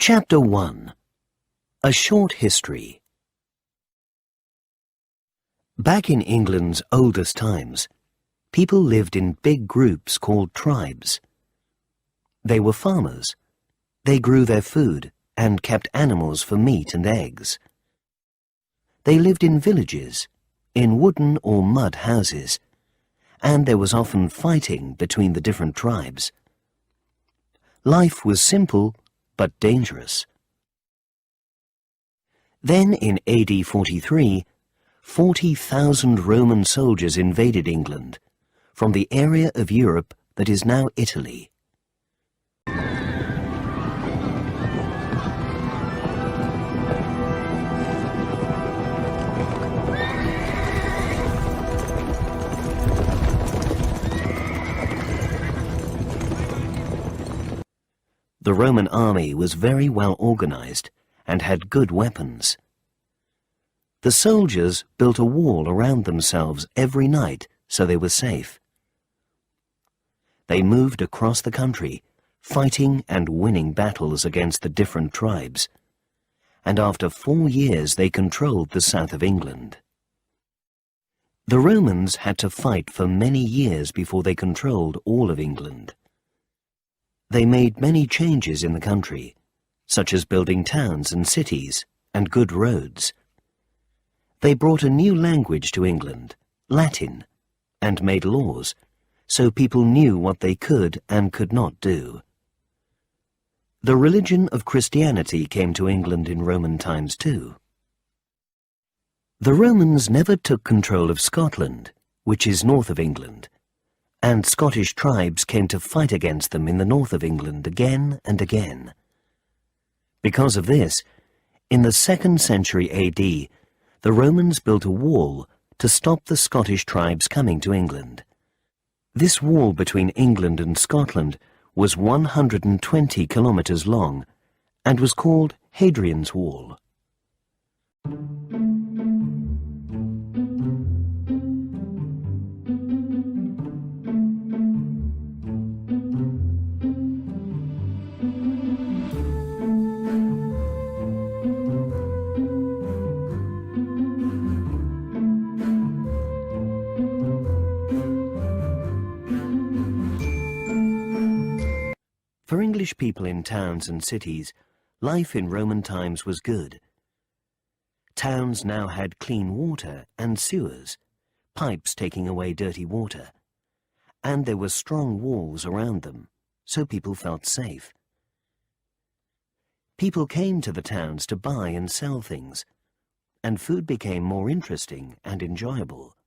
Chapter 1. A Short History. Back in England's oldest times, people lived in big groups called tribes. They were farmers. They grew their food and kept animals for meat and eggs. They lived in villages, in wooden or mud houses, and there was often fighting between the different tribes. Life was simple but dangerous. Then in AD 43, 40,000 Roman soldiers invaded England from the area of Europe that is now Italy. The Roman army was very well organized and had good weapons. The soldiers built a wall around themselves every night so they were safe. They moved across the country, fighting and winning battles against the different tribes, and after 4 years they controlled the south of England. The Romans had to fight for many years before they controlled all of England. They made many changes in the country, such as building towns and cities and good roads. They brought a new language to England, Latin, and made laws, so people knew what they could and could not do. The religion of Christianity came to England in Roman times too. The Romans never took control of Scotland, which is north of England, and Scottish tribes came to fight against them in the north of England again and again. Because of this, in the 2nd century AD, the Romans built a wall to stop the Scottish tribes coming to England. This wall between England and Scotland was 120 kilometers long and was called Hadrian's Wall. For English people in towns and cities, life in Roman times was good. Towns now had clean water and sewers, pipes taking away dirty water, and there were strong walls around them, so people felt safe. People came to the towns to buy and sell things, and food became more interesting and enjoyable.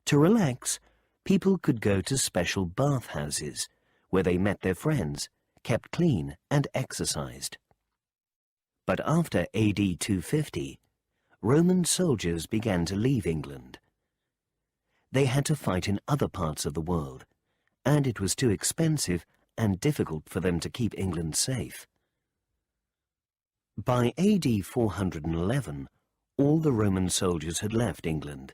To relax, people could go to special bathhouses, where they met their friends, kept clean, and exercised. But after AD 250, Roman soldiers began to leave England. They had to fight in other parts of the world, and it was too expensive and difficult for them to keep England safe. By AD 411, all the Roman soldiers had left England.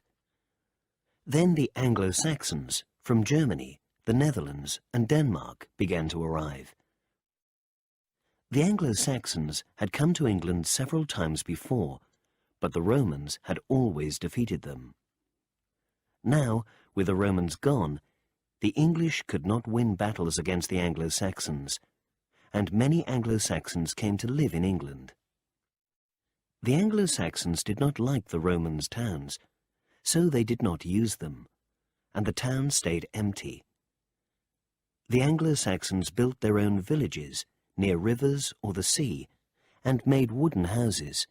Then the Anglo-Saxons from Germany, the Netherlands and Denmark began to arrive. The Anglo-Saxons had come to England several times before, but the Romans had always defeated them. Now, with the Romans gone, the English could not win battles against the Anglo-Saxons, and many Anglo-Saxons came to live in England. The Anglo-Saxons did not like the Romans' towns, so they did not use them, and the towns stayed empty. The Anglo-Saxons built their own villages near rivers or the sea and made wooden houses.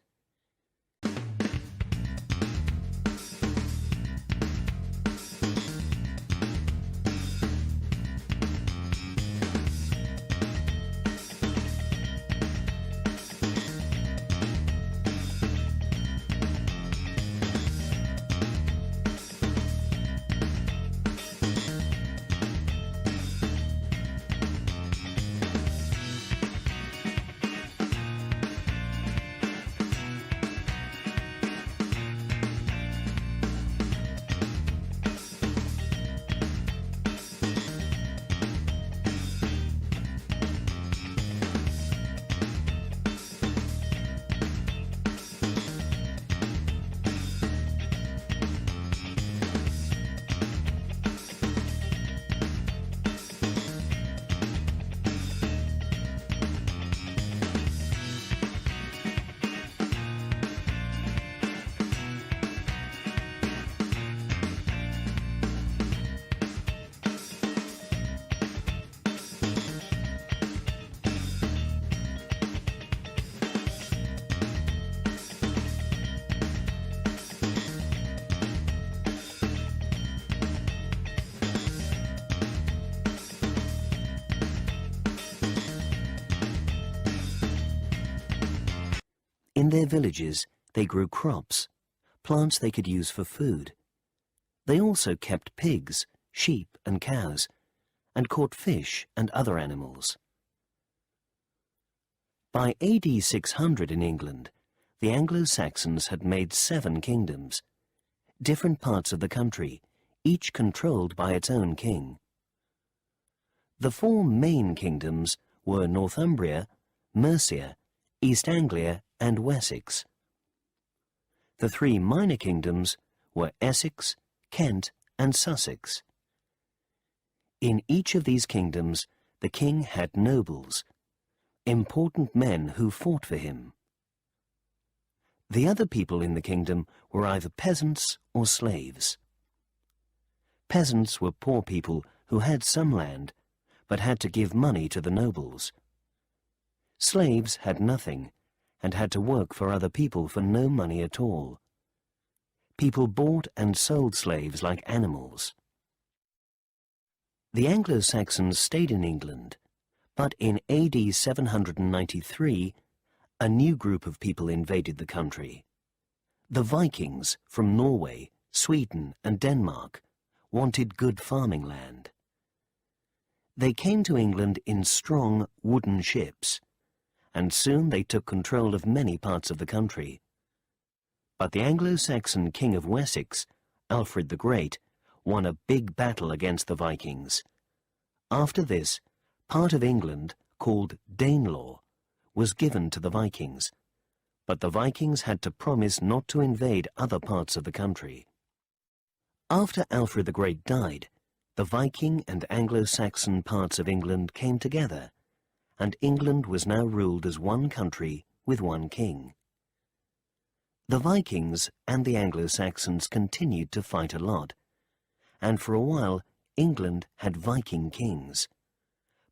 In their villages, they grew crops, plants they could use for food. They also kept pigs, sheep and cows, and caught fish and other animals. By AD 600 in England, the Anglo-Saxons had made 7 kingdoms, different parts of the country, each controlled by its own king. The 4 main kingdoms were Northumbria, Mercia, East Anglia and Wessex. The 3 minor kingdoms were Essex, Kent and Sussex. In each of these kingdoms, the king had nobles, important men who fought for him. The other people in the kingdom were either peasants or slaves. Peasants were poor people who had some land, but had to give money to the nobles. Slaves had nothing, and had to work for other people for no money at all. People bought and sold slaves like animals. The Anglo-Saxons stayed in England, but in AD 793, a new group of people invaded the country. The Vikings from Norway, Sweden and Denmark wanted good farming land. They came to England in strong wooden ships, and soon they took control of many parts of the country. But the Anglo-Saxon king of Wessex, Alfred the Great, won a big battle against the Vikings. After this, part of England, called Danelaw, was given to the Vikings, but the Vikings had to promise not to invade other parts of the country. After Alfred the Great died, the Viking and Anglo-Saxon parts of England came together, and England was now ruled as one country with one king. The Vikings and the Anglo-Saxons continued to fight a lot, and for a while England had Viking kings.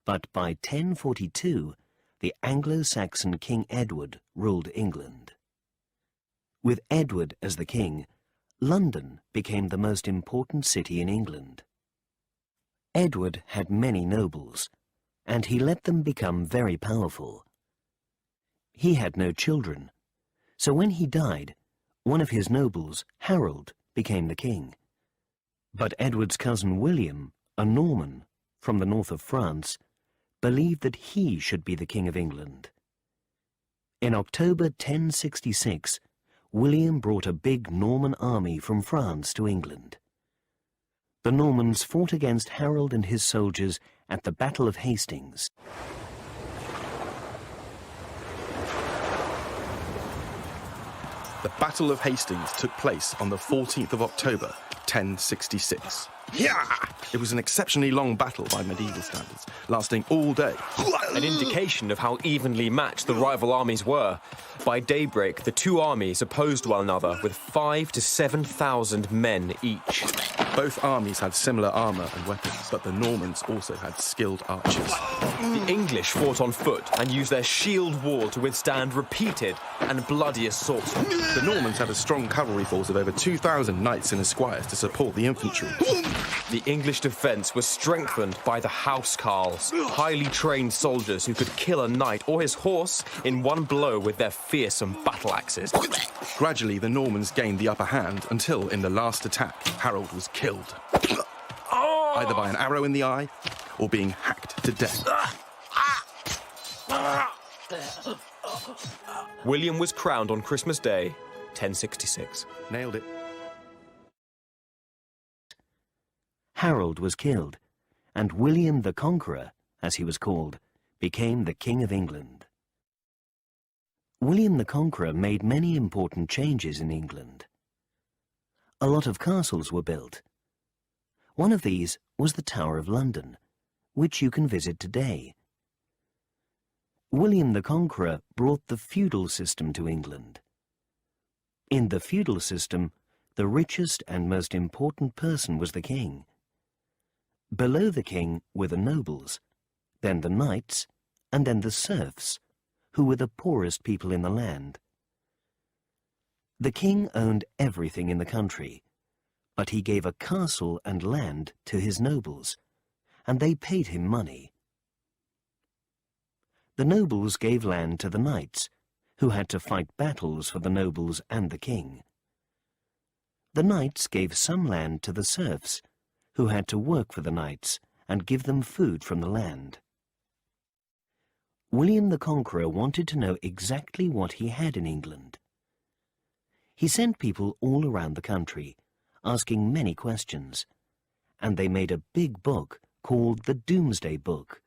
But by 1042, the Anglo-Saxon King Edward ruled England. With Edward as the king, London became the most important city in England. Edward had many nobles, and he let them become very powerful. He had no children, so when he died, one of his nobles, Harold, became the king. But Edward's cousin William, a Norman from the north of France, believed that he should be the King of England. In October 1066, William brought a big Norman army from France to England. The Normans fought against Harold and his soldiers at the Battle of Hastings. The Battle of Hastings took place on the 14th of October, 1066. It was an exceptionally long battle by medieval standards, lasting all day. An indication of how evenly matched the rival armies were. By daybreak, the two armies opposed one another with 5,000 to 7,000 men each. Both armies had similar armour and weapons, but the Normans also had skilled archers. The English fought on foot and used their shield wall to withstand repeated and bloody assaults. The Normans had a strong cavalry force of over 2,000 knights and esquires to support the infantry. The English defence was strengthened by the housecarls, highly trained soldiers who could kill a knight or his horse in one blow with their fearsome battle axes. Gradually, the Normans gained the upper hand until, in the last attack, Harold was killed. Either by an arrow in the eye or being hacked to death. William was crowned on Christmas Day, 1066. Nailed it. Harold was killed, and William the Conqueror, as he was called, became the King of England. William the Conqueror made many important changes in England. A lot of castles were built. One of these was the Tower of London, which you can visit today. William the Conqueror brought the feudal system to England. In the feudal system, the richest and most important person was the king. Below the king were the nobles, then the knights, and then the serfs, who were the poorest people in the land. The king owned everything in the country, but he gave a castle and land to his nobles, and they paid him money. The nobles gave land to the knights, who had to fight battles for the nobles and the king. The knights gave some land to the serfs, who had to work for the knights and give them food from the land. William the Conqueror wanted to know exactly what he had in England. He sent people all around the country, asking many questions, and they made a big book called the Domesday Book.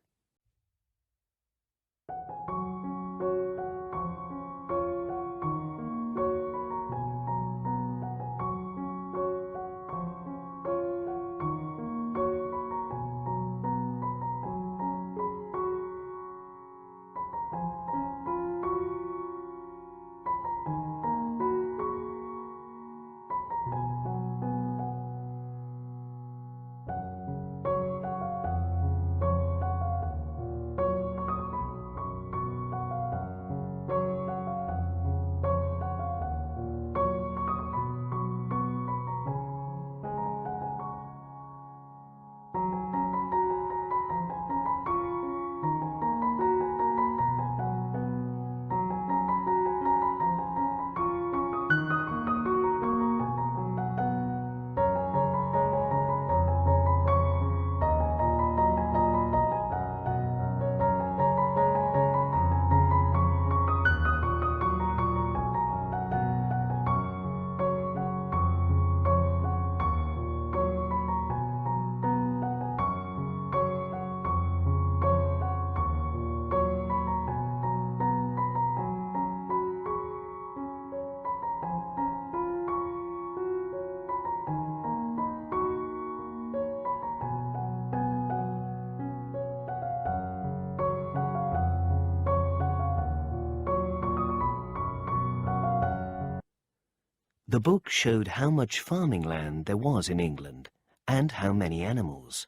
The book showed how much farming land there was in England and how many animals.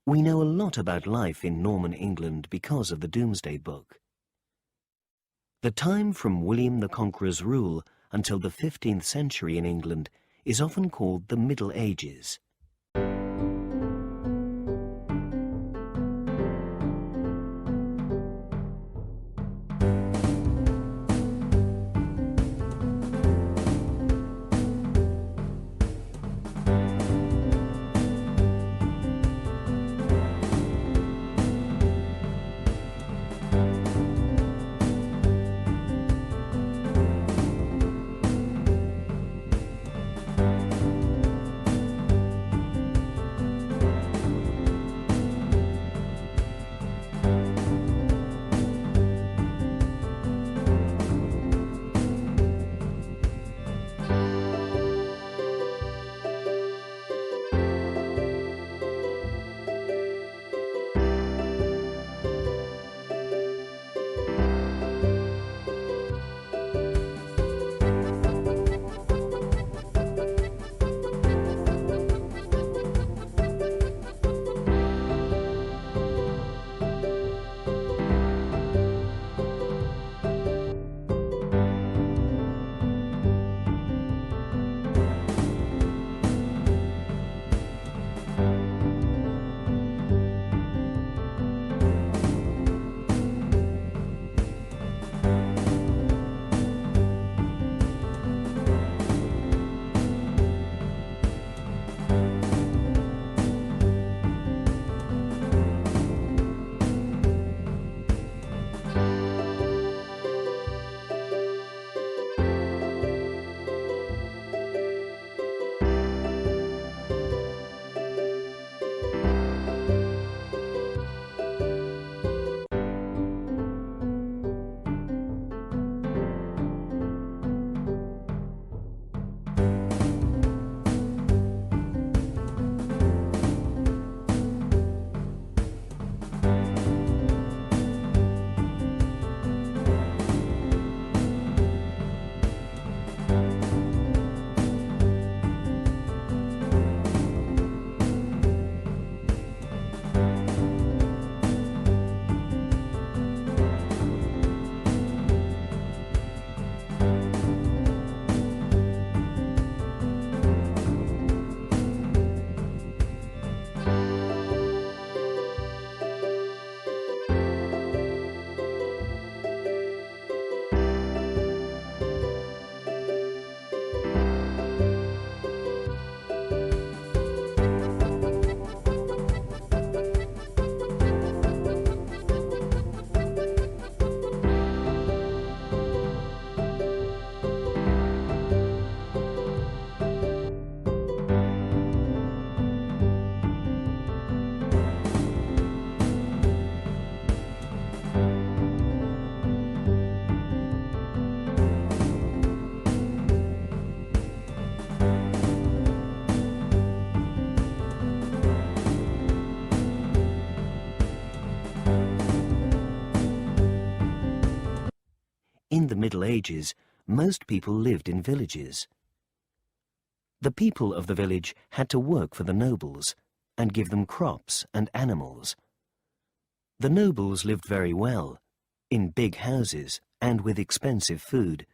We know a lot about life in Norman England because of the Domesday Book. The time from William the Conqueror's rule until the 15th century in England is often called the Middle Ages. In the Middle Ages, most people lived in villages. The people of the village had to work for the nobles and give them crops and animals. The nobles lived very well, in big houses and with expensive food,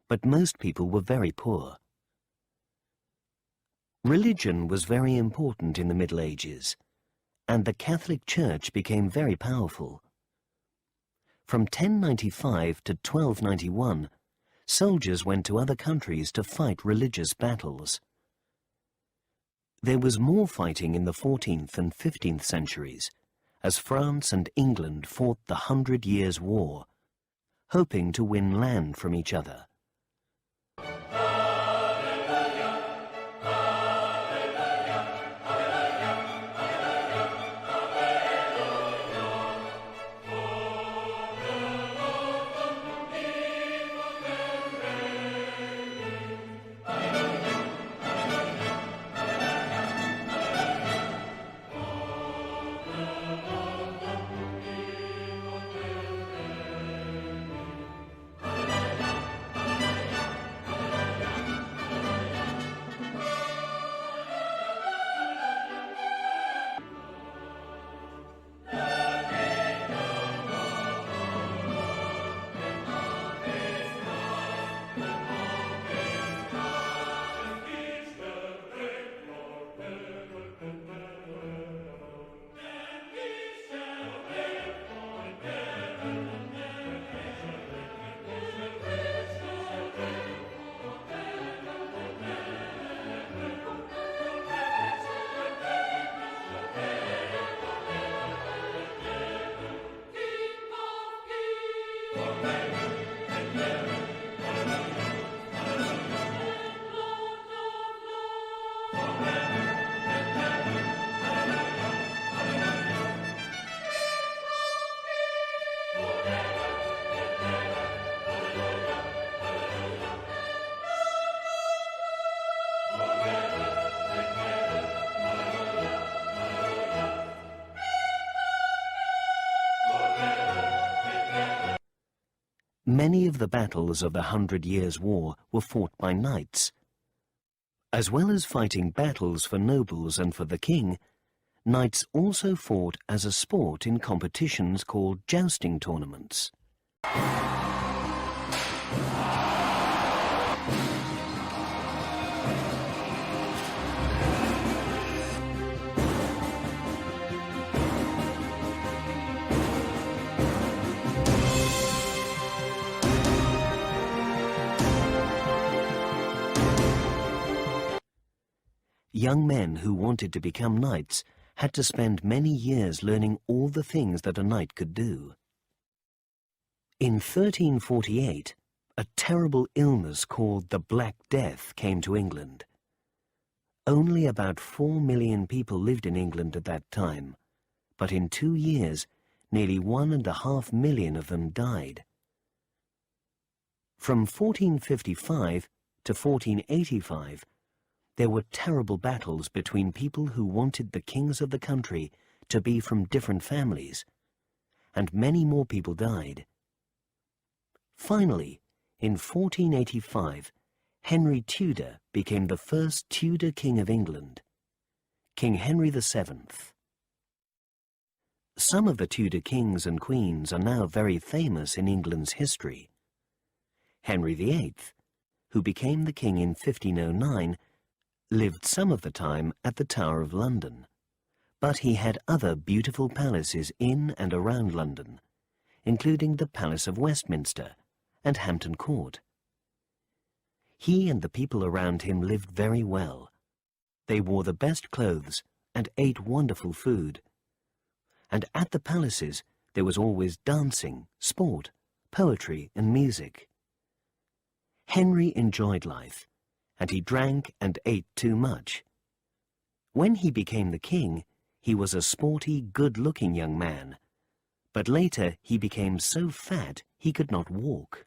but most people were very poor. Religion was very important in the Middle Ages, and the Catholic Church became very powerful. From 1095 to 1291, soldiers went to other countries to fight religious battles. There was more fighting in the 14th and 15th centuries, as France and England fought the 100 Years' War, hoping to win land from each other. Many of the battles of the 100 Years' War were fought by knights. As well as fighting battles for nobles and for the king, knights also fought as a sport in competitions called jousting tournaments. Young men who wanted to become knights had to spend many years learning all the things that a knight could do. In 1348, a terrible illness called the Black Death came to England. Only about 4 million people lived in England at that time, but in 2 years, nearly 1.5 million of them died. From 1455 to 1485, there were terrible battles between people who wanted the kings of the country to be from different families, and many more people died. Finally, in 1485, Henry Tudor became the first Tudor King of England, King Henry VII. Some of the Tudor kings and queens are now very famous in England's history. Henry VIII, who became the king in 1509, lived some of the time at the Tower of London, but he had other beautiful palaces in and around London, including the Palace of Westminster and Hampton Court. He and the people around him lived very well. They wore the best clothes and ate wonderful food. And at the palaces there was always dancing, sport, poetry and music. Henry enjoyed life, and he drank and ate too much. When he became the king, he was a sporty, good-looking young man, but later he became so fat he could not walk.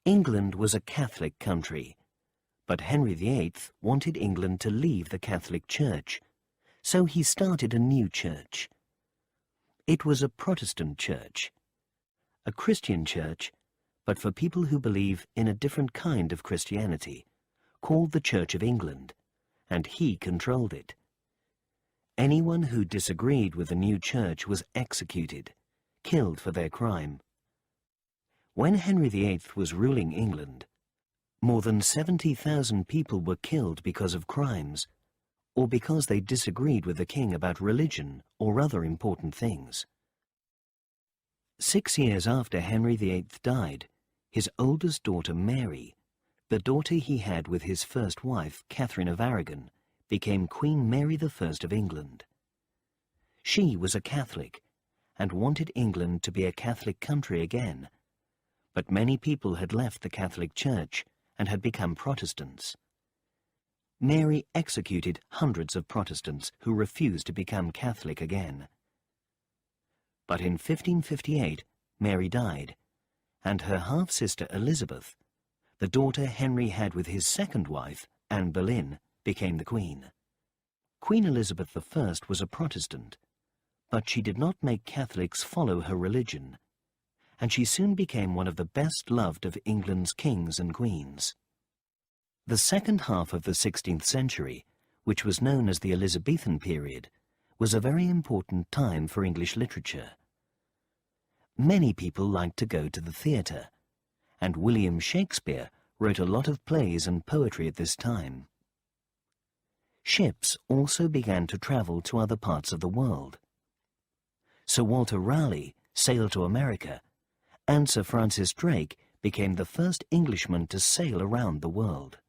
England was a Catholic country, but Henry VIII wanted England to leave the Catholic Church, so he started a new church. It was a Protestant church, a Christian church, but for people who believe in a different kind of Christianity, called the Church of England, and he controlled it. Anyone who disagreed with the new church was executed, killed for their crime. When Henry VIII was ruling England, more than 70,000 people were killed because of crimes, or because they disagreed with the king about religion or other important things. 6 years after Henry VIII died, his oldest daughter Mary, the daughter he had with his first wife, Catherine of Aragon, became Queen Mary I of England. She was a Catholic and wanted England to be a Catholic country again, but many people had left the Catholic Church and had become Protestants. Mary executed hundreds of Protestants who refused to become Catholic again. But in 1558, Mary died, and her half-sister Elizabeth, the daughter Henry had with his second wife, Anne Boleyn, became the Queen. Queen Elizabeth I was a Protestant, but she did not make Catholics follow her religion, and she soon became one of the best-loved of England's kings and queens. The second half of the 16th century, which was known as the Elizabethan period, was a very important time for English literature. Many people liked to go to the theatre, and William Shakespeare wrote a lot of plays and poetry at this time. Ships also began to travel to other parts of the world. Sir Walter Raleigh sailed to America, and Sir Francis Drake became the first Englishman to sail around the world.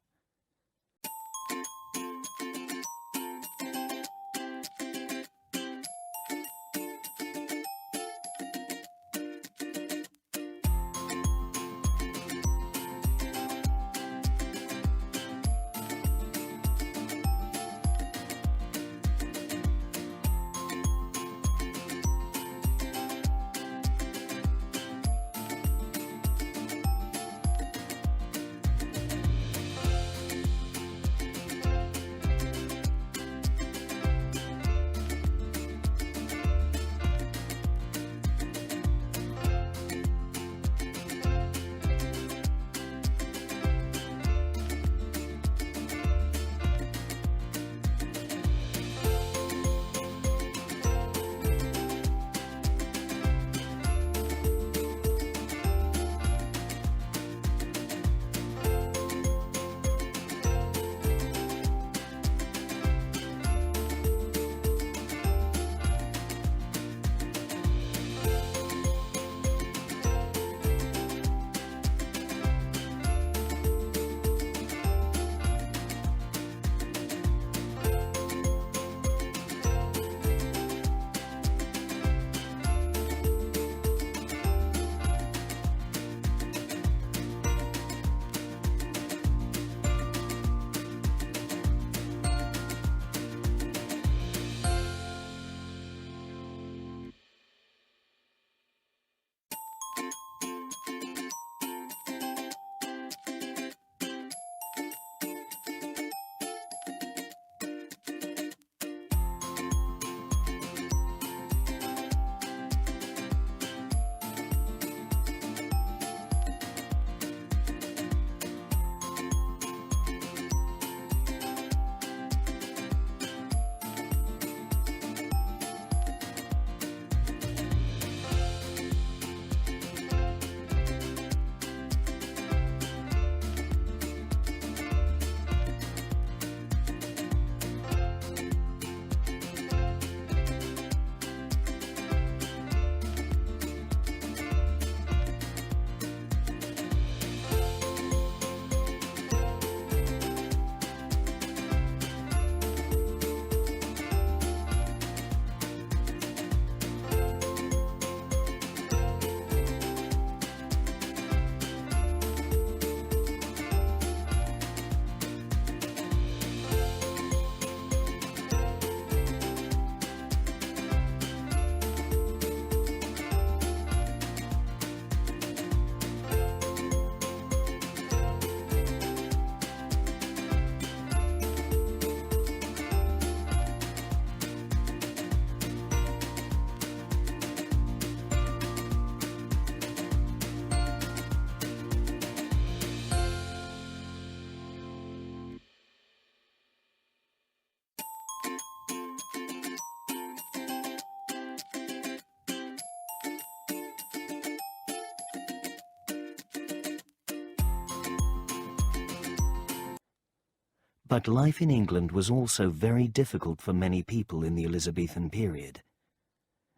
But life in England was also very difficult for many people in the Elizabethan period.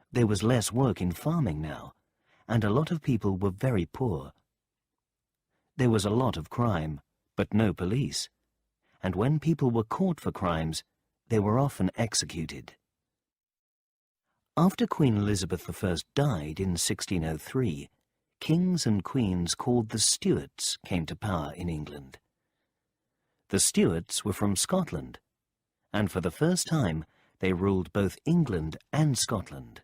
There was less work in farming now, and a lot of people were very poor. There was a lot of crime, but no police, and when people were caught for crimes, they were often executed. After Queen Elizabeth I died in 1603, kings and queens called the Stuarts came to power in England. The Stuarts were from Scotland, and for the first time they ruled both England and Scotland.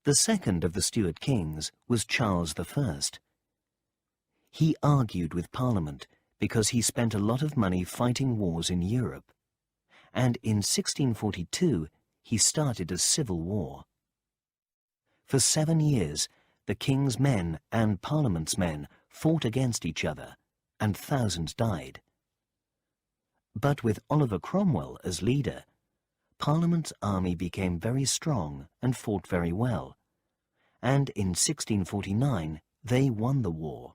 The second of the Stuart kings was Charles I. He argued with Parliament because he spent a lot of money fighting wars in Europe, and in 1642 he started a civil war. For 7 years, the king's men and Parliament's men fought against each other, and thousands died. But with Oliver Cromwell as leader, Parliament's army became very strong and fought very well, and in 1649 they won the war.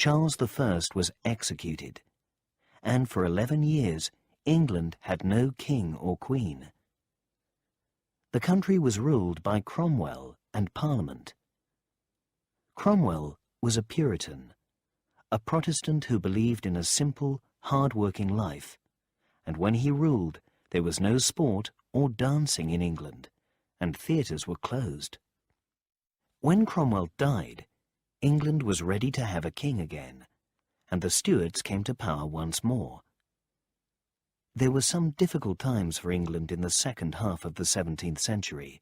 Charles I was executed, and for 11 years England had no king or queen. The country was ruled by Cromwell and Parliament. Cromwell was a Puritan, a Protestant who believed in a simple, hard-working life, and when he ruled, there was no sport or dancing in England, and theatres were closed. When Cromwell died, England was ready to have a king again, and the Stuarts came to power once more. There were some difficult times for England in the second half of the 17th century.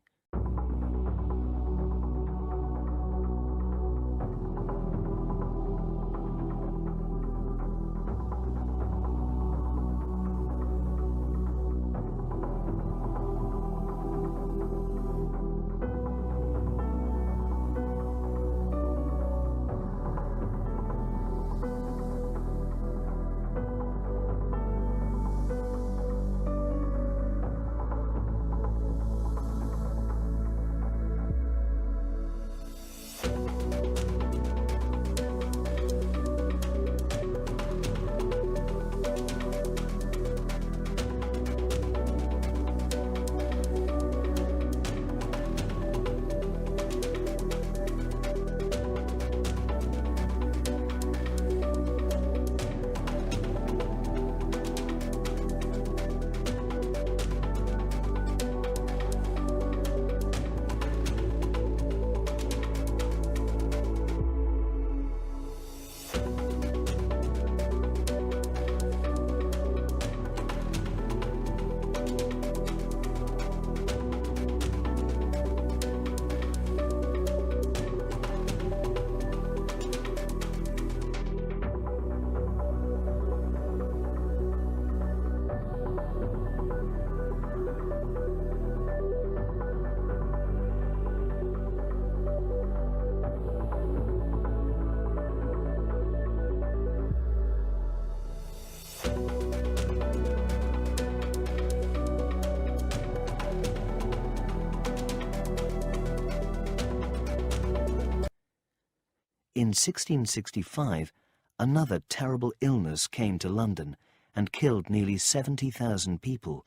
In 1665, another terrible illness came to London and killed nearly 70,000 people.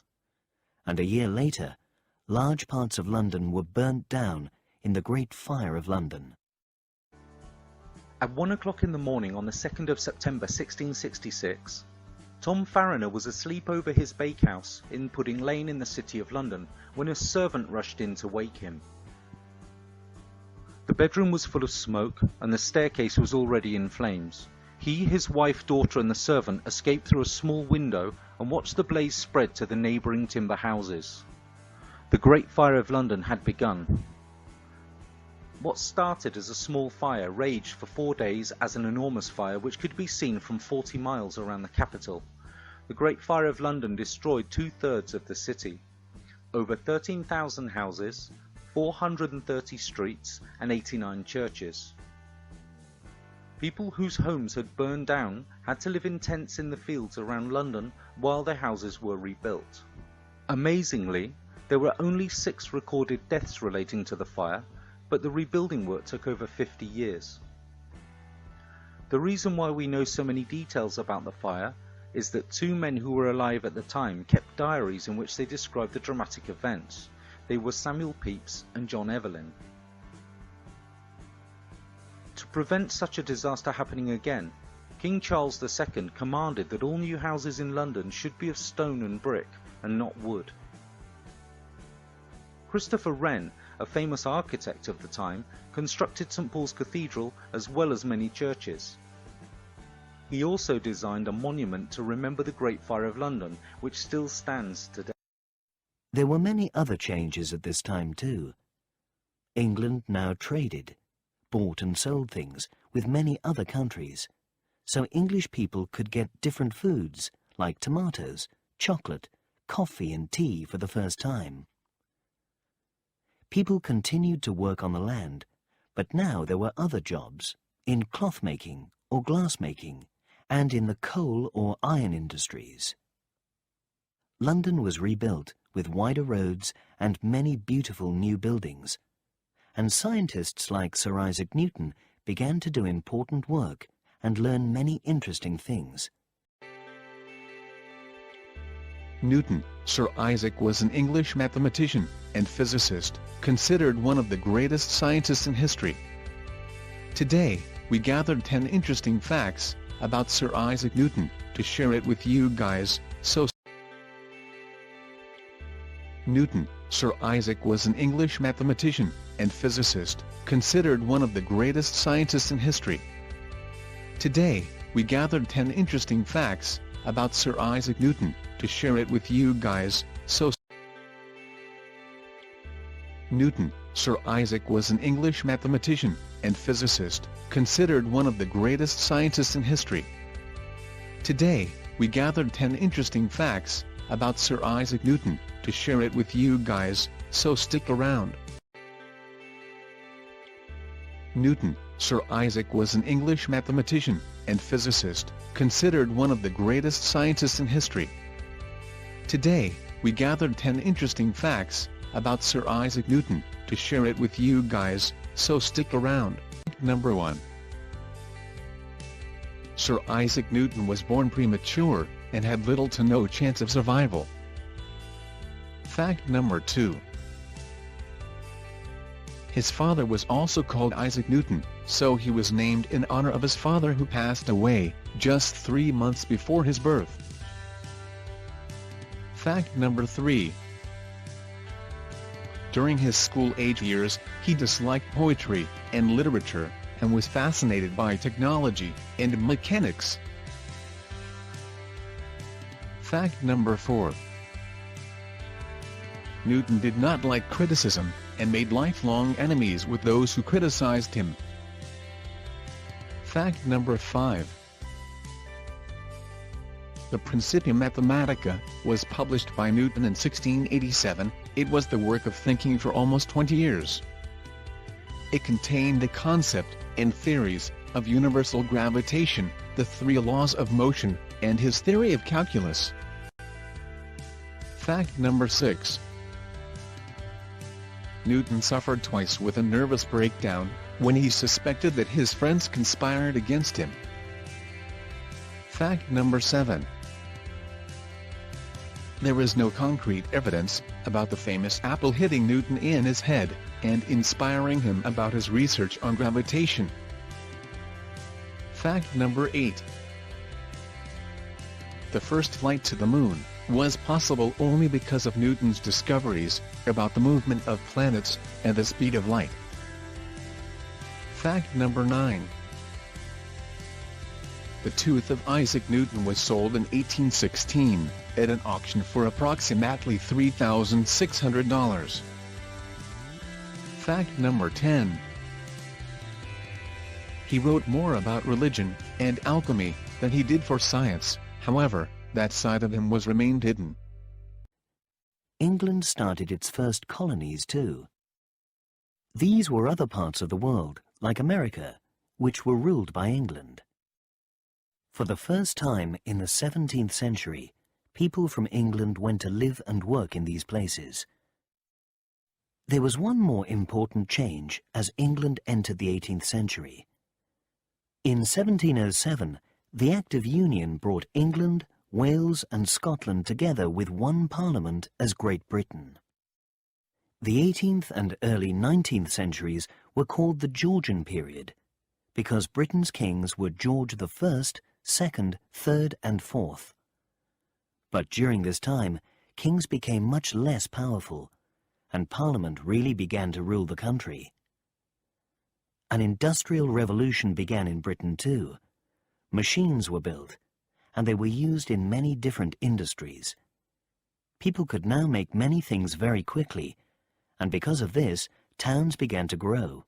And a year later, large parts of London were burnt down in the Great Fire of London. At 1 o'clock in the morning on the 2nd of September 1666, Tom Farriner was asleep over his bakehouse in Pudding Lane in the City of London when a servant rushed in to wake him. The bedroom was full of smoke and the staircase was already in flames. He, his wife, daughter and the servant escaped through a small window and watched the blaze spread to the neighbouring timber houses. The Great Fire of London had begun. What started as a small fire raged for 4 days as an enormous fire which could be seen from 40 miles around the capital. The Great Fire of London destroyed 2/3 of the city, over 13,000 houses, 430 streets and 89 churches. People whose homes had burned down had to live in tents in the fields around London while their houses were rebuilt. Amazingly, there were only 6 recorded deaths relating to the fire, but the rebuilding work took over 50 years. The reason why we know so many details about the fire is that 2 men who were alive at the time kept diaries in which they described the dramatic events. They were Samuel Pepys and John Evelyn. To prevent such a disaster happening again, King Charles II commanded that all new houses in London should be of stone and brick and not wood. Christopher Wren, a famous architect of the time, constructed St Paul's Cathedral as well as many churches. He also designed a monument to remember the Great Fire of London, which still stands today. There were many other changes at this time too. England now traded, bought and sold things with many other countries, so English people could get different foods like tomatoes, chocolate, coffee and tea for the first time. People continued to work on the land, but now there were other jobs in cloth making or glass making and in the coal or iron industries. London was rebuilt with wider roads and many beautiful new buildings, and scientists like Sir Isaac Newton began to do important work and learn many interesting things. Newton, Sir Isaac, was an English mathematician and physicist, considered one of the greatest scientists in history. Today, we gathered 10 interesting facts about Sir Isaac Newton to share it with you guys, so Newton, Sir Isaac, was an English mathematician and physicist, considered one of the greatest scientists in history. Today, we gathered 10 interesting facts about Sir Isaac Newton to share it with you guys, so Newton, Sir Isaac, was an English mathematician and physicist, considered one of the greatest scientists in history. Today, we gathered 10 interesting facts about Sir Isaac Newton to share it with you guys, so stick around. Newton, Sir Isaac, was an English mathematician and physicist, considered one of the greatest scientists in history. Today, we gathered 10 interesting facts about Sir Isaac Newton to share it with you guys, so stick around. Number 1. Sir Isaac Newton was born premature and had little to no chance of survival. Fact number 2. His father was also called Isaac Newton, so he was named in honor of his father, who passed away just 3 months before his birth. Fact number 3. During his school-age years, he disliked poetry and literature, and was fascinated by technology and mechanics. Fact number 4. Newton did not like criticism, and made lifelong enemies with those who criticized him. Fact number 5. The Principia Mathematica was published by Newton in 1687. It was the work of thinking for almost 20 years. It contained the concept and theories of universal gravitation, the 3 laws of motion, and his theory of calculus. Fact number 6. Newton suffered twice with a nervous breakdown when he suspected that his friends conspired against him. Fact number 7. There is no concrete evidence about the famous apple hitting Newton in his head and inspiring him about his research on gravitation. Fact number 8. The first flight to the moon was possible only because of Newton's discoveries about the movement of planets and the speed of light. Fact number 9. The tooth of Isaac Newton was sold in 1816 at an auction for approximately $3,600. Fact number 10. He wrote more about religion and alchemy than he did for science. However, that side of him was remained hidden. England started its first colonies too. These were other parts of the world, like America, which were ruled by England. For the first time in the 17th century, people from England went to live and work in these places. There was one more important change as England entered the 18th century. In 1707, the Act of Union brought England, Wales and Scotland together with one parliament as Great Britain. The 18th and early 19th centuries were called the Georgian period, because Britain's kings were George I, II, III and IV. But during this time, kings became much less powerful, and Parliament really began to rule the country. An industrial revolution began in Britain too. Machines were built, and they were used in many different industries. People could now make many things very quickly, and because of this, towns began to grow.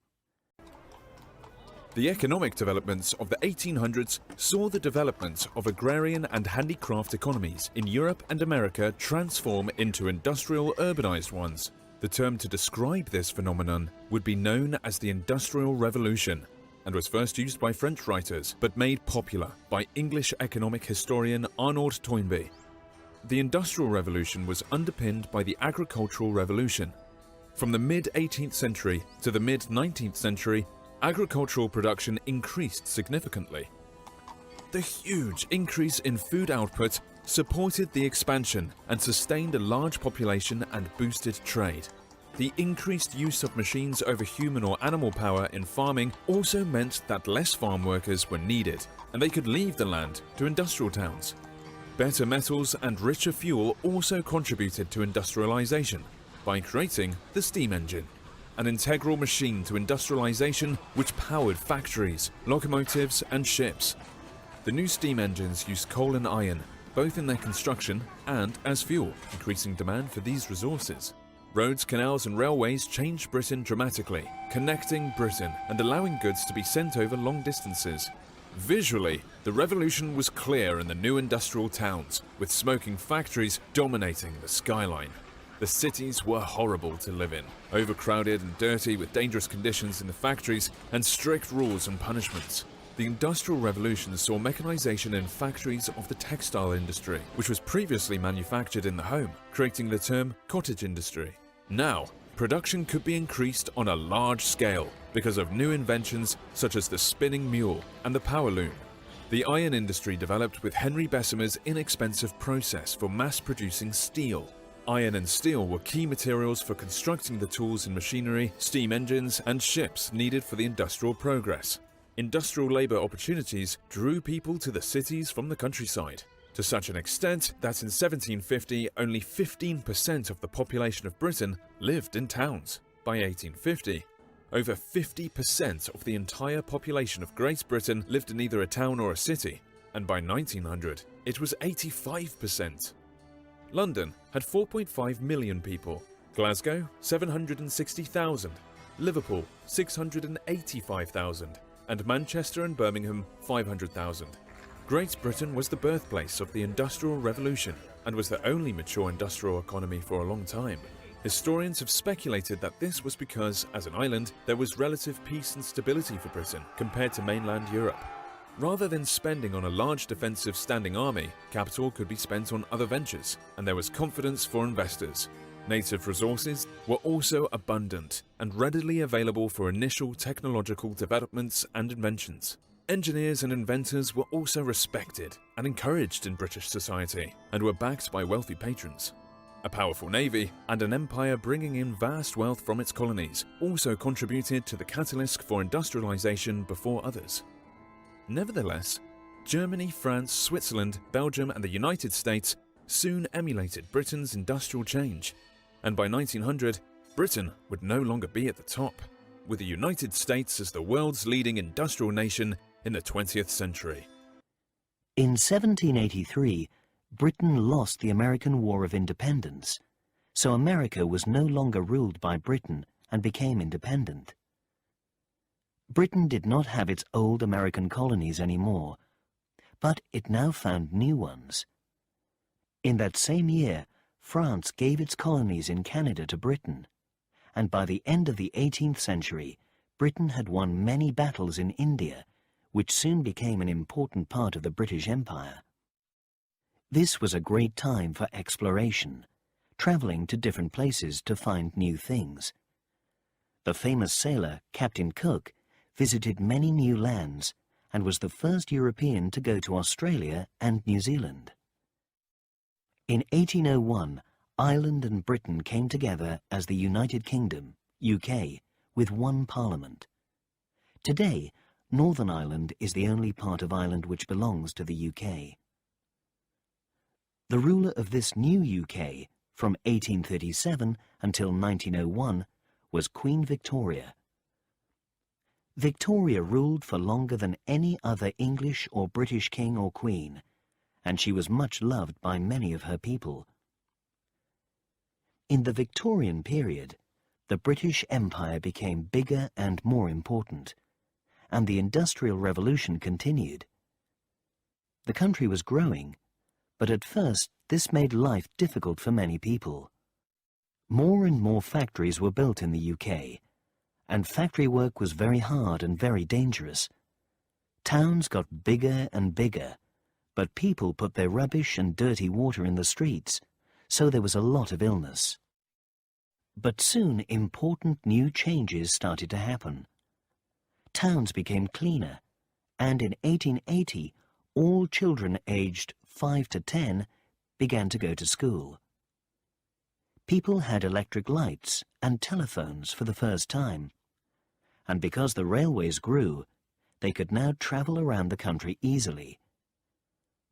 The economic developments of the 1800s saw the development of agrarian and handicraft economies in Europe and America transform into industrial urbanized ones. The term to describe this phenomenon would be known as the Industrial Revolution, and was first used by French writers, but made popular by English economic historian Arnold Toynbee. The Industrial Revolution was underpinned by the Agricultural Revolution. From the mid-18th century to the mid-19th century, agricultural production increased significantly. the huge increase in food output supported the expansion and sustained a large population and boosted trade. The increased use of machines over human or animal power in farming also meant that less farm workers were needed, and they could leave the land to industrial towns. Better metals and richer fuel also contributed to industrialization by creating the steam engine, an integral machine to industrialization which powered factories, locomotives and ships. The new steam engines used coal and iron, both in their construction and as fuel, increasing demand for these resources. Roads, canals and railways changed Britain dramatically, connecting Britain and allowing goods to be sent over long distances. Visually, the revolution was clear in the new industrial towns, with smoking factories dominating the skyline. The cities were horrible to live in, overcrowded and dirty with dangerous conditions in the factories and strict rules and punishments. The Industrial Revolution saw mechanization in factories of the textile industry, which was previously manufactured in the home, creating the term cottage industry. Now, production could be increased on a large scale because of new inventions such as the spinning mule and the power loom. The iron industry developed with Henry Bessemer's inexpensive process for mass-producing steel. Iron and steel were key materials for constructing the tools and machinery, steam engines and ships needed for the industrial progress. Industrial labor opportunities drew people to the cities from the countryside, to such an extent that in 1750 only 15% of the population of Britain lived in towns. By 1850, over 50% of the entire population of Great Britain lived in either a town or a city, and by 1900 it was 85%. London had 4.5 million people, Glasgow 760,000, Liverpool 685,000, and Manchester and Birmingham 500,000. Great Britain was the birthplace of the Industrial Revolution and was the only mature industrial economy for a long time. Historians have speculated that this was because, as an island, there was relative peace and stability for Britain compared to mainland Europe. Rather than spending on a large defensive standing army, capital could be spent on other ventures, and there was confidence for investors. Native resources were also abundant and readily available for initial technological developments and inventions. Engineers and inventors were also respected and encouraged in British society and were backed by wealthy patrons. A powerful navy and an empire bringing in vast wealth from its colonies also contributed to the catalyst for industrialization before others. Nevertheless, Germany, France, Switzerland, Belgium and the United States soon emulated Britain's industrial change, and by 1900, Britain would no longer be at the top, with the United States as the world's leading industrial nation in the 20th century. In 1783, Britain lost the American War of Independence, so America was no longer ruled by Britain and became independent. Britain did not have its old American colonies anymore, but it now found new ones. In that same year, France gave its colonies in Canada to Britain, and by the end of the 18th century, Britain had won many battles in India, which soon became an important part of the British Empire. This was a great time for exploration, travelling to different places to find new things. The famous sailor, Captain Cook, visited many new lands and was the first European to go to Australia and New Zealand. In 1801, Ireland and Britain came together as the United Kingdom, UK, with one parliament. Today, Northern Ireland is the only part of Ireland which belongs to the UK. The ruler of this new UK, from 1837 until 1901, was Queen Victoria. Victoria ruled for longer than any other English or British king or queen, and she was much loved by many of her people. In the Victorian period, the British Empire became bigger and more important, and the Industrial Revolution continued. The country was growing, but at first this made life difficult for many people. More and more factories were built in the UK, and factory work was very hard and very dangerous. Towns got bigger and bigger, but people put their rubbish and dirty water in the streets, so there was a lot of illness. But soon important new changes started to happen. Towns became cleaner, and in 1880, all children aged 5 to 10 began to go to school. People had electric lights and telephones for the first time, and because the railways grew, they could now travel around the country easily.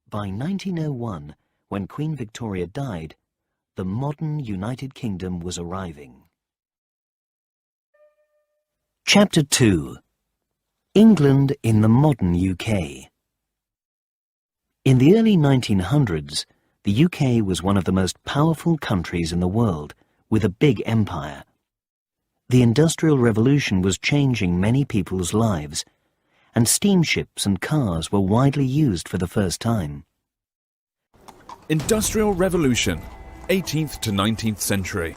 By 1901, when Queen Victoria died, the modern United Kingdom was arriving. Chapter 2. England in the modern UK. In the early 1900s, the UK was one of the most powerful countries in the world, with a big empire. The Industrial Revolution was changing many people's lives, and steamships and cars were widely used for the first time. Industrial Revolution, 18th to 19th century.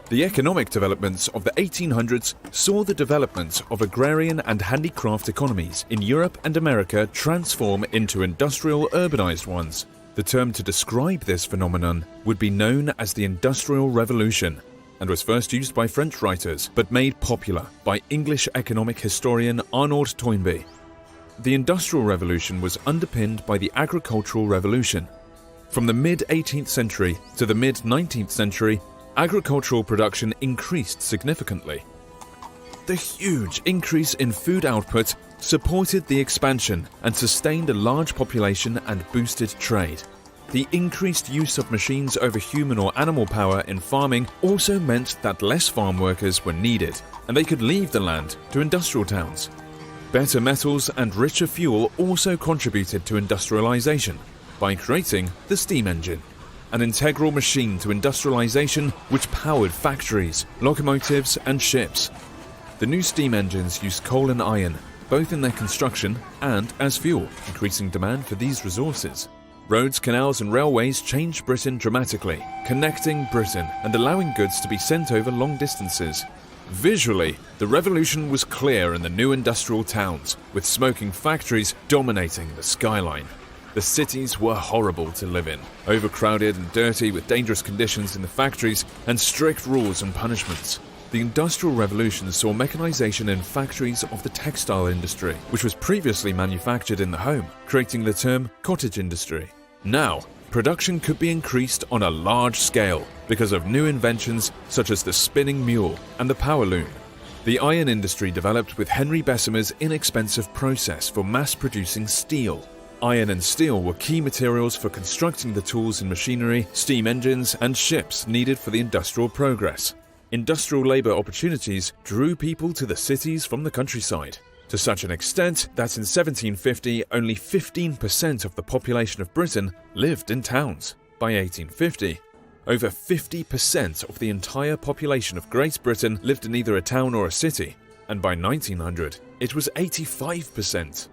The economic developments of the 1800s saw the development of agrarian and handicraft economies in Europe and America transform into industrial urbanized ones. The term to describe this phenomenon would be known as the Industrial Revolution, and was first used by French writers but made popular by English economic historian Arnold Toynbee. The Industrial Revolution was underpinned by the Agricultural Revolution. From the mid-18th century to the mid-19th century, agricultural production increased significantly. The huge increase in food output supported the expansion and sustained a large population and boosted trade. The increased use of machines over human or animal power in farming also meant that less farm workers were needed, and they could leave the land to industrial towns. Better metals and richer fuel also contributed to industrialization by creating the steam engine, an integral machine to industrialization which powered factories, locomotives and ships. The new steam engines used coal and iron, both in their construction and as fuel, increasing demand for these resources. Roads, canals and railways changed Britain dramatically, connecting Britain and allowing goods to be sent over long distances. Visually, the revolution was clear in the new industrial towns, with smoking factories dominating the skyline. The cities were horrible to live in, overcrowded and dirty with dangerous conditions in the factories and strict rules and punishments. The Industrial Revolution saw mechanization in factories of the textile industry, which was previously manufactured in the home, creating the term cottage industry. Now, production could be increased on a large scale because of new inventions such as the spinning mule and the power loom. The iron industry developed with Henry Bessemer's inexpensive process for mass-producing steel. Iron and steel were key materials for constructing the tools and machinery, steam engines, and ships needed for the industrial progress. Industrial labor opportunities drew people to the cities from the countryside, to such an extent that in 1750 only 15% of the population of Britain lived in towns. By 1850, over 50% of the entire population of Great Britain lived in either a town or a city, and by 1900 it was 85%.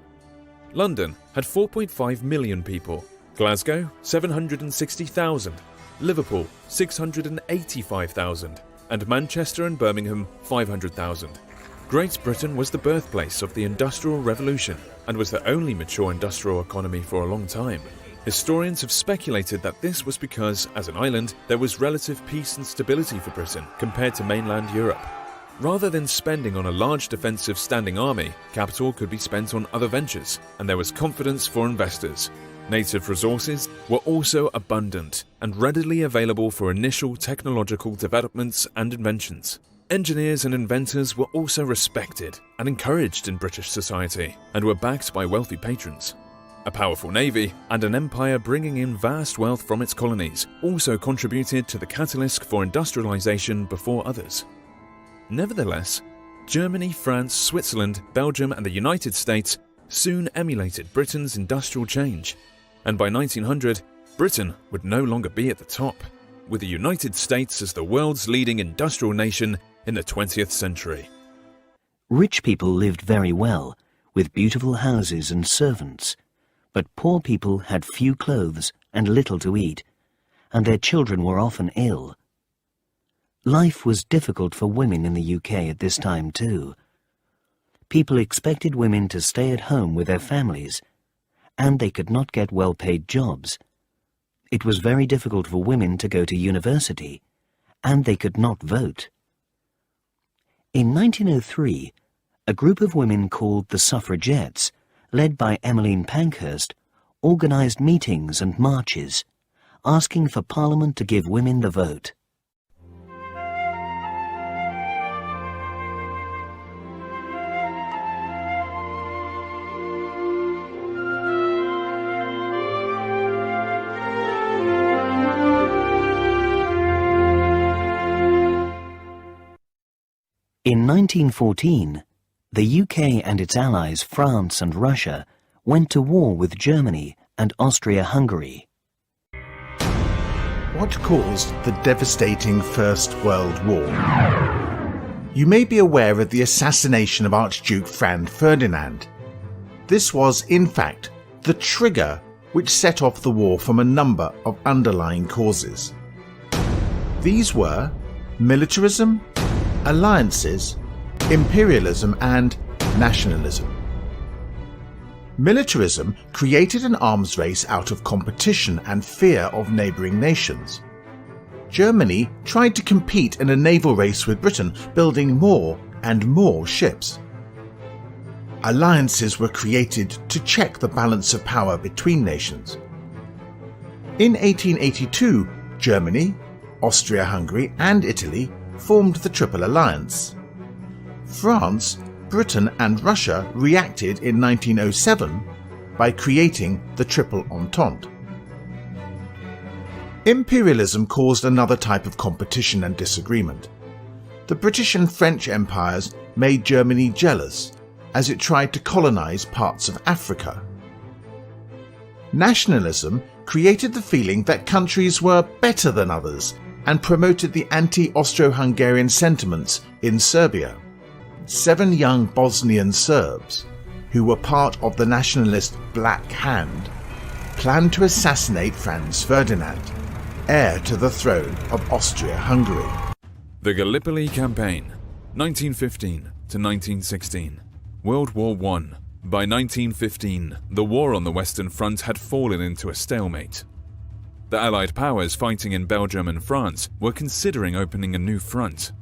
London had 4.5 million people, Glasgow 760,000, Liverpool 685,000, and Manchester and Birmingham 500,000. Great Britain was the birthplace of the Industrial Revolution and was the only mature industrial economy for a long time. Historians have speculated that this was because, as an island, there was relative peace and stability for Britain compared to mainland Europe. Rather than spending on a large defensive standing army, capital could be spent on other ventures, and there was confidence for investors. Native resources were also abundant and readily available for initial technological developments and inventions. Engineers and inventors were also respected and encouraged in British society and were backed by wealthy patrons. A powerful navy and an empire bringing in vast wealth from its colonies also contributed to the catalyst for industrialization before others. Nevertheless, Germany, France, Switzerland, Belgium and the United States soon emulated Britain's industrial change, and by 1900, Britain would no longer be at the top, with the United States as the world's leading industrial nation in the 20th century. Rich people lived very well, with beautiful houses and servants, but poor people had few clothes and little to eat, and their children were often ill. Life was difficult for women in the UK at this time too. People expected women to stay at home with their families, and they could not get well-paid jobs. It was very difficult for women to go to university, and they could not vote. In 1903, a group of women called the suffragettes led by Emmeline Pankhurst, organised meetings and marches, asking for Parliament to give women the vote. In 1914, the UK and its allies France and Russia went to war with Germany and Austria-Hungary. What caused the devastating First World War? You may be aware of the assassination of Archduke Franz Ferdinand. This was, in fact, the trigger which set off the war from a number of underlying causes. These were militarism, alliances, imperialism and nationalism. Militarism created an arms race out of competition and fear of neighbouring nations. Germany tried to compete in a naval race with Britain, building more and more ships. Alliances were created to check the balance of power between nations. In 1882, Germany, Austria-Hungary and Italy formed the Triple Alliance. France, Britain and Russia reacted in 1907 by creating the Triple Entente. Imperialism caused another type of competition and disagreement. The British and French empires made Germany jealous as it tried to colonize parts of Africa. Nationalism created the feeling that countries were better than others and promoted the anti-Austro-Hungarian sentiments in Serbia. 7 young Bosnian Serbs, who were part of the nationalist Black Hand, planned to assassinate Franz Ferdinand, heir to the throne of Austria-Hungary. The Gallipoli Campaign, 1915 to 1916. World War I. By 1915, the war on the Western Front had fallen into a stalemate. The Allied powers fighting in Belgium and France were considering opening a new front.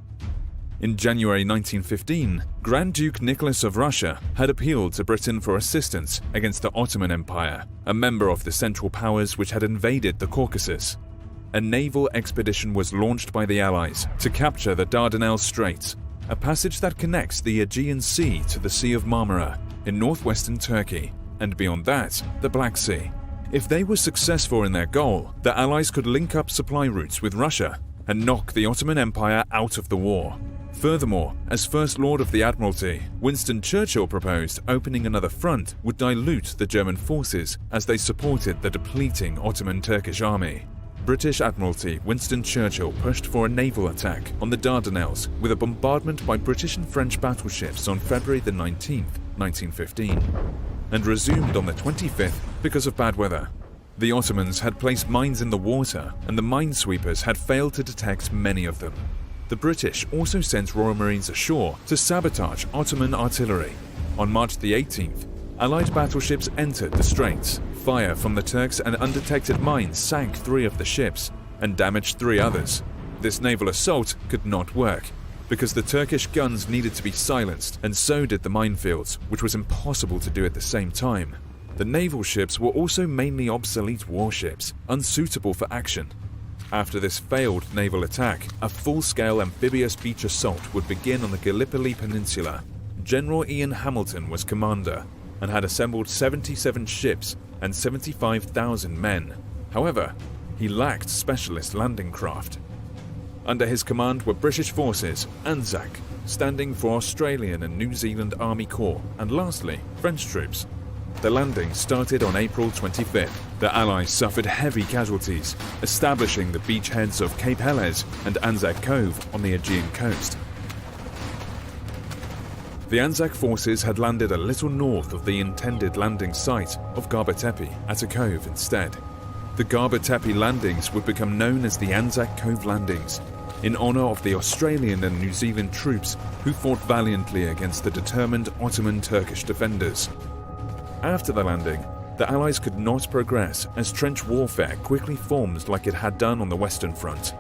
In January 1915, Grand Duke Nicholas of Russia had appealed to Britain for assistance against the Ottoman Empire, a member of the Central Powers which had invaded the Caucasus. A naval expedition was launched by the Allies to capture the Dardanelles Straits, a passage that connects the Aegean Sea to the Sea of Marmara in northwestern Turkey, and beyond that, the Black Sea. If they were successful in their goal, the Allies could link up supply routes with Russia and knock the Ottoman Empire out of the war. Furthermore, as First Lord of the Admiralty, Winston Churchill proposed opening another front would dilute the German forces as they supported the depleting Ottoman Turkish army. British Admiralty Winston Churchill pushed for a naval attack on the Dardanelles with a bombardment by British and French battleships on February the 19th, 1915. And resumed on the 25th because of bad weather. The Ottomans had placed mines in the water and the minesweepers had failed to detect many of them. The British also sent Royal Marines ashore to sabotage Ottoman artillery. On March the 18th, Allied battleships entered the straits. Fire from the Turks and undetected mines sank 3 of the ships and damaged 3 others. This naval assault could not work, because the Turkish guns needed to be silenced, and so did the minefields, which was impossible to do at the same time. The naval ships were also mainly obsolete warships, unsuitable for action. After this failed naval attack, a full-scale amphibious beach assault would begin on the Gallipoli Peninsula. General Ian Hamilton was commander, and had assembled 77 ships and 75,000 men. However, he lacked specialist landing craft. Under his command were British forces, ANZAC, standing for Australian and New Zealand Army Corps, and lastly, French troops. The landing started on April 25th. The Allies suffered heavy casualties, establishing the beachheads of Cape Helles and Anzac Cove on the Aegean coast. The Anzac forces had landed a little north of the intended landing site of Gaba Tepe at a cove instead. The Gaba Tepe landings would become known as the Anzac Cove Landings, in honour of the Australian and New Zealand troops who fought valiantly against the determined Ottoman Turkish defenders. After the landing, the Allies could not progress as trench warfare quickly formed like it had done on the Western Front.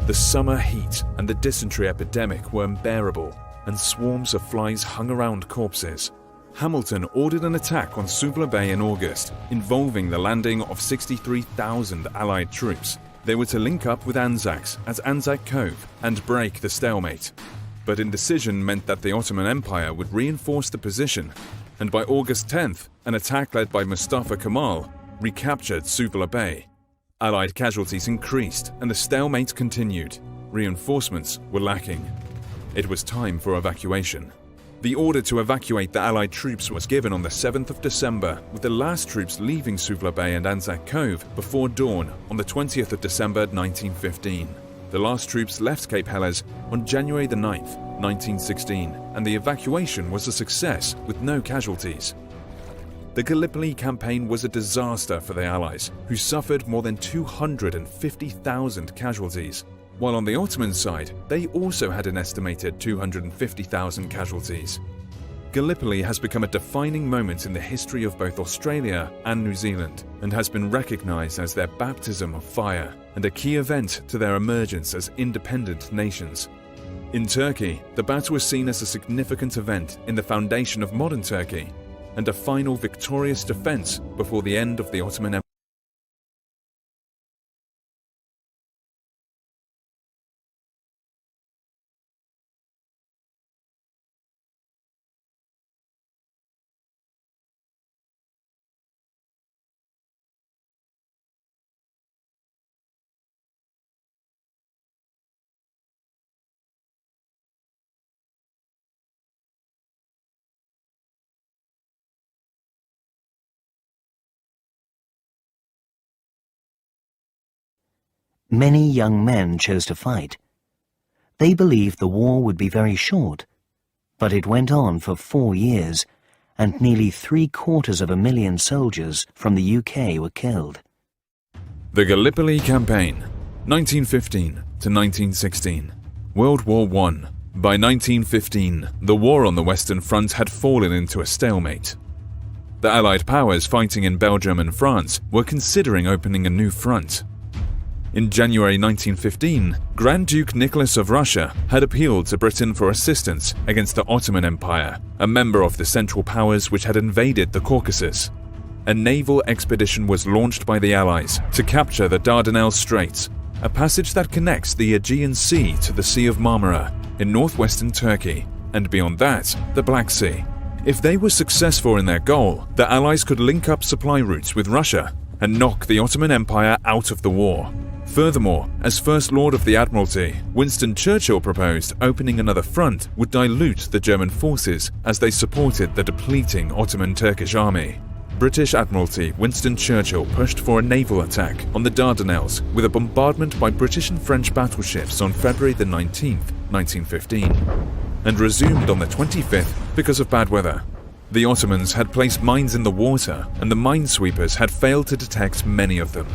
The summer heat and the dysentery epidemic were unbearable, and swarms of flies hung around corpses. Hamilton ordered an attack on Suvla Bay in August, involving the landing of 63,000 Allied troops. They were to link up with Anzacs at Anzac Cove and break the stalemate. But indecision meant that the Ottoman Empire would reinforce the position, and by August 10th, an attack led by Mustafa Kemal recaptured Suvla Bay. Allied casualties increased and the stalemate continued. Reinforcements were lacking. It was time for evacuation. The order to evacuate the Allied troops was given on the 7th of December, with the last troops leaving Suvla Bay and Anzac Cove before dawn on the 20th of December 1915. The last troops left Cape Helles on January the 9th, 1916, and the evacuation was a success with no casualties. The Gallipoli campaign was a disaster for the Allies, who suffered more than 250,000 casualties. While on the Ottoman side, they also had an estimated 250,000 casualties. Gallipoli has become a defining moment in the history of both Australia and New Zealand, and has been recognised as their baptism of fire and a key event to their emergence as independent nations. In Turkey, the battle was seen as a significant event in the foundation of modern Turkey, and a final victorious defence before the end of the Ottoman Empire. Many young men chose to fight. They believed the war would be very short, but it went on for 4 years, and nearly 750,000 soldiers from the UK were killed. The Gallipoli Campaign, 1915 to 1916. World War I. By 1915, the war on the Western Front had fallen into a stalemate. The Allied powers fighting in Belgium and France were considering opening a new front. In January 1915, Grand Duke Nicholas of Russia had appealed to Britain for assistance against the Ottoman Empire, a member of the Central Powers which had invaded the Caucasus. A naval expedition was launched by the Allies to capture the Dardanelles Straits, a passage that connects the Aegean Sea to the Sea of Marmara in northwestern Turkey, and beyond that, the Black Sea. If they were successful in their goal, the Allies could link up supply routes with Russia and knock the Ottoman Empire out of the war. Furthermore, as First Lord of the Admiralty, Winston Churchill proposed opening another front would dilute the German forces as they supported the depleting Ottoman Turkish army. British Admiralty Winston Churchill pushed for a naval attack on the Dardanelles with a bombardment by British and French battleships on February the 19th, 1915, and resumed on the 25th because of bad weather. The Ottomans had placed mines in the water, and the minesweepers had failed to detect many of them.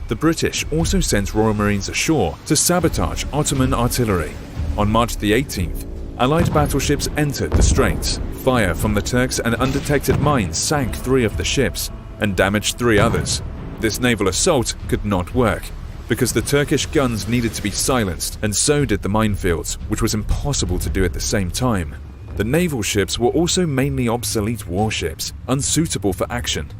The British also sent Royal Marines ashore to sabotage Ottoman artillery. On March the 18th, Allied battleships entered the straits. Fire from the Turks and undetected mines sank 3 of the ships and damaged 3 others. This naval assault could not work because the Turkish guns needed to be silenced, and so did the minefields, which was impossible to do at the same time. The naval ships were also mainly obsolete warships, unsuitable for action.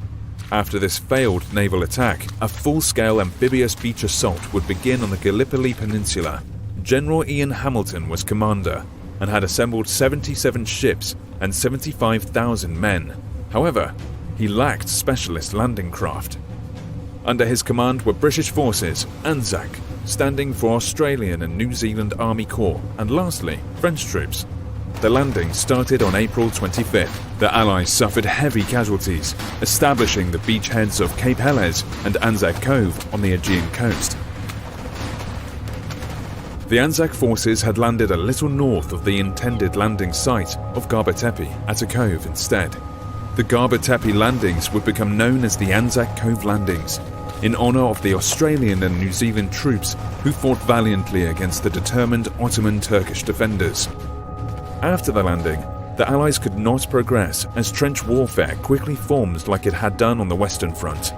After this failed naval attack, a full-scale amphibious beach assault would begin on the Gallipoli Peninsula. General Ian Hamilton was commander and had assembled 77 ships and 75,000 men. However, he lacked specialist landing craft. Under his command were British forces, Anzac, standing for Australian and New Zealand Army Corps, and lastly, French troops. The landing started on April 25th. The Allies suffered heavy casualties, establishing the beachheads of Cape Helles and Anzac Cove on the Aegean coast. The Anzac forces had landed a little north of the intended landing site of Gaba Tepe at a cove instead. The Gaba Tepe landings would become known as the Anzac Cove Landings, in honour of the Australian and New Zealand troops who fought valiantly against the determined Ottoman Turkish defenders. After the landing, the Allies could not progress as trench warfare quickly formed like it had done on the Western Front.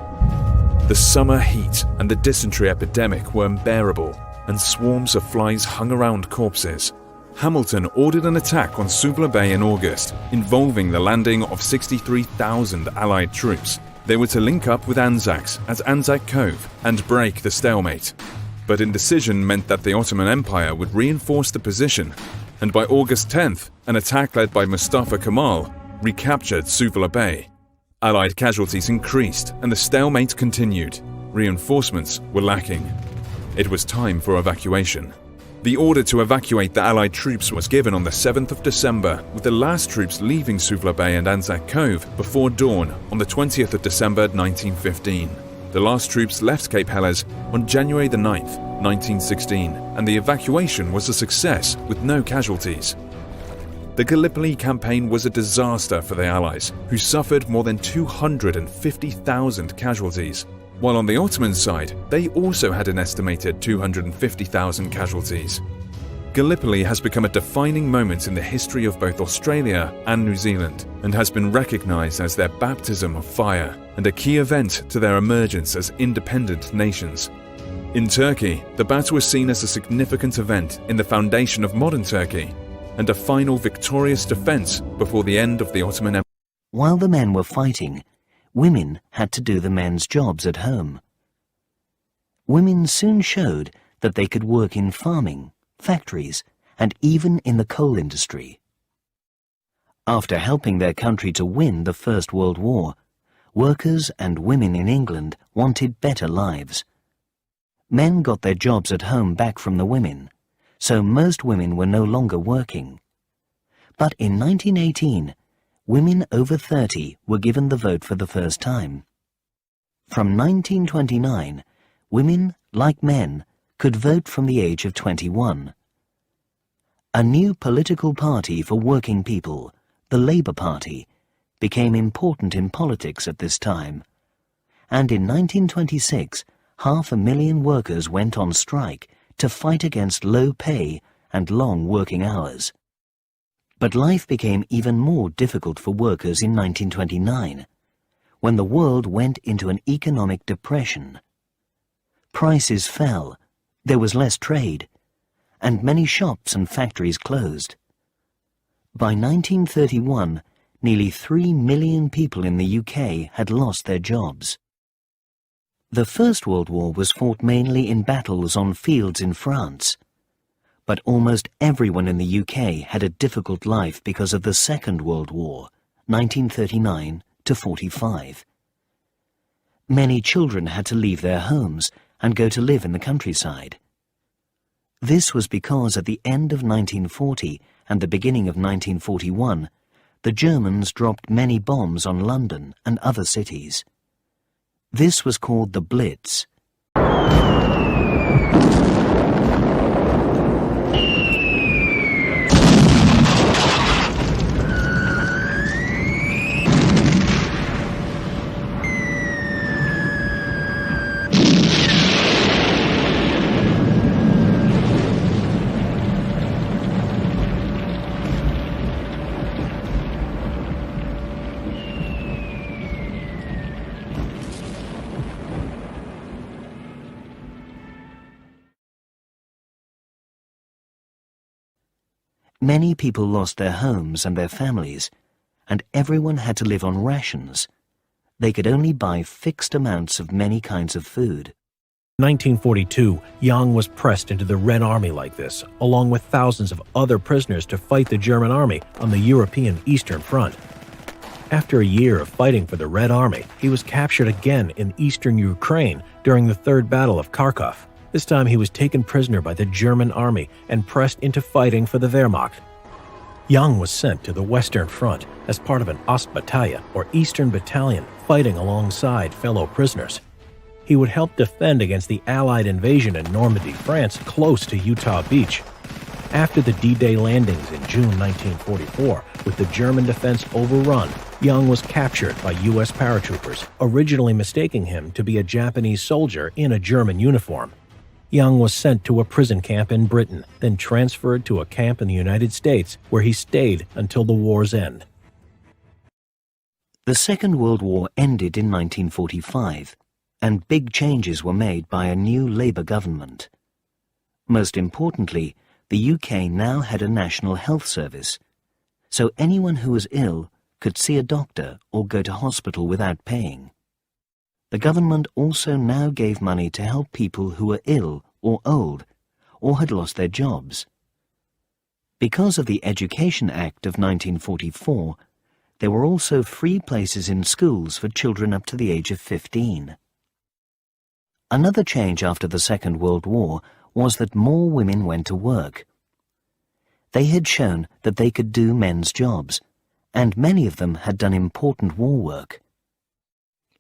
The summer heat and the dysentery epidemic were unbearable, and swarms of flies hung around corpses. Hamilton ordered an attack on Suvla Bay in August, involving the landing of 63,000 Allied troops. They were to link up with Anzacs at Anzac Cove and break the stalemate. But indecision meant that the Ottoman Empire would reinforce the position, and by August 10th, an attack led by Mustafa Kemal recaptured Suvla Bay. Allied casualties increased and the stalemate continued. Reinforcements were lacking. It was time for evacuation. The order to evacuate the Allied troops was given on the 7th of December, with the last troops leaving Suvla Bay and Anzac Cove before dawn on the 20th of December 1915. The last troops left Cape Helles on January the 9th, 1916, and the evacuation was a success with no casualties. The Gallipoli campaign was a disaster for the Allies, who suffered more than 250,000 casualties. While on the Ottoman side, they also had an estimated 250,000 casualties. Gallipoli has become a defining moment in the history of both Australia and New Zealand, and has been recognised as their baptism of fire and a key event to their emergence as independent nations. In Turkey, the battle was seen as a significant event in the foundation of modern Turkey, and a final victorious defence before the end of the Ottoman Empire. While the men were fighting, women had to do the men's jobs at home. Women soon showed that they could work in farming, factories, and even in the coal industry. After helping their country to win the First World War, workers and women in England wanted better lives. Men got their jobs at home back from the women, so most women were no longer working. But in 1918, women over 30 were given the vote for the first time. From 1929, women, like men, could vote from the age of 21. A new political party for working people, the Labour Party, became important in politics at this time, and in 1926, 500,000 workers went on strike to fight against low pay and long working hours. But life became even more difficult for workers in 1929, when the world went into an economic depression. Prices fell, there was less trade, and many shops and factories closed. By 1931, nearly 3 million people in the UK had lost their jobs. The First World War was fought mainly in battles on fields in France, but almost everyone in the UK had a difficult life because of the Second World War, 1939 to 45. Many children had to leave their homes and go to live in the countryside. This was because at the end of 1940 and the beginning of 1941, the Germans dropped many bombs on London and other cities. This was called the Blitz. Many people lost their homes and their families, and everyone had to live on rations. They could only buy fixed amounts of many kinds of food. In 1942, Young was pressed into the Red Army like this, along with thousands of other prisoners to fight the German army on the European Eastern Front. After a year of fighting for the Red Army, he was captured again in eastern Ukraine during the Third Battle of Kharkov. This time he was taken prisoner by the German army and pressed into fighting for the Wehrmacht. Young was sent to the Western Front as part of an Ostbattalion, or Eastern Battalion, fighting alongside fellow prisoners. He would help defend against the Allied invasion in Normandy, France, close to Utah Beach. After the D-Day landings in June 1944, with the German defense overrun, Young was captured by U.S. paratroopers, originally mistaking him to be a Japanese soldier in a German uniform. Young was sent to a prison camp in Britain, then transferred to a camp in the United States, where he stayed until the war's end. The Second World War ended in 1945, and big changes were made by a new Labour government. Most importantly, the UK now had a national health service, so anyone who was ill could see a doctor or go to hospital without paying. The government also now gave money to help people who were ill or old or had lost their jobs. Because of the Education Act of 1944, there were also free places in schools for children up to the age of 15. Another change after the Second World War was that more women went to work. They had shown that they could do men's jobs, and many of them had done important war work.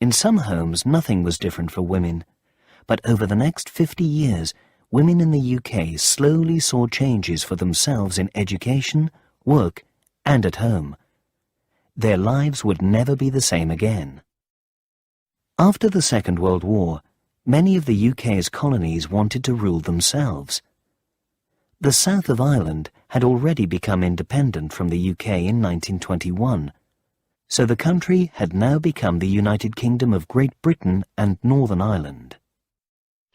In some homes, nothing was different for women, but over the next 50 years, women in the UK slowly saw changes for themselves in education, work, and at home. Their lives would never be the same again. After the Second World War, many of the UK's colonies wanted to rule themselves. The south of Ireland had already become independent from the UK in 1921, so the country had now become the United Kingdom of Great Britain and Northern Ireland.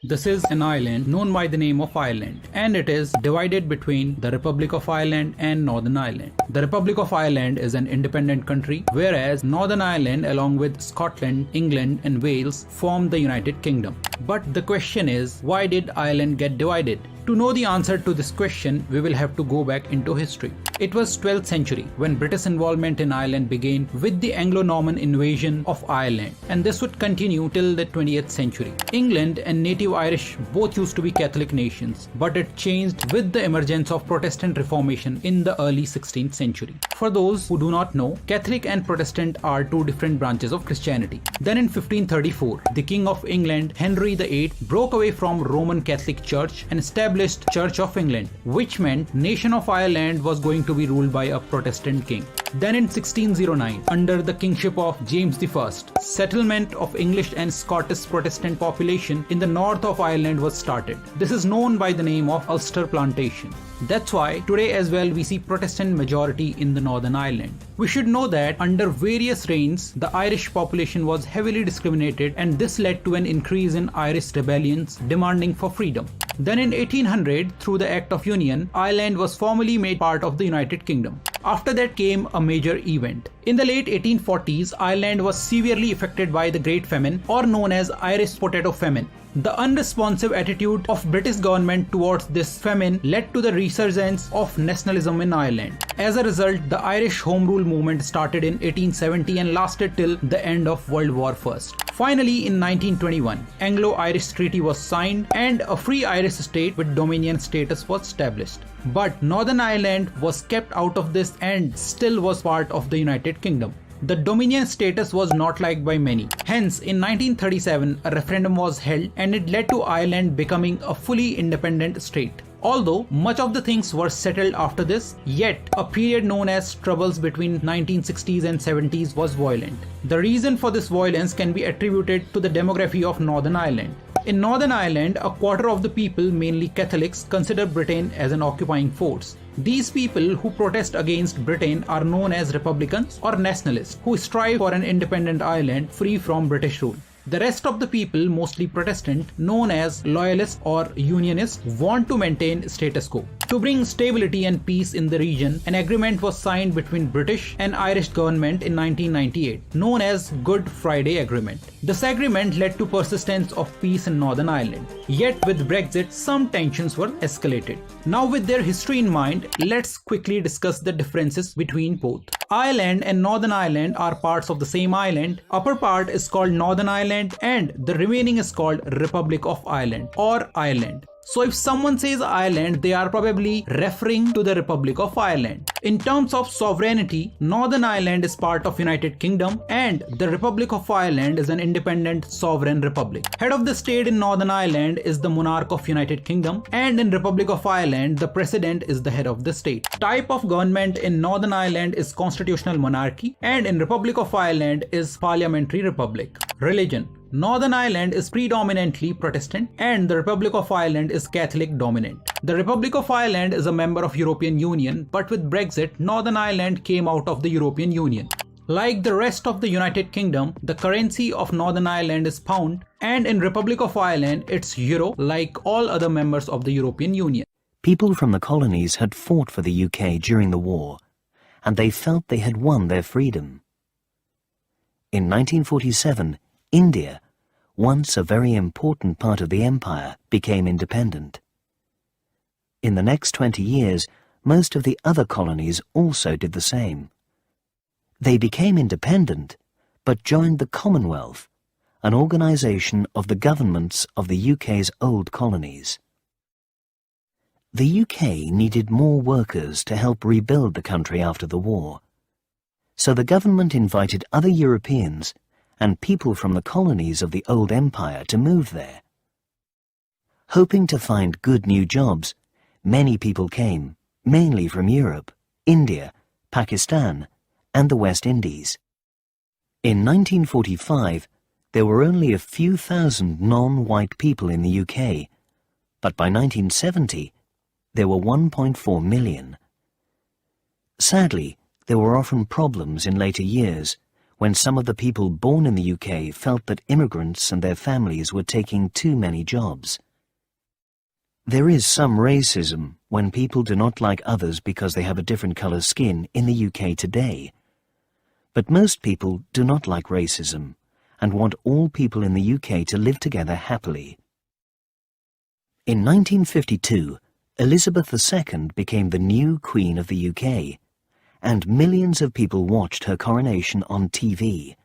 This is an island known by the name of Ireland, and it is divided between the Republic of Ireland and Northern Ireland. The Republic of Ireland is an independent country, whereas Northern Ireland along with Scotland, England and Wales form the United Kingdom. But the question is, why did Ireland get divided? To know the answer to this question, we will have to go back into history. It was 12th century when British involvement in Ireland began with the Anglo-Norman invasion of Ireland, and this would continue till the 20th century. England and native Irish both used to be Catholic nations, but it changed with the emergence of Protestant Reformation in the early 16th century. For those who do not know, Catholic and Protestant are two different branches of Christianity. Then in 1534, the King of England, Henry VIII, broke away from Roman Catholic Church and established Church of England, which meant nation of Ireland was going to be ruled by a Protestant king. Then in 1609, under the kingship of James I, settlement of English and Scottish Protestant population in the north of Ireland was started. This is known by the name of Ulster Plantation. That's why today as well we see Protestant majority in the Northern Ireland. We should know that under various reigns, the Irish population was heavily discriminated, and this led to an increase in Irish rebellions demanding for freedom. Then in 1800, through the Act of Union, Ireland was formally made part of the United Kingdom. After that came a major event. In the late 1840s, Ireland was severely affected by the Great Famine, or known as Irish Potato Famine. The unresponsive attitude of British government towards this famine led to the resurgence of nationalism in Ireland. As a result, the Irish Home Rule movement started in 1870 and lasted till the end of World War I. Finally, in 1921, Anglo-Irish Treaty was signed and a free Irish state with Dominion status was established. But Northern Ireland was kept out of this and still was part of the United Kingdom. The Dominion status was not liked by many. Hence, in 1937, a referendum was held and it led to Ireland becoming a fully independent state. Although much of the things were settled after this, yet a period known as troubles between 1960s and 70s was violent. The reason for this violence can be attributed to the demography of Northern Ireland. In Northern Ireland, a quarter of the people, mainly Catholics, consider Britain as an occupying force. These people who protest against Britain are known as Republicans or Nationalists, who strive for an independent Ireland free from British rule. The rest of the people, mostly Protestant, known as Loyalists or Unionists, want to maintain status quo. To bring stability and peace in the region, an agreement was signed between British and Irish government in 1998, known as Good Friday Agreement. This agreement led to persistence of peace in Northern Ireland. Yet with Brexit, some tensions were escalated. Now with their history in mind, let's quickly discuss the differences between both. Ireland and Northern Ireland are parts of the same island. Upper part is called Northern Ireland and the remaining is called Republic of Ireland or Ireland. So if someone says Ireland, they are probably referring to the Republic of Ireland. In terms of sovereignty, Northern Ireland is part of United Kingdom and the Republic of Ireland is an independent sovereign republic. Head of the state in Northern Ireland is the monarch of United Kingdom, and in Republic of Ireland, the president is the head of the state. Type of government in Northern Ireland is constitutional monarchy, and in Republic of Ireland is parliamentary republic. Religion. Northern Ireland is predominantly Protestant and the Republic of Ireland is Catholic dominant. The Republic of Ireland is a member of European Union, but with Brexit, Northern Ireland came out of the European Union. Like the rest of the United Kingdom, the currency of Northern Ireland is pound, and in Republic of Ireland, it's euro like all other members of the European Union. People from the colonies had fought for the UK during the war, and they felt they had won their freedom. In 1947, India, once a very important part of the empire, became independent. In the next 20 years, most of the other colonies also did the same. They became independent, but joined the Commonwealth, an organisation of the governments of the UK's old colonies. The UK needed more workers to help rebuild the country after the war, so the government invited other Europeans and people from the colonies of the old empire to move there. Hoping to find good new jobs, many people came, mainly from Europe, India, Pakistan, and the West Indies. In 1945, there were only a few thousand non-white people in the UK, but by 1970, there were 1.4 million. Sadly, there were often problems in later years when some of the people born in the UK felt that immigrants and their families were taking too many jobs. There is some racism when people do not like others because they have a different colour skin in the UK today. But most people do not like racism and want all people in the UK to live together happily. In 1952, Elizabeth II became the new Queen of the UK, and millions of people watched her coronation on TV.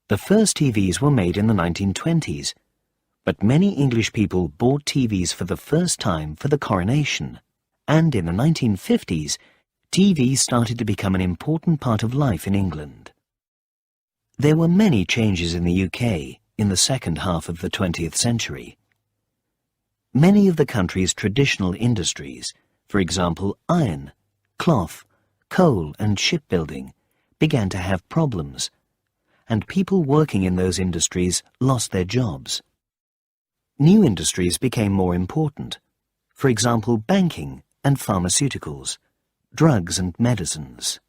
The first TVs were made in the 1920s, but many English people bought TVs for the first time for the coronation, and in the 1950s, TV started to become an important part of life in England. There were many changes in the UK in the second half of the 20th century. Many of the country's traditional industries, for example iron, cloth, coal and shipbuilding, began to have problems, and people working in those industries lost their jobs. New industries became more important, for example banking and pharmaceuticals, drugs and medicines.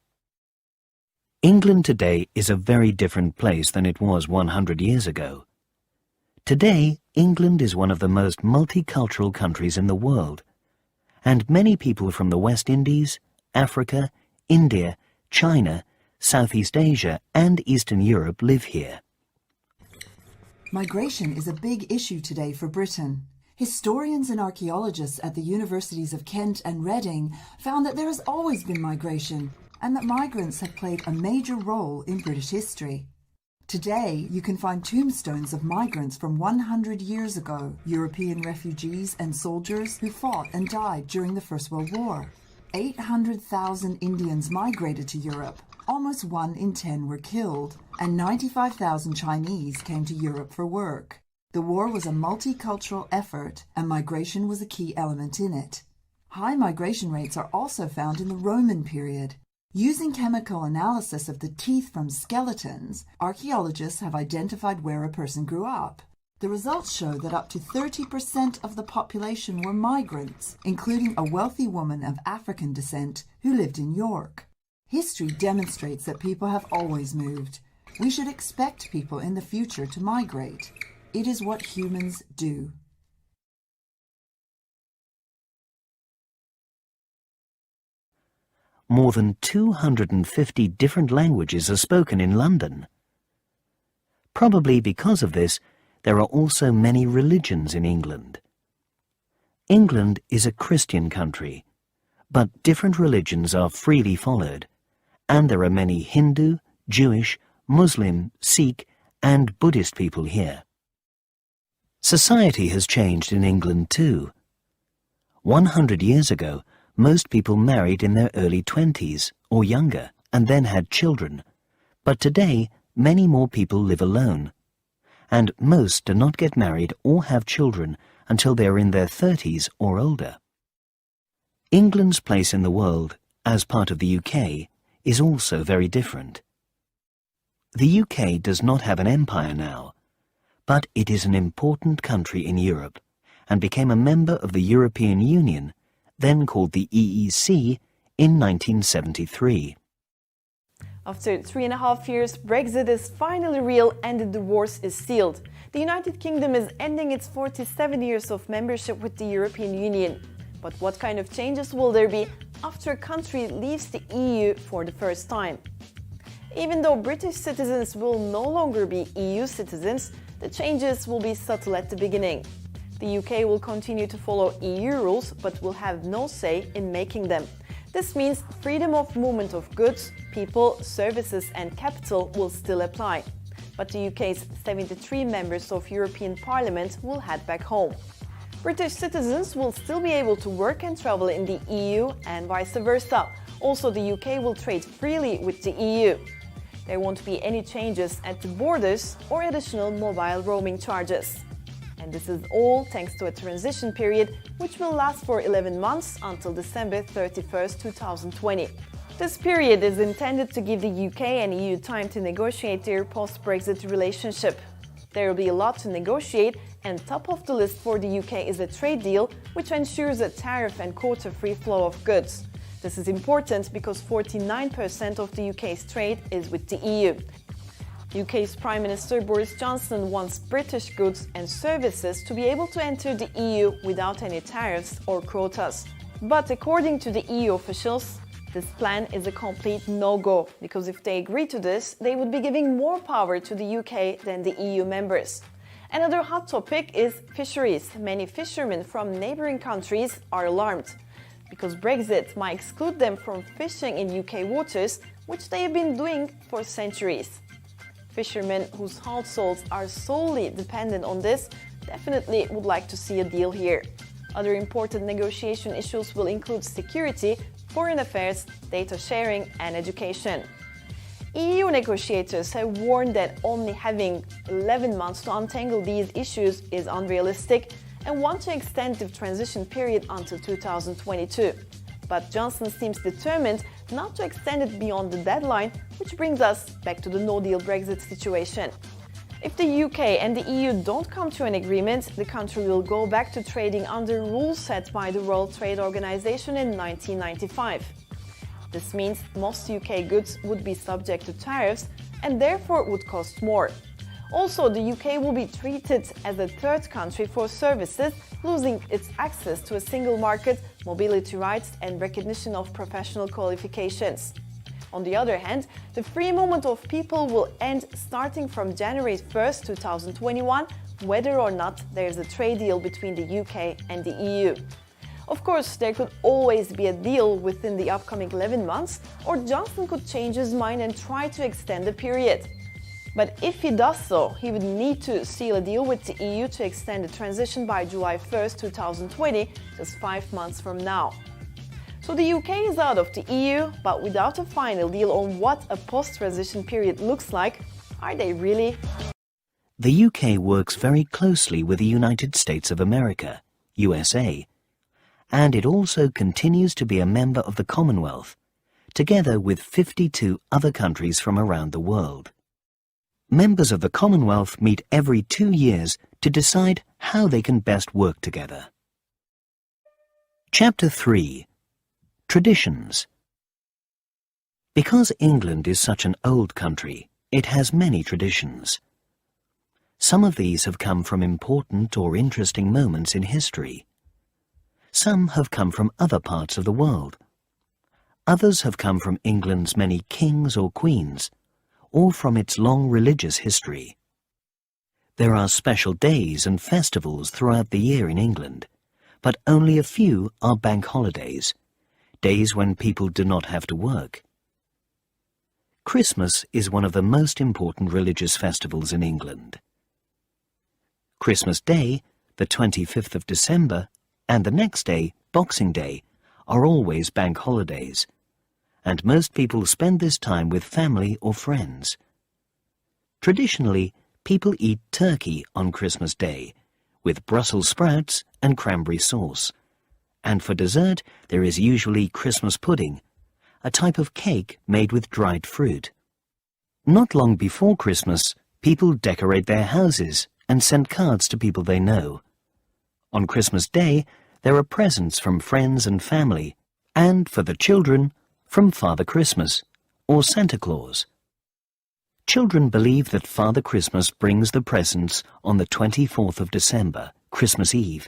England today is a very different place than it was 100 years ago. Today, England is one of the most multicultural countries in the world, and many people from the West Indies, Africa, India, China, Southeast Asia and Eastern Europe live here. Migration is a big issue today for Britain. Historians and archaeologists at the universities of Kent and Reading found that there has always been migration and that migrants have played a major role in British history. Today, you can find tombstones of migrants from 100 years ago, European refugees and soldiers who fought and died during the First World War. 800,000 Indians migrated to Europe. Almost 1 in 10 were killed, and 95,000 Chinese came to Europe for work. The war was a multicultural effort, and migration was a key element in it. High migration rates are also found in the Roman period. Using chemical analysis of the teeth from skeletons, archaeologists have identified where a person grew up. The results show that up to 30% of the population were migrants, including a wealthy woman of African descent who lived in York. History demonstrates that people have always moved. We should expect people in the future to migrate. It is what humans do. More than 250 different languages are spoken in London. Probably because of this, there are also many religions in England. England is a Christian country, but different religions are freely followed, and there are many Hindu, Jewish, Muslim, Sikh, and Buddhist people here. Society has changed in England too. 100 years ago, most people married in their early 20s or younger and then had children, but today many more people live alone, and most do not get married or have children until they are in their 30s or older. England's place in the world, as part of the UK, is also very different. The UK does not have an empire now, but it is an important country in Europe and became a member of the European Union, then called the EEC, in 1973. After 3.5 years, Brexit is finally real and the divorce is sealed. The United Kingdom is ending its 47 years of membership with the European Union. But what kind of changes will there be after a country leaves the EU for the first time? Even though British citizens will no longer be EU citizens, the changes will be subtle at the beginning. The UK will continue to follow EU rules, but will have no say in making them. This means freedom of movement of goods, people, services and capital will still apply. But the UK's 73 members of European Parliament will head back home. British citizens will still be able to work and travel in the EU and vice versa. Also, the UK will trade freely with the EU. There won't be any changes at the borders or additional mobile roaming charges. And this is all thanks to a transition period which will last for 11 months until December 31st, 2020. This period is intended to give the UK and EU time to negotiate their post-Brexit relationship. There will be a lot to negotiate, and top of the list for the UK is a trade deal which ensures a tariff and quota-free flow of goods. This is important because 49% of the UK's trade is with the EU. UK's Prime Minister Boris Johnson wants British goods and services to be able to enter the EU without any tariffs or quotas. But according to the EU officials, this plan is a complete no-go, because if they agree to this, they would be giving more power to the UK than the EU members. Another hot topic is fisheries. Many fishermen from neighbouring countries are alarmed, because Brexit might exclude them from fishing in UK waters, which they have been doing for centuries. Fishermen whose households are solely dependent on this definitely would like to see a deal here. Other important negotiation issues will include security, foreign affairs, data sharing and education. EU negotiators have warned that only having 11 months to untangle these issues is unrealistic and want to extend the transition period until 2022. But Johnson seems determined not to extend it beyond the deadline, which brings us back to the no-deal Brexit situation. If the UK and the EU don't come to an agreement, the country will go back to trading under rules set by the World Trade Organization in 1995. This means most UK goods would be subject to tariffs and therefore would cost more. Also, the UK will be treated as a third country for services, losing its access to a single market, mobility rights and recognition of professional qualifications. On the other hand, the free movement of people will end starting from January 1st, 2021, whether or not there is a trade deal between the UK and the EU. Of course, there could always be a deal within the upcoming 11 months, or Johnson could change his mind and try to extend the period. But if he does so, he would need to seal a deal with the EU to extend the transition by July 1st, 2020, just 5 months from now. So the UK is out of the EU, but without a final deal on what a post-transition period looks like. Are they really? The UK works very closely with the United States of America, USA, and it also continues to be a member of the Commonwealth, together with 52 other countries from around the world. Members of the Commonwealth meet every 2 years to decide how they can best work together. Chapter 3. Traditions. Because England is such an old country, it has many traditions. Some of these have come from important or interesting moments in history. Some have come from other parts of the world. Others have come from England's many kings or queens, or from its long religious history. There are special days and festivals throughout the year in England, but only a few are bank holidays, days when people do not have to work. Christmas is one of the most important religious festivals in England. Christmas Day, the 25th of December, and the next day, Boxing Day, are always bank holidays, and most people spend this time with family or friends. Traditionally, people eat turkey on Christmas Day, with Brussels sprouts and cranberry sauce, and for dessert there is usually Christmas pudding, a type of cake made with dried fruit. Not long before Christmas, people decorate their houses and send cards to people they know. On Christmas Day, there are presents from friends and family, and for the children, from Father Christmas, or Santa Claus. Children believe that Father Christmas brings the presents on the 24th of December, Christmas Eve,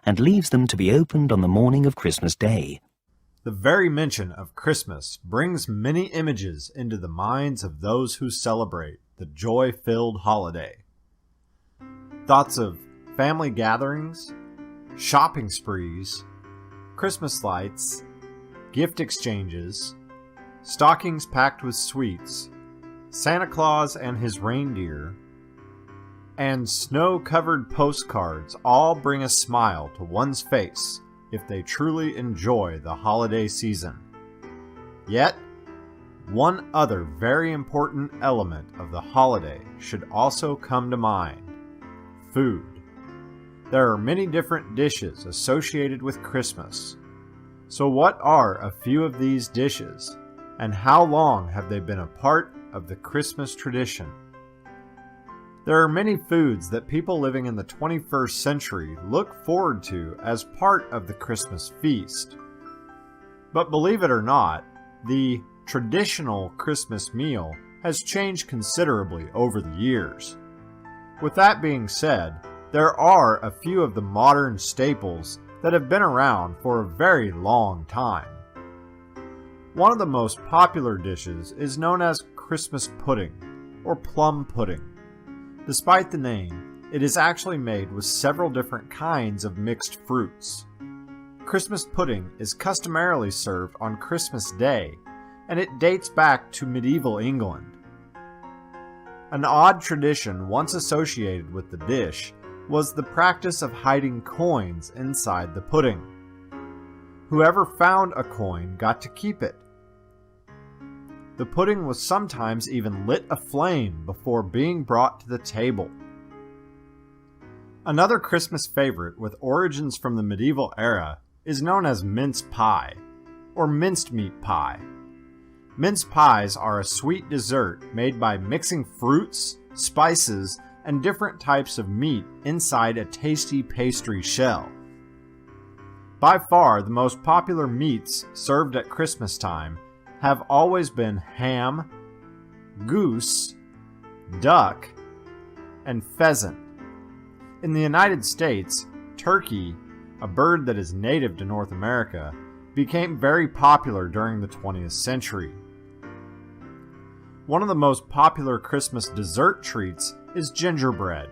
and leaves them to be opened on the morning of Christmas Day. The very mention of Christmas brings many images into the minds of those who celebrate the joy-filled holiday. Thoughts of family gatherings, shopping sprees, Christmas lights, gift exchanges, stockings packed with sweets, Santa Claus and his reindeer, and snow-covered postcards all bring a smile to one's face if they truly enjoy the holiday season. Yet, one other very important element of the holiday should also come to mind: food. There are many different dishes associated with Christmas. So what are a few of these dishes, and how long have they been a part of the Christmas tradition? There are many foods that people living in the 21st century look forward to as part of the Christmas feast. But believe it or not, the traditional Christmas meal has changed considerably over the years. With that being said, there are a few of the modern staples that have been around for a very long time. One of the most popular dishes is known as Christmas pudding, or plum pudding. Despite the name, it is actually made with several different kinds of mixed fruits. Christmas pudding is customarily served on Christmas Day, and it dates back to medieval England. An odd tradition once associated with the dish was the practice of hiding coins inside the pudding. Whoever found a coin got to keep it. The pudding was sometimes even lit aflame before being brought to the table. Another Christmas favorite with origins from the medieval era is known as mince pie, or minced meat pie. Mince pies are a sweet dessert made by mixing fruits, spices, and different types of meat inside a tasty pastry shell. By far, the most popular meats served at Christmas time have always been ham, goose, duck, and pheasant. In the United States, turkey, a bird that is native to North America, became very popular during the 20th century. One of the most popular Christmas dessert treats is gingerbread.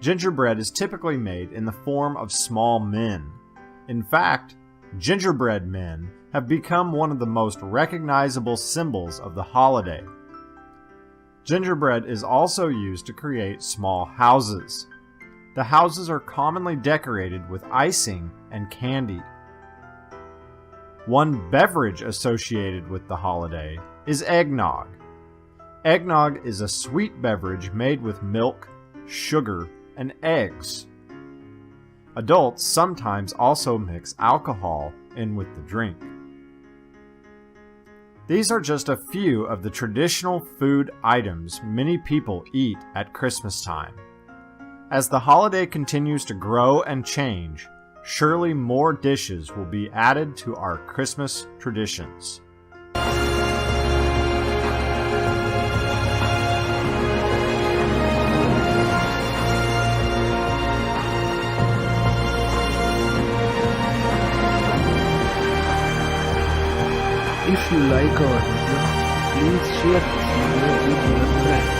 Gingerbread is typically made in the form of small men. In fact, gingerbread men have become one of the most recognizable symbols of the holiday. Gingerbread is also used to create small houses. The houses are commonly decorated with icing and candy. One beverage associated with the holiday is eggnog. Eggnog is a sweet beverage made with milk, sugar, and eggs. Adults sometimes also mix alcohol in with the drink. These are just a few of the traditional food items many people eat at Christmas time. As the holiday continues to grow and change, surely more dishes will be added to our Christmas traditions. If you like our video, please share this video with your friends.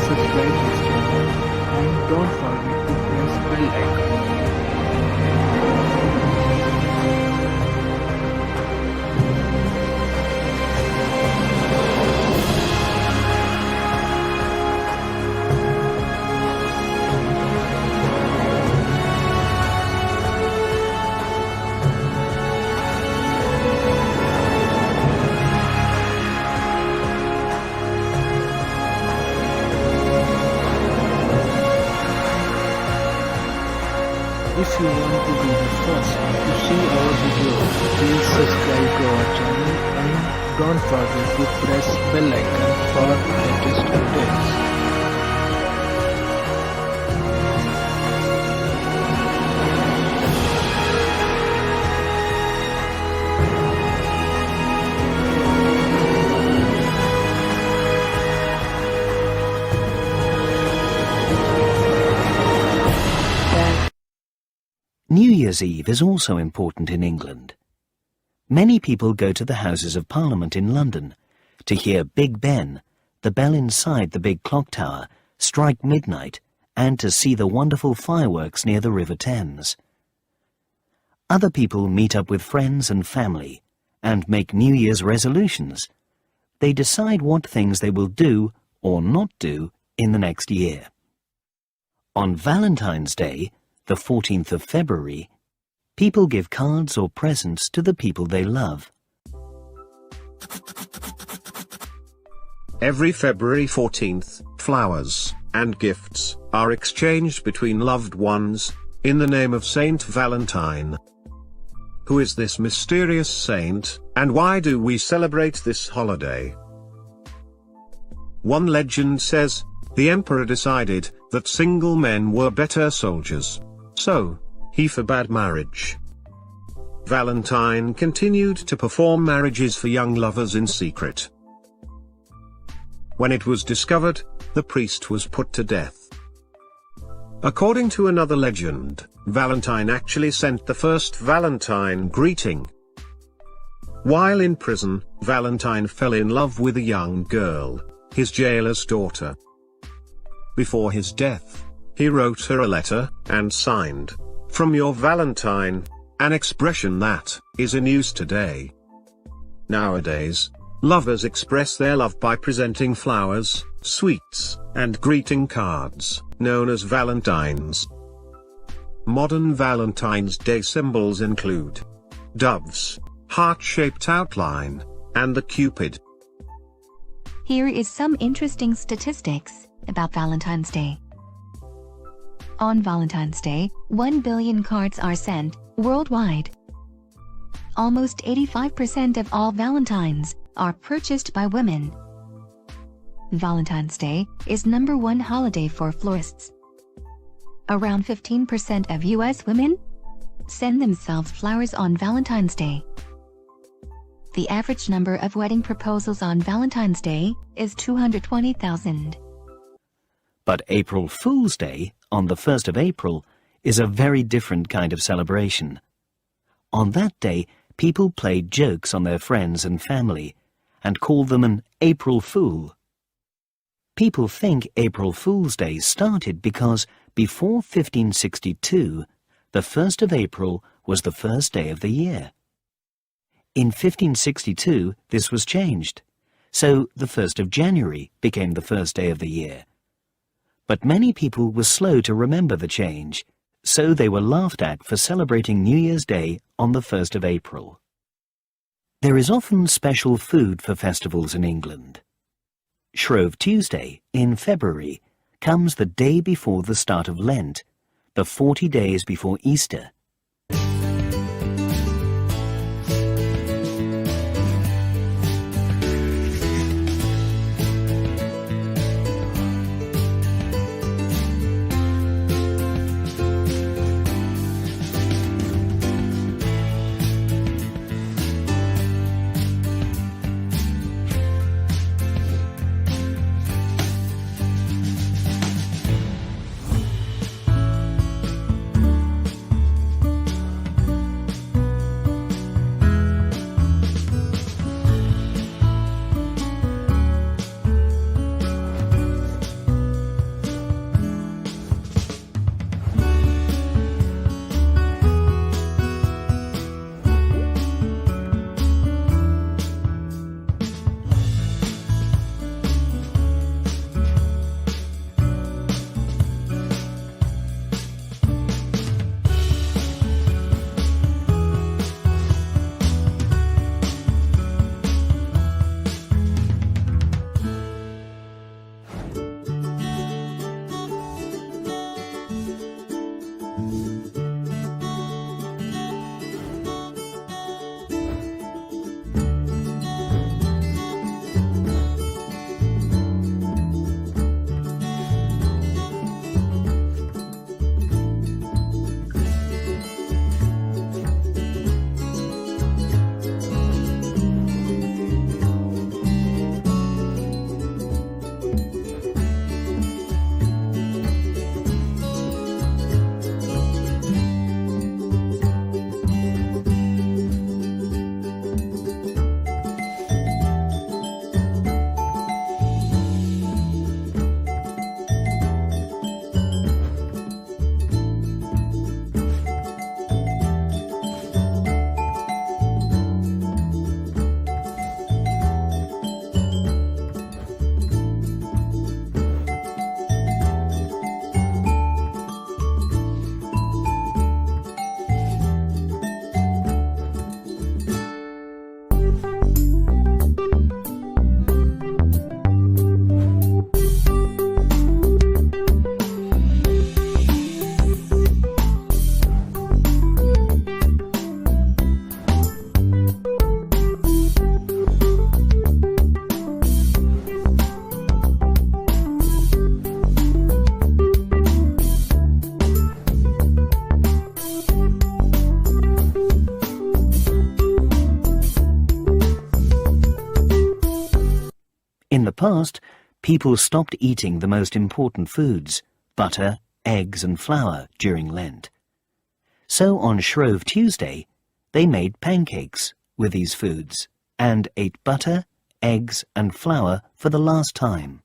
Subscribe this channel and don't forget to press bell icon. If you want to be the first to see our videos, please subscribe to our channel and don't forget to press bell icon for latest updates. New Year's Eve is also important in England. Many people go to the Houses of Parliament in London to hear Big Ben, the bell inside the big clock tower, strike midnight, and to see the wonderful fireworks near the River Thames. Other people meet up with friends and family and make New Year's resolutions. They decide what things they will do or not do in the next year. On Valentine's Day, the 14th of February, people give cards or presents to the people they love. Every February 14th, flowers and gifts are exchanged between loved ones in the name of Saint Valentine. Who is this mysterious saint, and why do we celebrate this holiday? One legend says, the emperor decided that single men were better soldiers. So, he forbade marriage. Valentine continued to perform marriages for young lovers in secret. When it was discovered, the priest was put to death. According to another legend, Valentine actually sent the first Valentine greeting. While in prison, Valentine fell in love with a young girl, his jailer's daughter. Before his death, he wrote her a letter, and signed, "From your Valentine," an expression that is in use today. Nowadays, lovers express their love by presenting flowers, sweets, and greeting cards, known as Valentines. Modern Valentine's Day symbols include doves, heart-shaped outline, and the Cupid. Here is some interesting statistics about Valentine's Day. On Valentine's Day, 1 billion cards are sent worldwide. Almost 85% of all Valentines are purchased by women. Valentine's Day is #1 holiday for florists. Around 15% of US women send themselves flowers on Valentine's Day. The average number of wedding proposals on Valentine's Day is 220,000. But April Fool's Day, on the 1st of April, is a very different kind of celebration. On that day, people played jokes on their friends and family, and called them an April Fool. People think April Fool's Day started because before 1562, the 1st of April was the first day of the year. In 1562, this was changed, so the 1st of January became the first day of the year. But many people were slow to remember the change, so they were laughed at for celebrating New Year's Day on the 1st of April. There is often special food for festivals in England. Shrove Tuesday, in February, comes the day before the start of Lent, the 40 days before Easter. In the past, people stopped eating the most important foods, butter, eggs and flour, during Lent. So on Shrove Tuesday, they made pancakes with these foods and ate butter, eggs and flour for the last time.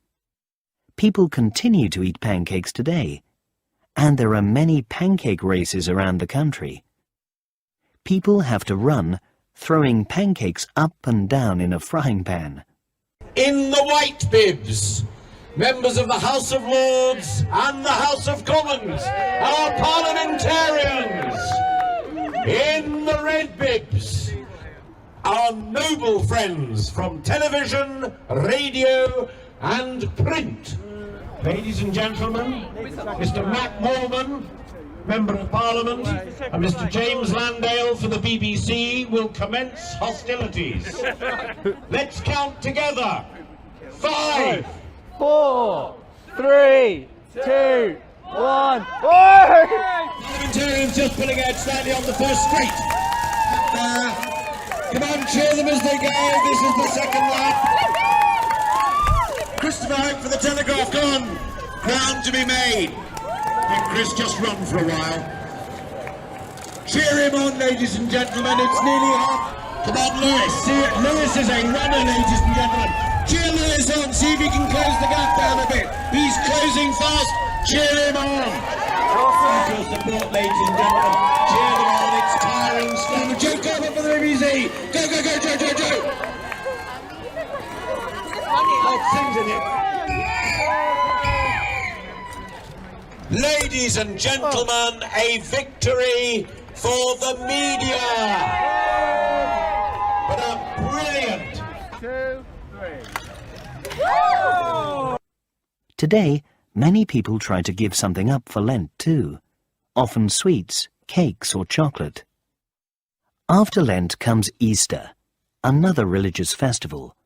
People continue to eat pancakes today, and there are many pancake races around the country. People have to run, throwing pancakes up and down in a frying pan. In the white bibs, members of the House of Lords and the House of Commons, our parliamentarians. In the red bibs, our noble friends from television, radio and print. Ladies and gentlemen, Mr. Matt Morman, Member of Parliament, and Mr. James Landale for the BBC will commence hostilities. Let's count together. 5, 4, 3, 2, 1. Parliamentarians just pulling out slightly on the first straight. Come on, cheer them as they go. This is the second lap. Christopher Hope for the Telegraph, go on. Ground to be made. Let Chris just run for a while. Cheer him on, ladies and gentlemen. It's nearly half. Come on, Lewis. Lewis is a runner, ladies and gentlemen. Cheer Lewis on. See if he can close the gap down a bit. He's closing fast. Cheer him on. Thank your support, ladies and gentlemen. Cheer them on. It's tiring stuff. Joe Cover for the BBC. Go, go, go, Joe, Joe, Joe. Oh, sings in it. Ladies and gentlemen, a victory for the media. But a brilliant. 2, 3. Today, many people try to give something up for Lent too, often sweets, cakes or chocolate. After Lent comes Easter, another religious festival,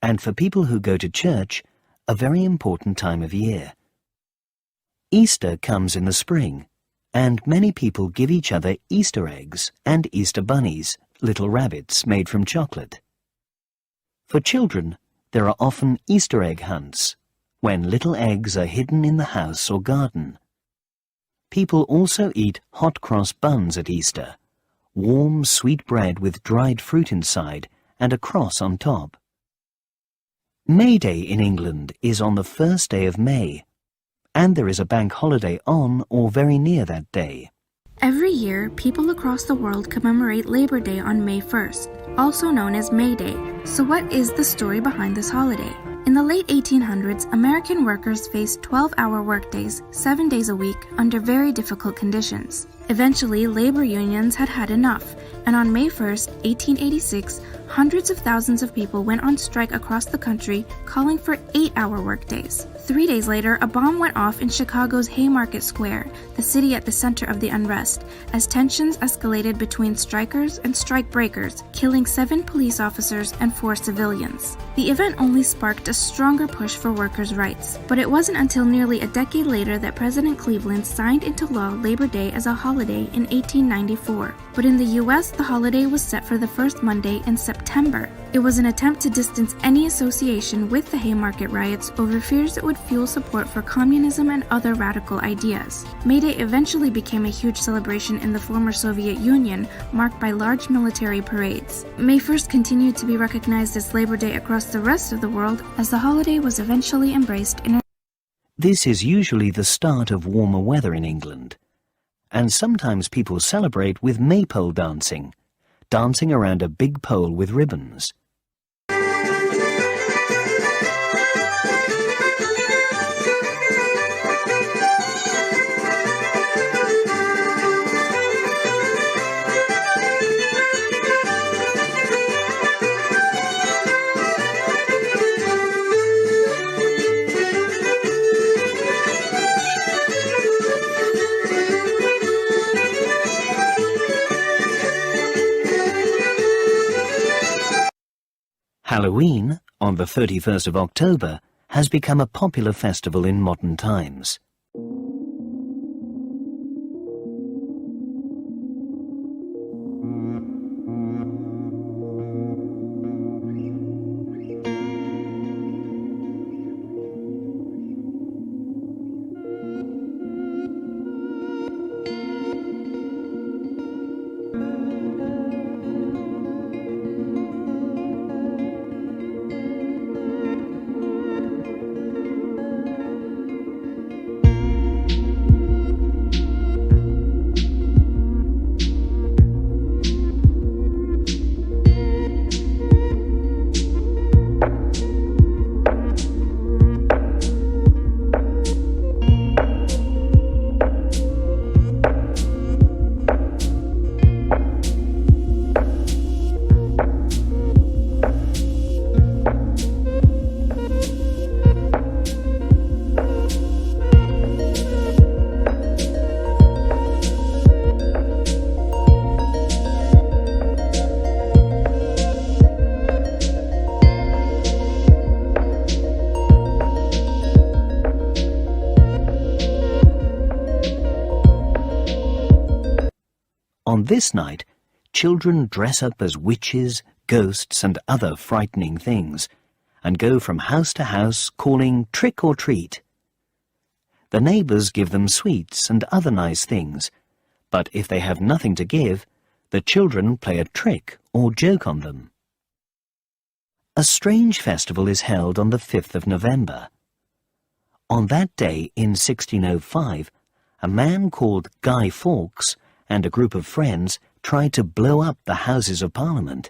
and for people who go to church, a very important time of year. Easter comes in the spring, and many people give each other Easter eggs and Easter bunnies, little rabbits made from chocolate. For children, there are often Easter egg hunts, when little eggs are hidden in the house or garden. People also eat hot cross buns at Easter, warm sweet bread with dried fruit inside and a cross on top. May Day in England is on the first day of May, and there is a bank holiday on or very near that day. Every year, people across the world commemorate Labor Day on May 1st, also known as May Day. So what is the story behind this holiday? In the late 1800s, American workers faced 12-hour workdays, 7 days a week, under very difficult conditions. Eventually, labor unions had had enough, and on May 1st, 1886, hundreds of thousands of people went on strike across the country, calling for 8-hour workdays. 3 days later, a bomb went off in Chicago's Haymarket Square, the city at the center of the unrest, as tensions escalated between strikers and strike breakers, killing 7 police officers and 4 civilians. The event only sparked a stronger push for workers' rights, but it wasn't until nearly a decade later that President Cleveland signed into law Labor Day as a holiday in 1894. But in the US, the holiday was set for the first Monday in September. It was an attempt to distance any association with the Haymarket riots over fears it would fuel support for communism and other radical ideas. May Day eventually became a huge celebration in the former Soviet Union, marked by large military parades. May 1st continued to be recognized as Labor Day across the rest of the world, as the holiday was eventually embraced in. This is usually the start of warmer weather in England, and sometimes people celebrate with maypole dancing, dancing around a big pole with ribbons. Halloween, on the 31st of October, has become a popular festival in modern times. On this night, children dress up as witches, ghosts, and other frightening things, and go from house to house calling trick or treat. The neighbours give them sweets and other nice things, but if they have nothing to give, The children play a trick or joke on them. A strange festival is held on the 5th of November. On that day in 1605, a man called Guy Fawkes and a group of friends tried to blow up the Houses of Parliament.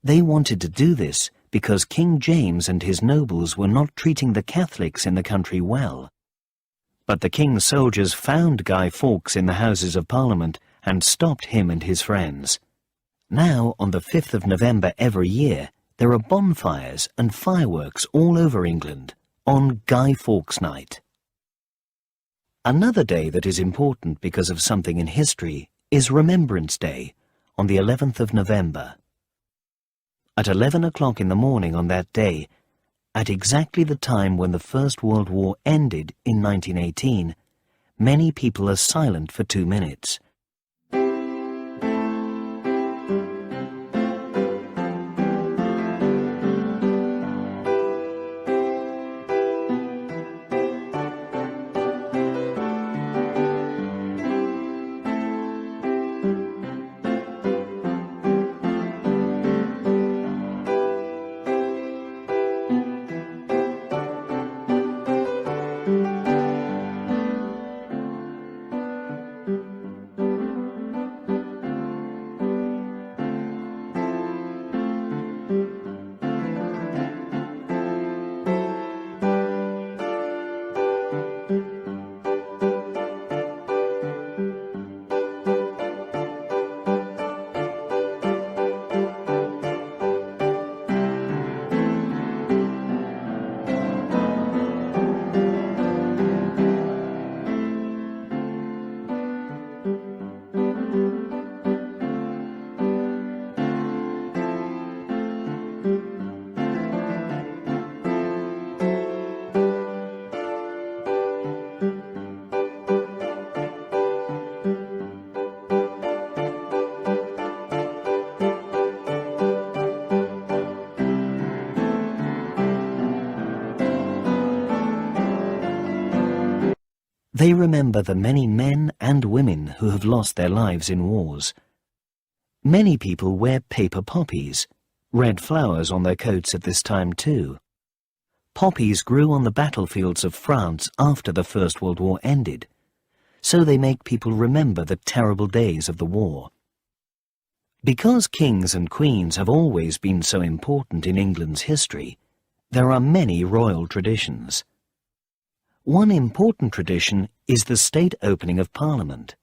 They wanted to do this because King James and his nobles were not treating the Catholics in the country well. But the king's soldiers found Guy Fawkes in the Houses of Parliament and stopped him and his friends. Now, on the 5th of November every year, there are bonfires and fireworks all over England on Guy Fawkes Night. Another day that is important because of something in history is Remembrance Day on the 11th of November. At 11 o'clock in the morning on that day, at exactly the time when the First World War ended in 1918, many people are silent for 2 minutes. They remember the many men and women who have lost their lives in wars. Many people wear paper poppies, red flowers on their coats at this time too. Poppies grew on the battlefields of France after the First World War ended, so they make people remember the terrible days of the war. Because kings and queens have always been so important in England's history, there are many royal traditions. One important tradition is the state opening of Parliament.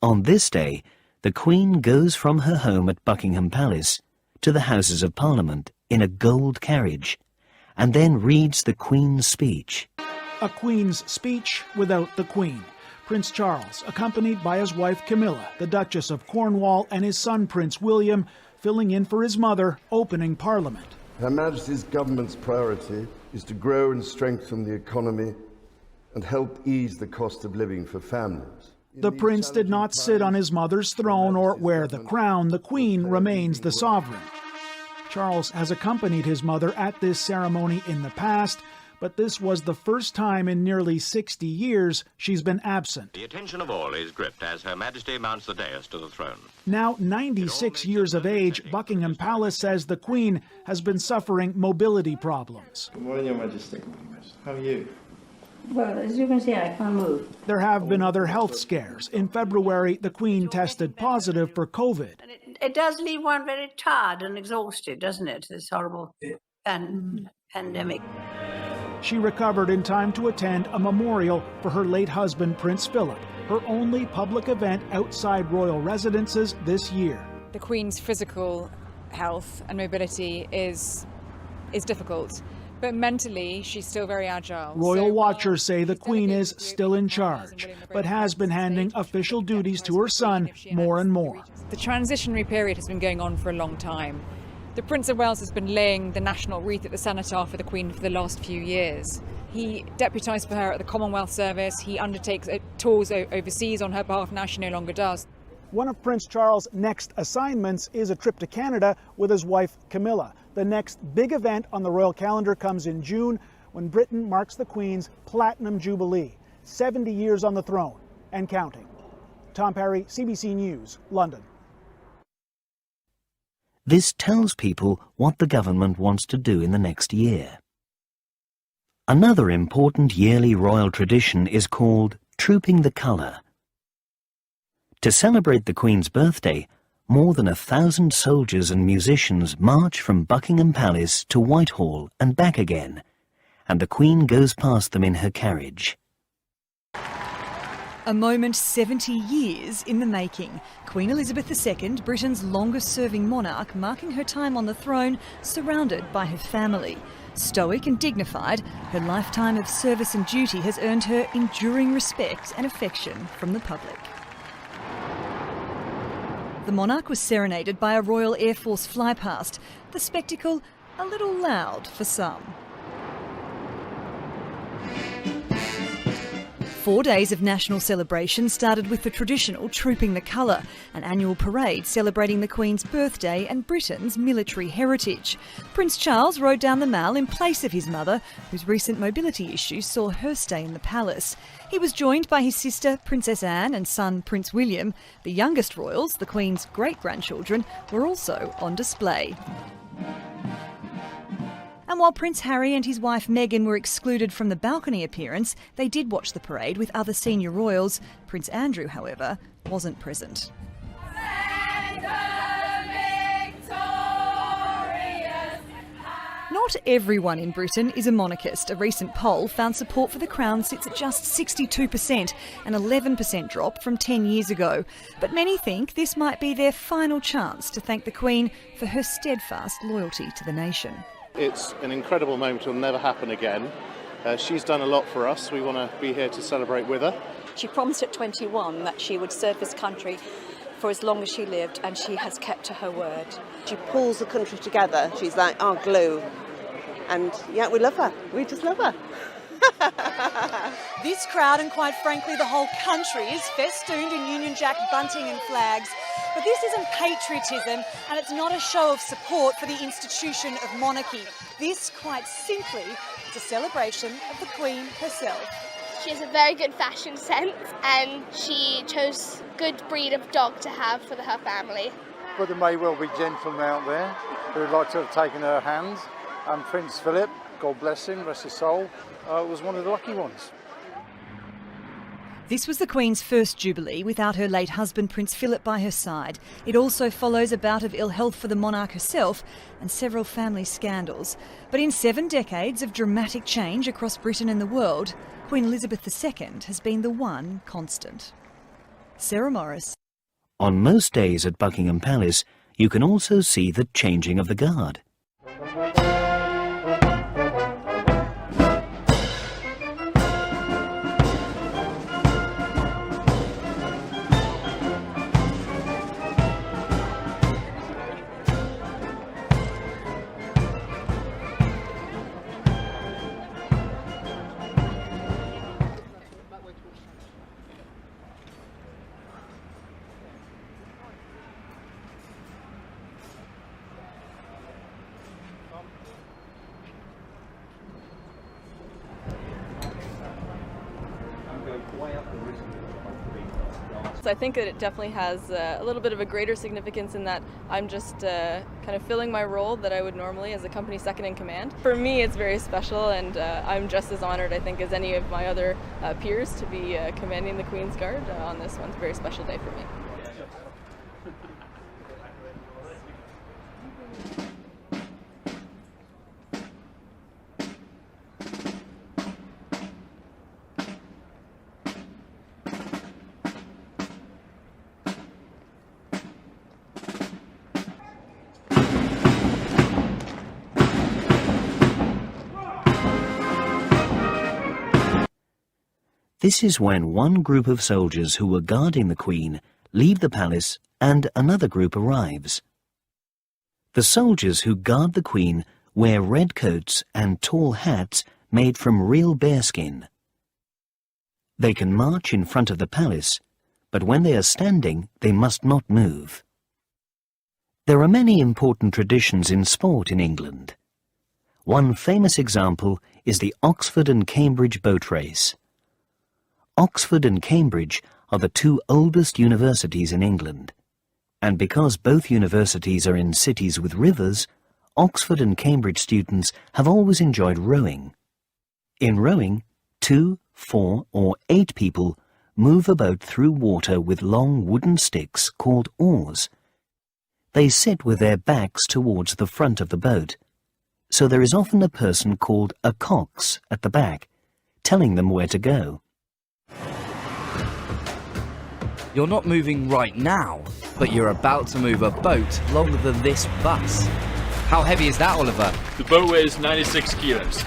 On this day, the Queen goes from her home at Buckingham Palace to the Houses of Parliament in a gold carriage, and then reads the Queen's speech. A Queen's speech without the Queen. Prince Charles, accompanied by his wife Camilla, the Duchess of Cornwall, and his son Prince William, filling in for his mother, opening Parliament. Her Majesty's government's priority is to grow and strengthen the economy and help ease the cost of living for families. The prince did not sit on his mother's throne or wear the crown. The Queen remains the sovereign. Charles has accompanied his mother at this ceremony in the past, but this was the first time in nearly 60 years she's been absent. The attention of all is gripped as Her Majesty mounts the dais to the throne. Now 96 years of age, Buckingham Palace says the Queen has been suffering mobility problems. Good morning, Your Majesty. How are you? Well, as you can see, I can't move. There have been other health scares. In February, the Queen tested positive for COVID. It does leave one very tired and exhausted, doesn't it? It's horrible. pandemic. She recovered in time to attend a memorial for her late husband, Prince Philip, her only public event outside royal residences this year. The Queen's physical health and mobility is difficult, but mentally she's still very agile. Royal watchers say the Queen is still in charge, but has been handing official duties to her son more and more. The transitionary period has been going on for a long time. The Prince of Wales has been laying the national wreath at the cenotaph for the Queen for the last few years. He deputised for her at the Commonwealth Service. He undertakes tours overseas on her behalf. Now she no longer does. One of Prince Charles' next assignments is a trip to Canada with his wife Camilla. The next big event on the royal calendar comes in June, when Britain marks the Queen's Platinum Jubilee, 70 years on the throne and counting. Tom Parry, CBC News, London. This tells people what the government wants to do in the next year. Another important yearly royal tradition is called Trooping the Colour. To celebrate the Queen's birthday, more than 1,000 soldiers and musicians march from Buckingham Palace to Whitehall and back again, and the Queen goes past them in her carriage. A moment 70 years in the making. Queen Elizabeth II, Britain's longest-serving monarch, marking her time on the throne, surrounded by her family. Stoic and dignified, her lifetime of service and duty has earned her enduring respect and affection from the public. The monarch was serenaded by a Royal Air Force flypast, the spectacle a little loud for some. 4 days of national celebration started with the traditional Trooping the Colour, an annual parade celebrating the Queen's birthday and Britain's military heritage. Prince Charles rode down the Mall in place of his mother, whose recent mobility issues saw her stay in the palace. He was joined by his sister, Princess Anne, and son, Prince William. The youngest royals, the Queen's great-grandchildren, were also on display. And while Prince Harry and his wife Meghan were excluded from the balcony appearance, they did watch the parade with other senior royals. Prince Andrew, however, wasn't present. Not everyone in Britain is a monarchist. A recent poll found support for the Crown sits at just 62%, an 11% drop from 10 years ago. But many think this might be their final chance to thank the Queen for her steadfast loyalty to the nation. It's an incredible moment. It'll never happen again. She's done a lot for us. We want to be here to celebrate with her. She promised at 21 that she would serve this country for as long as she lived, and she has kept to her word. She pulls the country together. She's like our glue. And yeah, we love her. We just love her. This crowd, and quite frankly the whole country, is festooned in Union Jack bunting and flags. But this isn't patriotism, and it's not a show of support for the institution of monarchy. This, quite simply, is a celebration of the Queen herself. She has a very good fashion sense, and she chose good breed of dog to have for her family. But there may well be gentlemen out there who would like to have taken her hand, and Prince Philip, God bless him, rest his soul, was one of the lucky ones. This was the Queen's first Jubilee without her late husband Prince Philip by her side. It also follows a bout of ill health for the monarch herself and several family scandals. But in 7 decades of dramatic change across Britain and the world, Queen Elizabeth II has been the one constant. Sarah Morris. On most days at Buckingham Palace, you can also see the changing of the guard. So I think that it definitely has a little bit of a greater significance in that I'm just kind of filling my role that I would normally as a company second in command. For me, it's very special, and I'm just as honored, I think, as any of my other peers to be commanding the Queen's Guard on this one. It's a very special day for me. This is when one group of soldiers who were guarding the Queen leave the palace and another group arrives. The soldiers who guard the Queen wear red coats and tall hats made from real bearskin. They can march in front of the palace, but when they are standing, they must not move. There are many important traditions in sport in England. One famous example is the Oxford and Cambridge boat race. Oxford and Cambridge are the two oldest universities in England, and because both universities are in cities with rivers, Oxford and Cambridge students have always enjoyed rowing. In rowing, 2, 4 or 8 people move a boat through water with long wooden sticks called oars. They sit with their backs towards the front of the boat, so there is often a person called a cox at the back, telling them where to go. You're not moving right now, but you're about to move a boat longer than this bus. How heavy is that, Oliver? The boat weighs 96 kilos.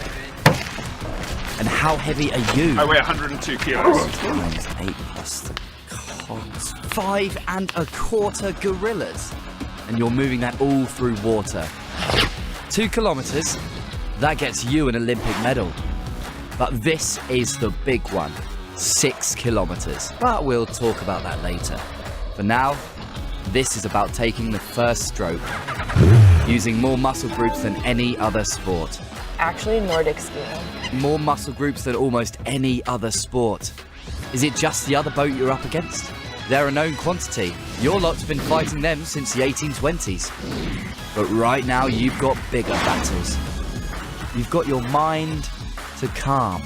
And how heavy are you? I weigh 102 kilos. Times 8 plus the cogs. 5 1/4 gorillas. And you're moving that all through water. 2 kilometres, that gets you an Olympic medal. But this is the big one, 6 kilometres. But we'll talk about that later. For now, this is about taking the first stroke, using more muscle groups than any other sport. Actually, Nordic skiing. More muscle groups than almost any other sport. Is it just the other boat you're up against? They're a known quantity. Your lot's been fighting them since the 1820s. But right now you've got bigger battles. You've got your mind to calm.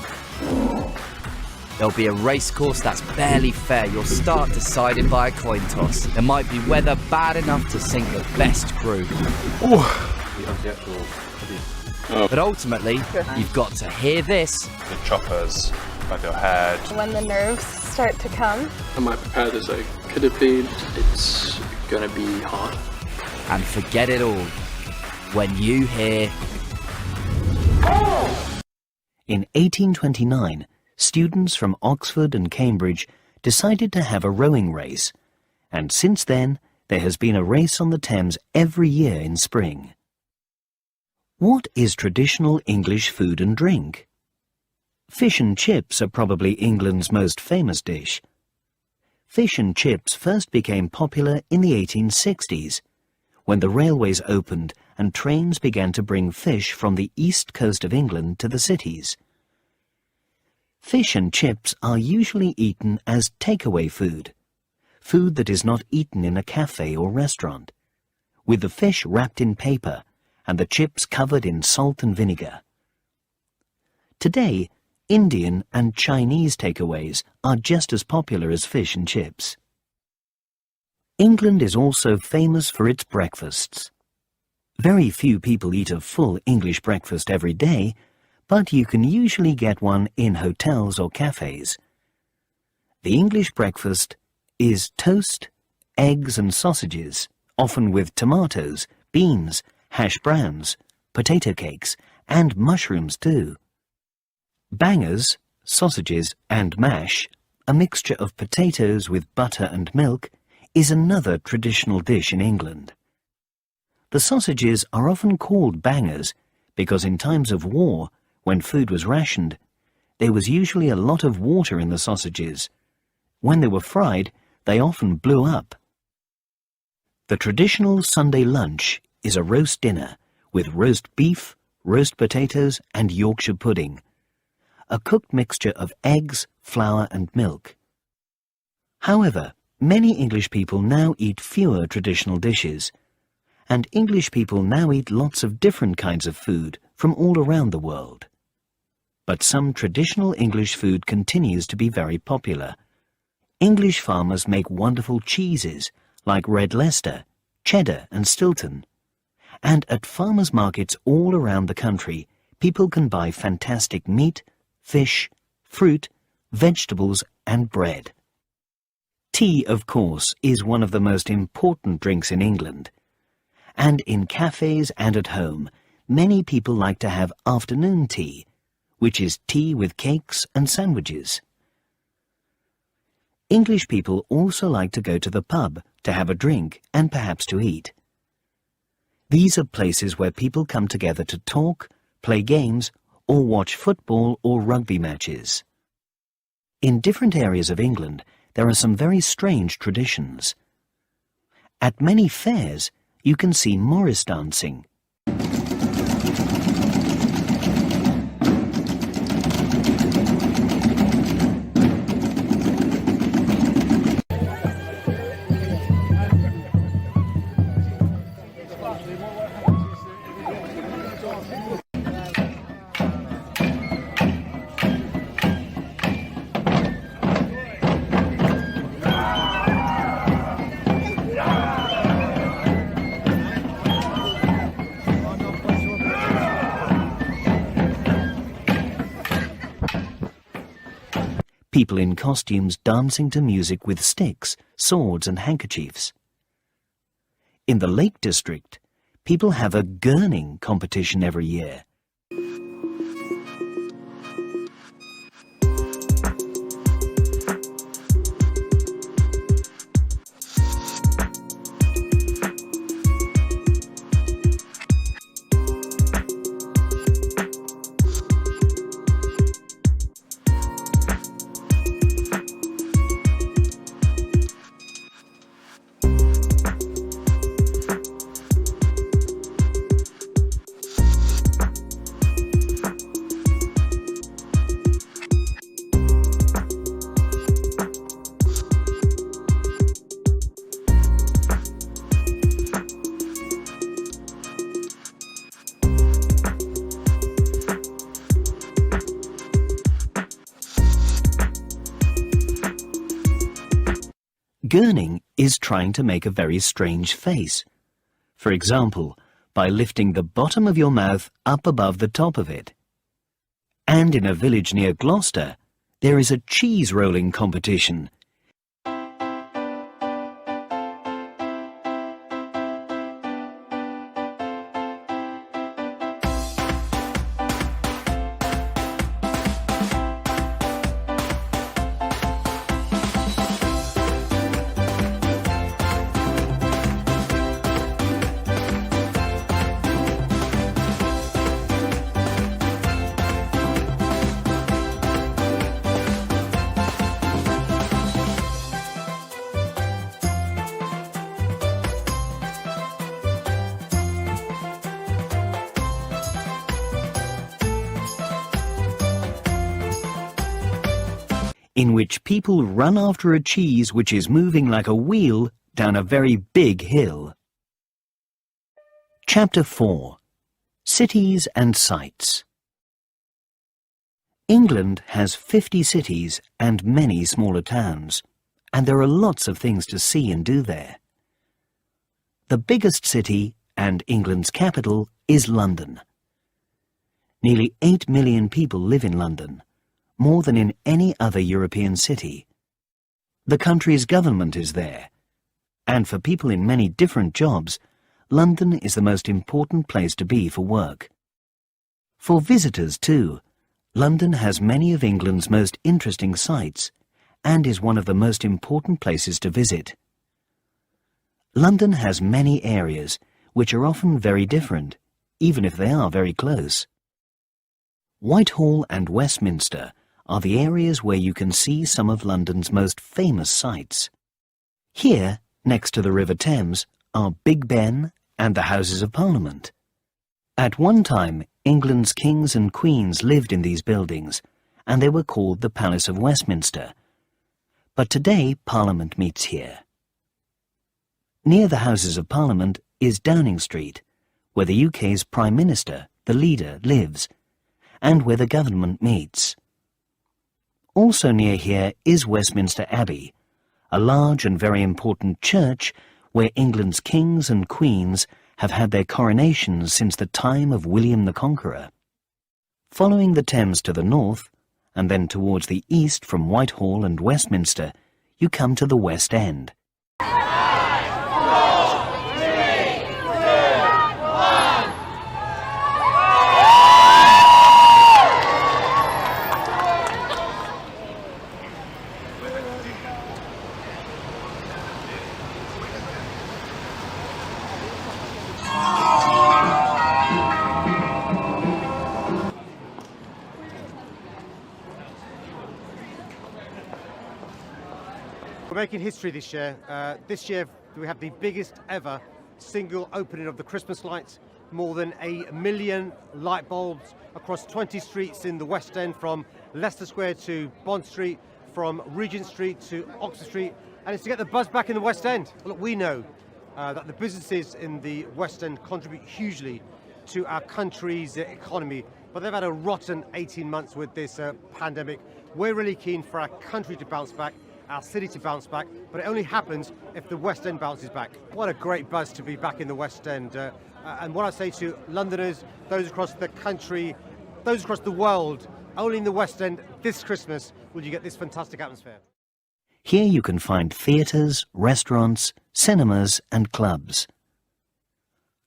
There'll be a race course that's barely fair. You'll start decided by a coin toss. There might be weather bad enough to sink the best crew. But ultimately, you've got to hear this. The choppers above your head. When the nerves start to come. Am I prepared as I could have been? It's gonna be hard. And forget it all when you hear... In 1829, students from Oxford and Cambridge decided to have a rowing race, and since then there has been a race on the Thames every year in spring. What is traditional English food and drink? Fish and chips are probably England's most famous dish. Fish and chips first became popular in the 1860s, when the railways opened and trains began to bring fish from the east coast of England to the cities. Fish and chips are usually eaten as takeaway food, food that is not eaten in a cafe or restaurant, with the fish wrapped in paper and the chips covered in salt and vinegar. Today, Indian and Chinese takeaways are just as popular as fish and chips. England is also famous for its breakfasts. Very few people eat a full English breakfast every day, but you can usually get one in hotels or cafes. The English breakfast is toast, eggs and sausages, often with tomatoes, beans, hash browns, potato cakes, and mushrooms too. Bangers, sausages and mash, a mixture of potatoes with butter and milk, is another traditional dish in England. The sausages are often called bangers because in times of war, when food was rationed, there was usually a lot of water in the sausages. When they were fried, they often blew up. The traditional Sunday lunch is a roast dinner with roast beef, roast potatoes and Yorkshire pudding, a cooked mixture of eggs, flour and milk. However, many English people now eat fewer traditional dishes, and English people now eat lots of different kinds of food from all around the world. But some traditional English food continues to be very popular. English farmers make wonderful cheeses like Red Leicester, Cheddar and Stilton. And at farmers' markets all around the country, people can buy fantastic meat, fish, fruit, vegetables and bread. Tea, of course, is one of the most important drinks in England. And in cafes and at home, many people like to have afternoon tea, which is tea with cakes and sandwiches. English people also like to go to the pub to have a drink and perhaps to eat. These are places where people come together to talk, play games, or watch football or rugby matches. In different areas of England, there are some very strange traditions. At many fairs, you can see Morris dancing. People in costumes dancing to music with sticks, swords and handkerchiefs. In the Lake District, people have a gurning competition every year. Gurning is trying to make a very strange face. For example, by lifting the bottom of your mouth up above the top of it. And in a village near Gloucester, there is a cheese rolling competition. In which people run after a cheese which is moving like a wheel down a very big hill. Chapter 4. Cities and Sights. England has 50 cities and many smaller towns, and there are lots of things to see and do there. The biggest city, and England's capital, is London. Nearly 8 million people live in London, more than in any other European city. The country's government is there, and for people in many different jobs, London is the most important place to be for work. For visitors too, London has many of England's most interesting sights and is one of the most important places to visit. London has many areas which are often very different, even if they are very close. Whitehall and Westminster are the areas where you can see some of London's most famous sights. Here, next to the River Thames, are Big Ben and the Houses of Parliament. At one time, England's kings and queens lived in these buildings, and they were called the Palace of Westminster. But today, Parliament meets here. Near the Houses of Parliament is Downing Street, where the UK's Prime Minister, the leader, lives, and where the government meets. Also near here is Westminster Abbey, a large and very important church where England's kings and queens have had their coronations since the time of William the Conqueror. Following the Thames to the north, and then towards the east from Whitehall and Westminster, you come to the West End. We're making history this year. This year we have the biggest ever single opening of the Christmas lights. More than 1 million light bulbs across 20 streets in the West End, from Leicester Square to Bond Street, from Regent Street to Oxford Street, and it's to get the buzz back in the West End. Look, we know that the businesses in the West End contribute hugely to our country's economy, but they've had a rotten 18 months with this pandemic. We're really keen for our country to bounce back, our city to bounce back, but it only happens if the West End bounces back. What a great buzz to be back in the West End. And what I say to Londoners, those across the country, those across the world, only in the West End this Christmas will you get this fantastic atmosphere. Here you can find theatres, restaurants, cinemas and clubs.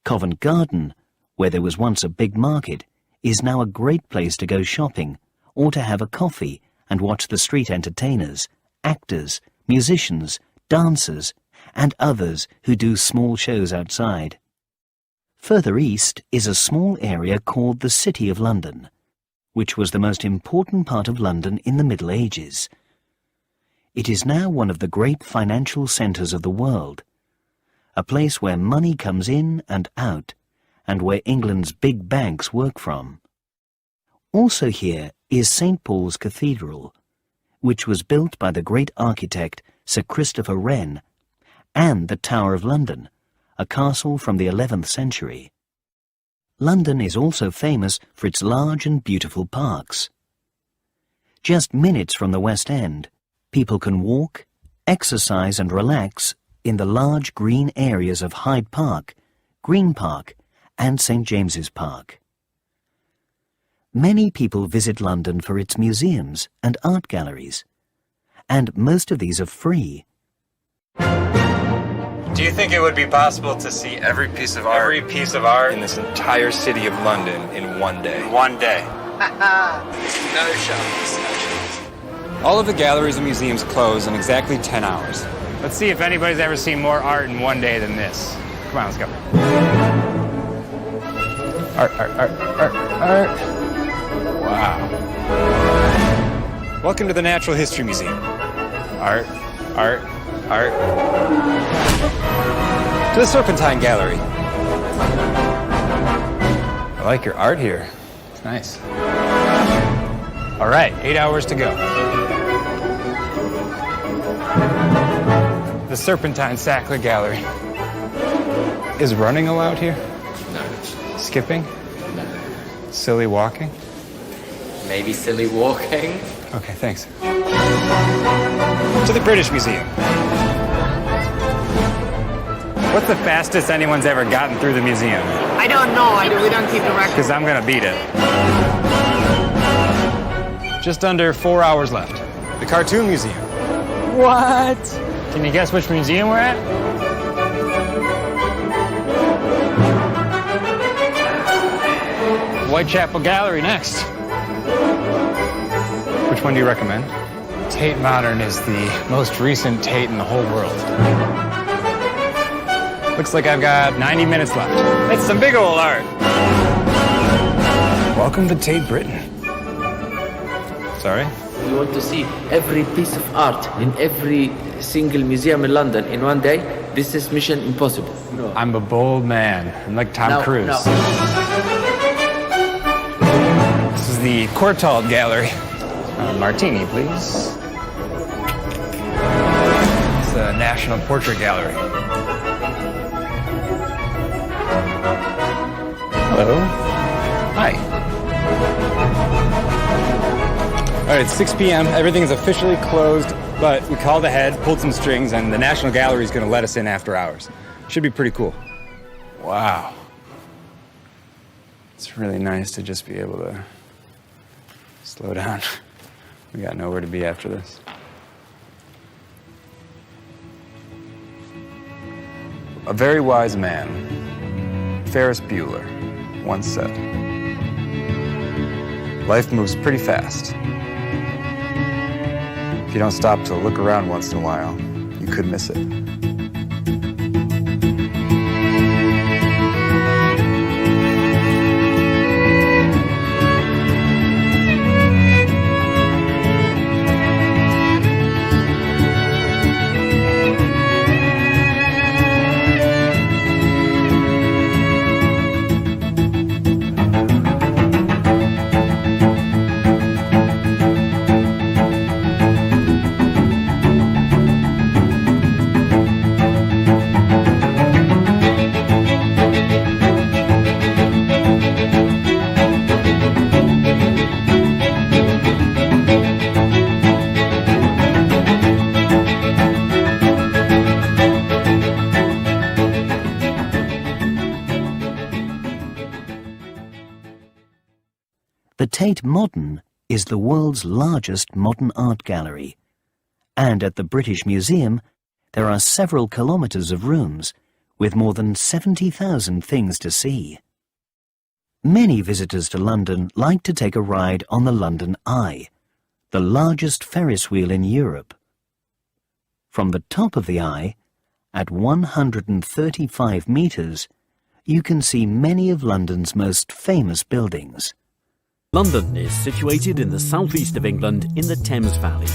Covent Garden, where there was once a big market, is now a great place to go shopping or to have a coffee and watch the street entertainers, actors, musicians, dancers and others who do small shows outside. Further east is a small area called the City of London, which was the most important part of London in the Middle Ages. It is now one of the great financial centres of the world, a place where money comes in and out, and where England's big banks work from. Also here is St. Paul's Cathedral, which was built by the great architect Sir Christopher Wren, and the Tower of London, a castle from the 11th century. London is also famous for its large and beautiful parks. Just minutes from the West End, people can walk, exercise and relax in the large green areas of Hyde Park, Green Park and St. James's Park. Many people visit London for its museums and art galleries, and most of these are free. Do you think it would be possible to see every piece of art in this entire city of London in one day? One day. No chance. All of the galleries and museums close in exactly 10 hours. Let's see if anybody's ever seen more art in one day than this. Come on, let's go. Art, art, art, art, art. Wow. Welcome to the Natural History Museum. Art, art, art. To the Serpentine Gallery. I like your art here. It's nice. All right, 8 hours to go. The Serpentine Sackler Gallery. Is running allowed here? No. Skipping? No. Silly walking? Maybe silly walking. Okay, thanks. To the British Museum. What's the fastest anyone's ever gotten through the museum? I don't know. We don't keep the record. Because I'm going to beat it. Just under 4 hours left. The Cartoon Museum. What? Can you guess which museum we're at? Whitechapel Gallery next. Which one do you recommend? Tate Modern is the most recent Tate in the whole world. Looks like I've got 90 minutes left. That's some big old art. Welcome to Tate Britain. Sorry? We want to see every piece of art in every single museum in London in one day. This is mission impossible. No. I'm a bold man. I'm like Tom Cruise. No. This is the Courtauld Gallery. Martini, please. It's the National Portrait Gallery. Hello. Hi. All right, it's 6 p.m. Everything is officially closed, but we called ahead, pulled some strings, and the National Gallery is going to let us in after hours. Should be pretty cool. Wow. It's really nice to just be able to slow down. We got nowhere to be after this. A very wise man, Ferris Bueller, once said, life moves pretty fast. If you don't stop to look around once in a while, you could miss it. The Tate Modern is the world's largest modern art gallery, and at the British Museum there are several kilometres of rooms with more than 70,000 things to see. Many visitors to London like to take a ride on the London Eye, the largest Ferris wheel in Europe. From the top of the Eye, at 135 metres, you can see many of London's most famous buildings. London is situated in the southeast of England in the Thames Valley.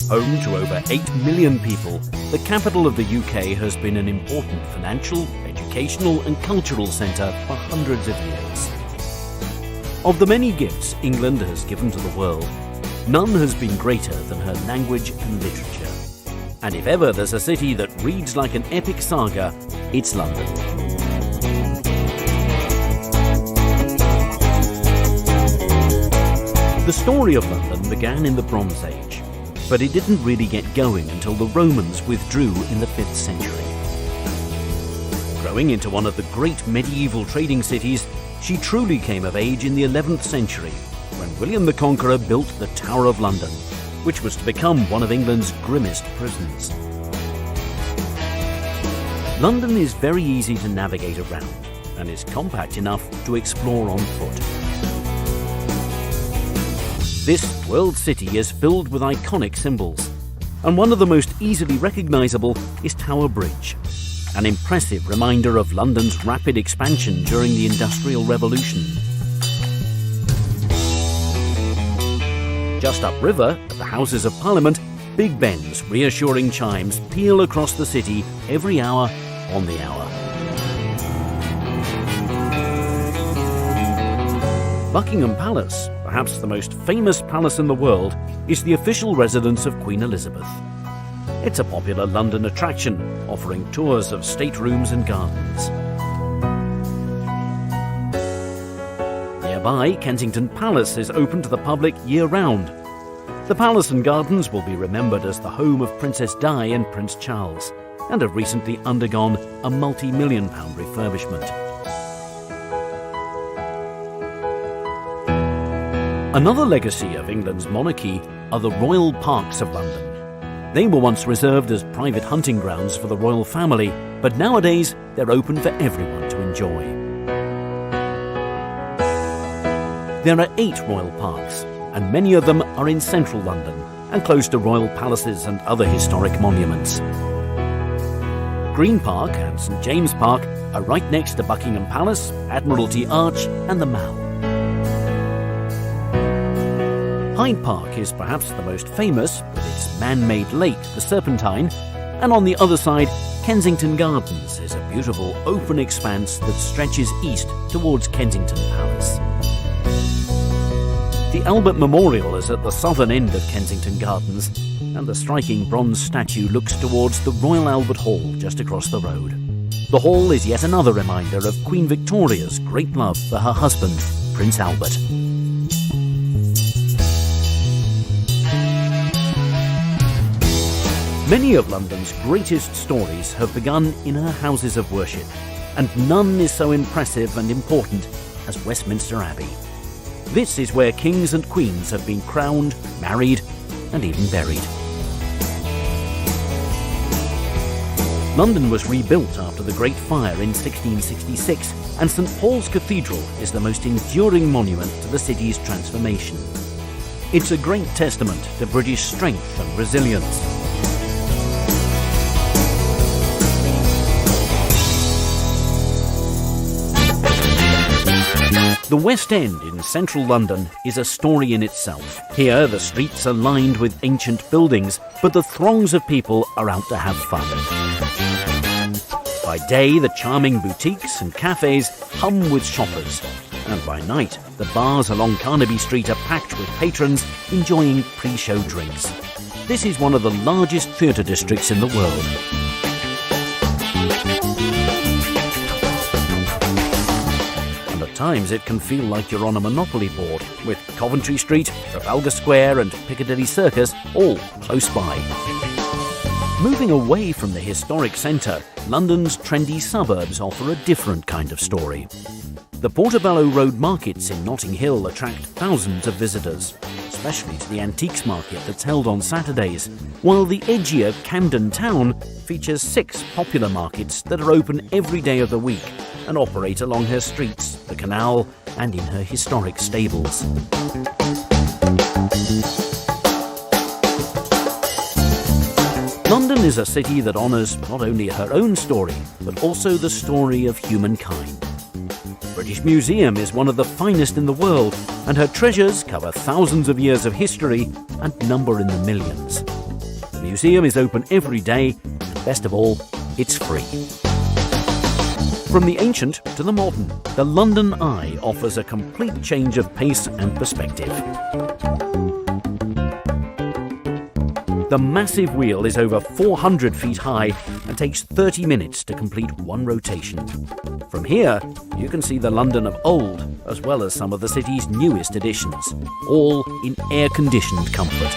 Home to over 8 million people, the capital of the UK has been an important financial, educational and cultural centre for hundreds of years. Of the many gifts England has given to the world, none has been greater than her language and literature. And if ever there's a city that reads like an epic saga, it's London. The story of London began in the Bronze Age, but it didn't really get going until the Romans withdrew in the 5th century. Growing into one of the great medieval trading cities, she truly came of age in the 11th century, when William the Conqueror built the Tower of London, which was to become one of England's grimmest prisons. London is very easy to navigate around, and is compact enough to explore on foot. This world city is filled with iconic symbols, and one of the most easily recognisable is Tower Bridge, an impressive reminder of London's rapid expansion during the Industrial Revolution. Just upriver, at the Houses of Parliament, Big Ben's reassuring chimes peal across the city every hour on the hour. Buckingham Palace, perhaps the most famous palace in the world, is the official residence of Queen Elizabeth. It's a popular London attraction, offering tours of staterooms and gardens. Nearby, Kensington Palace is open to the public year-round. The palace and gardens will be remembered as the home of Princess Di and Prince Charles, and have recently undergone a multi-million-pound refurbishment. Another legacy of England's monarchy are the royal parks of London. They were once reserved as private hunting grounds for the royal family, but nowadays they're open for everyone to enjoy. There are 8 royal parks, and many of them are in central London and close to royal palaces and other historic monuments. Green Park and St James Park are right next to Buckingham Palace, Admiralty Arch and the Mall. Hyde Park is perhaps the most famous, with its man-made lake, the Serpentine, and on the other side, Kensington Gardens is a beautiful open expanse that stretches east towards Kensington Palace. The Albert Memorial is at the southern end of Kensington Gardens, and the striking bronze statue looks towards the Royal Albert Hall just across the road. The hall is yet another reminder of Queen Victoria's great love for her husband, Prince Albert. Many of London's greatest stories have begun in her houses of worship, and none is so impressive and important as Westminster Abbey. This is where kings and queens have been crowned, married, and even buried. London was rebuilt after the Great Fire in 1666, and St Paul's Cathedral is the most enduring monument to the city's transformation. It's a great testament to British strength and resilience. The West End in central London is a story in itself. Here, the streets are lined with ancient buildings, but the throngs of people are out to have fun. By day, the charming boutiques and cafes hum with shoppers, and by night, the bars along Carnaby Street are packed with patrons enjoying pre-show drinks. This is one of the largest theatre districts in the world. At times it can feel like you're on a Monopoly board, with Coventry Street, Trafalgar Square and Piccadilly Circus all close by. Moving away from the historic centre, London's trendy suburbs offer a different kind of story. The Portobello Road markets in Notting Hill attract thousands of visitors, especially to the antiques market that's held on Saturdays, while the edgier Camden town features 6 popular markets that are open every day of the week and operate along her streets, the canal, and in her historic stables. London is a city that honours not only her own story, but also the story of humankind. British Museum is one of the finest in the world, and her treasures cover thousands of years of history and number in the millions. The museum is open every day, and best of all, it's free. From the ancient to the modern, the London Eye offers a complete change of pace and perspective. The massive wheel is over 400 feet high and takes 30 minutes to complete one rotation. From here, you can see the London of old, as well as some of the city's newest additions, all in air-conditioned comfort.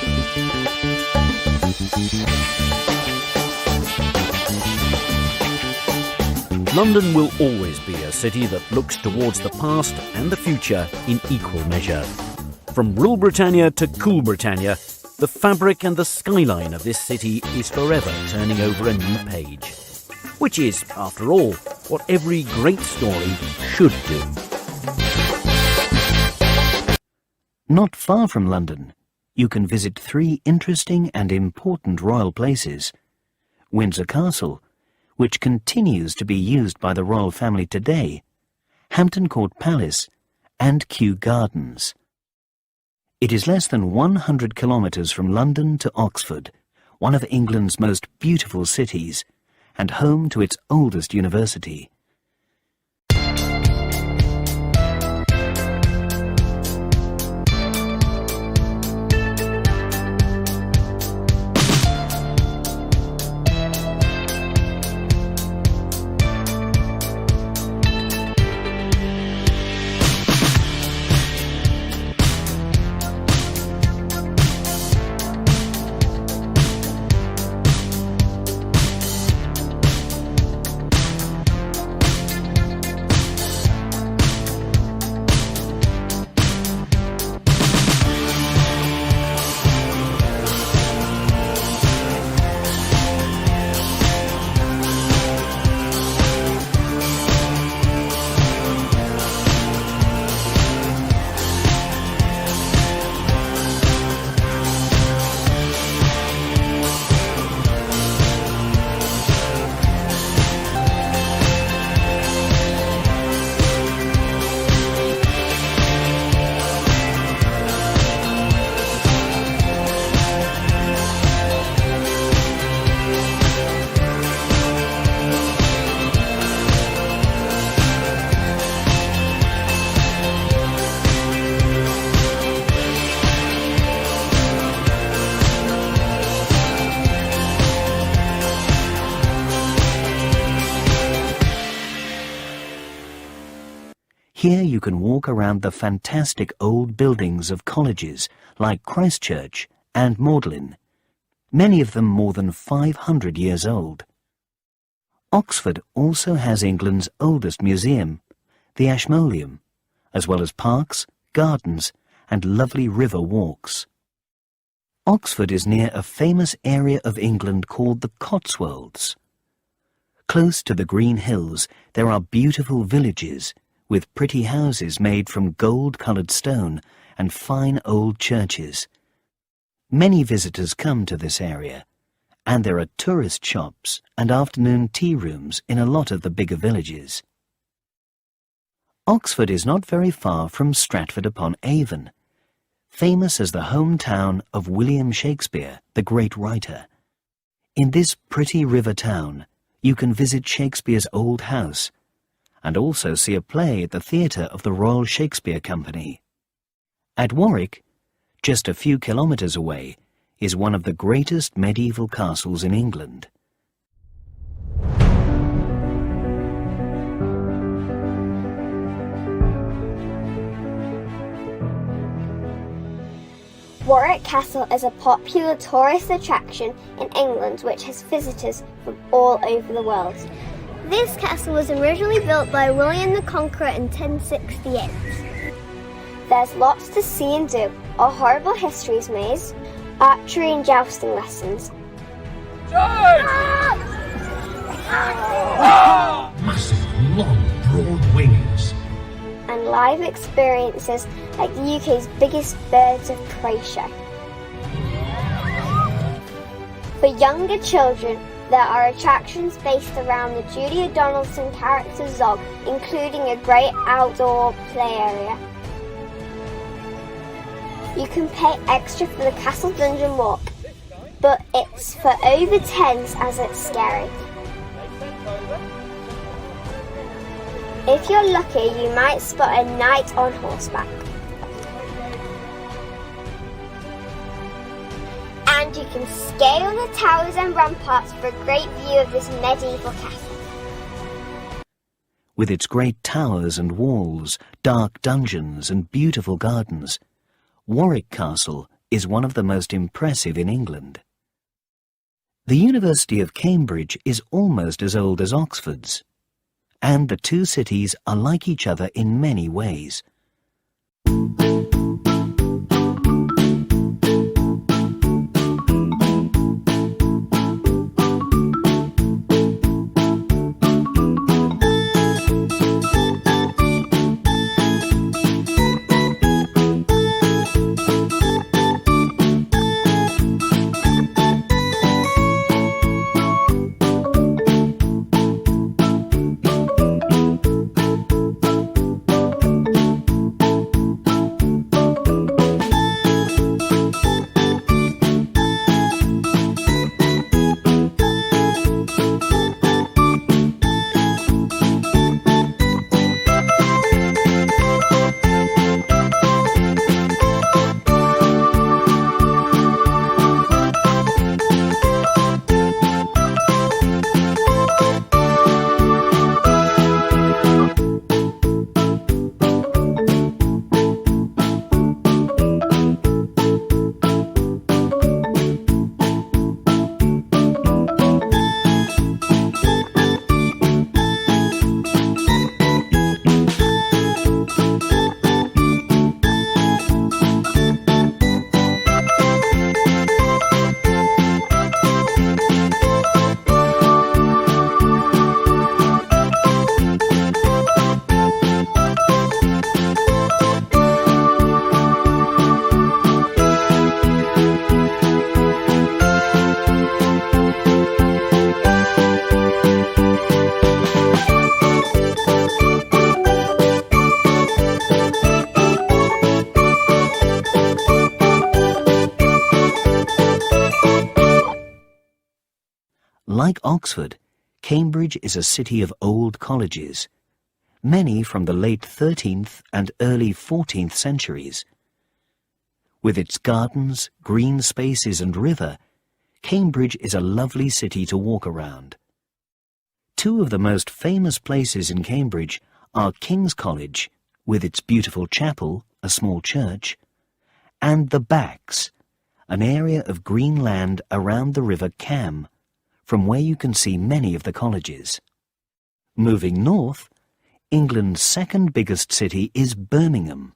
London will always be a city that looks towards the past and the future in equal measure. From Rule Britannia to Cool Britannia, the fabric and the skyline of this city is forever turning over a new page. Which is, after all, what every great story should do. Not far from London, you can visit 3 interesting and important royal places. Windsor Castle, which continues to be used by the royal family today, Hampton Court Palace, and Kew Gardens. It is less than 100 kilometres from London to Oxford, one of England's most beautiful cities, and home to its oldest university. Here you can walk around the fantastic old buildings of colleges like Christ Church and Magdalen, many of them more than 500 years old. Oxford also has England's oldest museum, the Ashmolean, as well as parks, gardens and lovely river walks. Oxford is near a famous area of England called the Cotswolds. Close to the green hills there are beautiful villages with pretty houses made from gold-coloured stone and fine old churches. Many visitors come to this area, and there are tourist shops and afternoon tea rooms in a lot of the bigger villages. Oxford is not very far from Stratford-upon-Avon, famous as the hometown of William Shakespeare, the great writer. In this pretty river town, you can visit Shakespeare's old house, and also see a play at the theatre of the Royal Shakespeare Company. At Warwick, just a few kilometres away, is one of the greatest medieval castles in England. Warwick Castle is a popular tourist attraction in England which has visitors from all over the world. This castle was originally built by William the Conqueror in 1068. There's lots to see and do. A horrible histories maze, archery and jousting lessons. Massive, long, broad wings. And live experiences like the UK's biggest birds of prey show. For younger children, there are attractions based around the Julia Donaldson character Zog, including a great outdoor play area. You can pay extra for the Castle Dungeon Walk, but it's for over 10s as it's scary. If you're lucky, you might spot a knight on horseback. And you can scale the towers and ramparts for a great view of this medieval castle. With its great towers and walls, dark dungeons and beautiful gardens, Warwick Castle is one of the most impressive in England. The University of Cambridge is almost as old as Oxford's, and the two cities are like each other in many ways. Like Oxford, Cambridge is a city of old colleges, many from the late 13th and early 14th centuries. With its gardens, green spaces and river, Cambridge is a lovely city to walk around. Two of the most famous places in Cambridge are King's College, with its beautiful chapel, a small church, and the Backs, an area of green land around the River Cam, from where you can see many of the colleges. Moving north, England's second biggest city is Birmingham.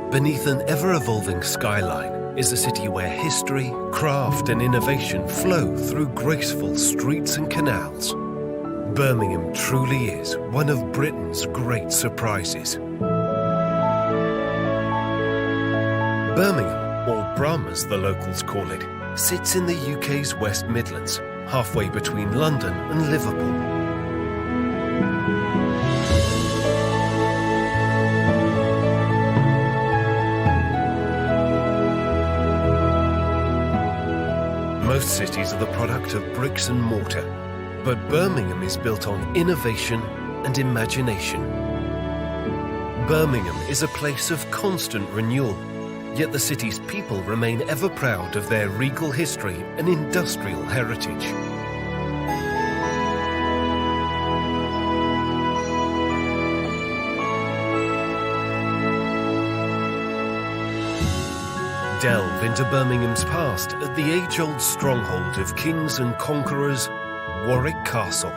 Beneath an ever-evolving skyline is a city where history, craft and innovation flow through graceful streets and canals. Birmingham truly is one of Britain's great surprises. Birmingham, or Brum as the locals call it, sits in the UK's West Midlands, halfway between London and Liverpool. Most cities are the product of bricks and mortar, but Birmingham is built on innovation and imagination. Birmingham is a place of constant renewal, yet the city's people remain ever proud of their regal history and industrial heritage. delve into Birmingham's past at the age-old stronghold of kings and conquerors, Warwick Castle.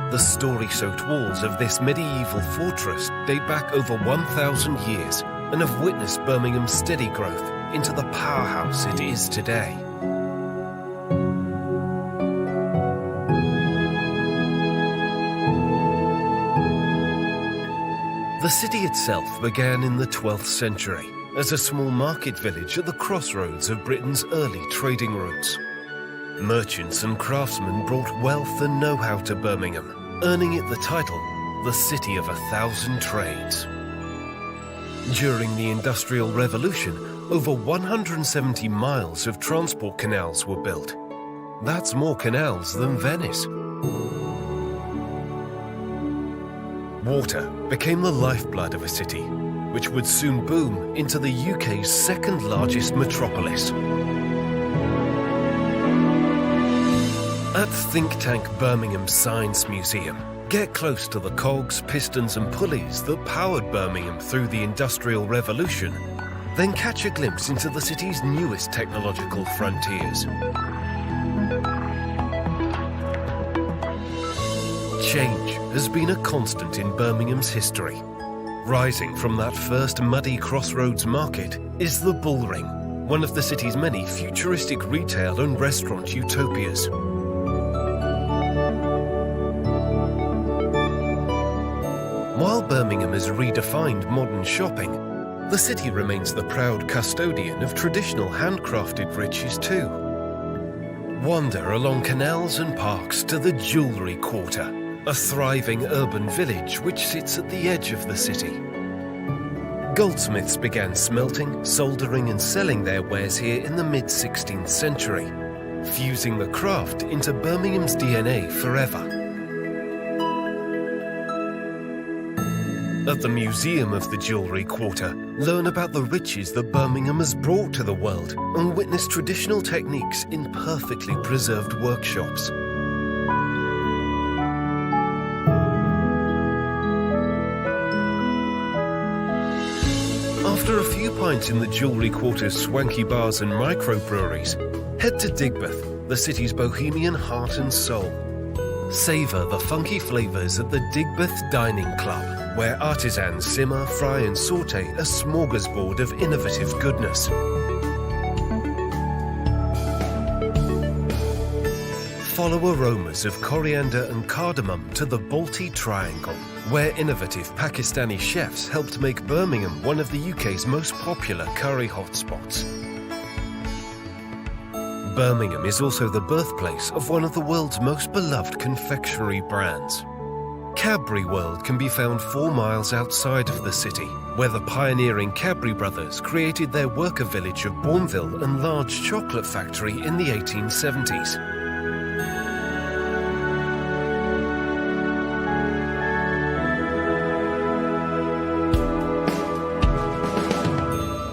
The story-soaked walls of this medieval fortress date back over 1,000 years and have witnessed Birmingham's steady growth into the powerhouse it is today. The city itself began in the 12th century as a small market village at the crossroads of Britain's early trading routes. Merchants and craftsmen brought wealth and know-how to Birmingham, earning it the title, the City of 1,000 Trades. During the Industrial Revolution, over 170 miles of transport canals were built. That's more canals than Venice. Water became the lifeblood of a city, which would soon boom into the UK's second largest metropolis. At think tank Birmingham Science Museum, get close to the cogs, pistons and pulleys that powered Birmingham through the Industrial Revolution, then catch a glimpse into the city's newest technological frontiers. Change has been a constant in Birmingham's history. Rising from that first muddy crossroads market is the Bullring, one of the city's many futuristic retail and restaurant utopias. While Birmingham has redefined modern shopping, the city remains the proud custodian of traditional handcrafted riches too. Wander along canals and parks to the Jewellery Quarter, a thriving urban village which sits at the edge of the city. Goldsmiths began smelting, soldering and selling their wares here in the mid-16th century, fusing the craft into Birmingham's DNA forever. At the Museum of the Jewellery Quarter, learn about the riches that Birmingham has brought to the world and witness traditional techniques in perfectly preserved workshops. After a few pints in the Jewellery Quarter's swanky bars and microbreweries, head to Digbeth, the city's bohemian heart and soul. Savour the funky flavours at the Digbeth Dining Club, where artisans simmer, fry and saute a smorgasbord of innovative goodness. Follow aromas of coriander and cardamom to the Balti Triangle, where innovative Pakistani chefs helped make Birmingham one of the UK's most popular curry hotspots. Birmingham is also the birthplace of one of the world's most beloved confectionery brands. Cadbury World can be found 4 miles outside of the city, where the pioneering Cadbury brothers created their worker village of Bourneville and large chocolate factory in the 1870s.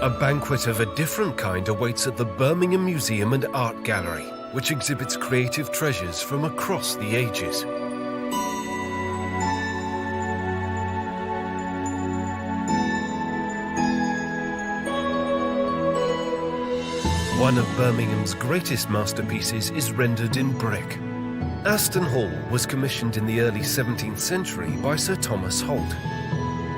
A banquet of a different kind awaits at the Birmingham Museum and Art Gallery, which exhibits creative treasures from across the ages. One of Birmingham's greatest masterpieces is rendered in brick. Aston Hall was commissioned in the early 17th century by Sir Thomas Holt.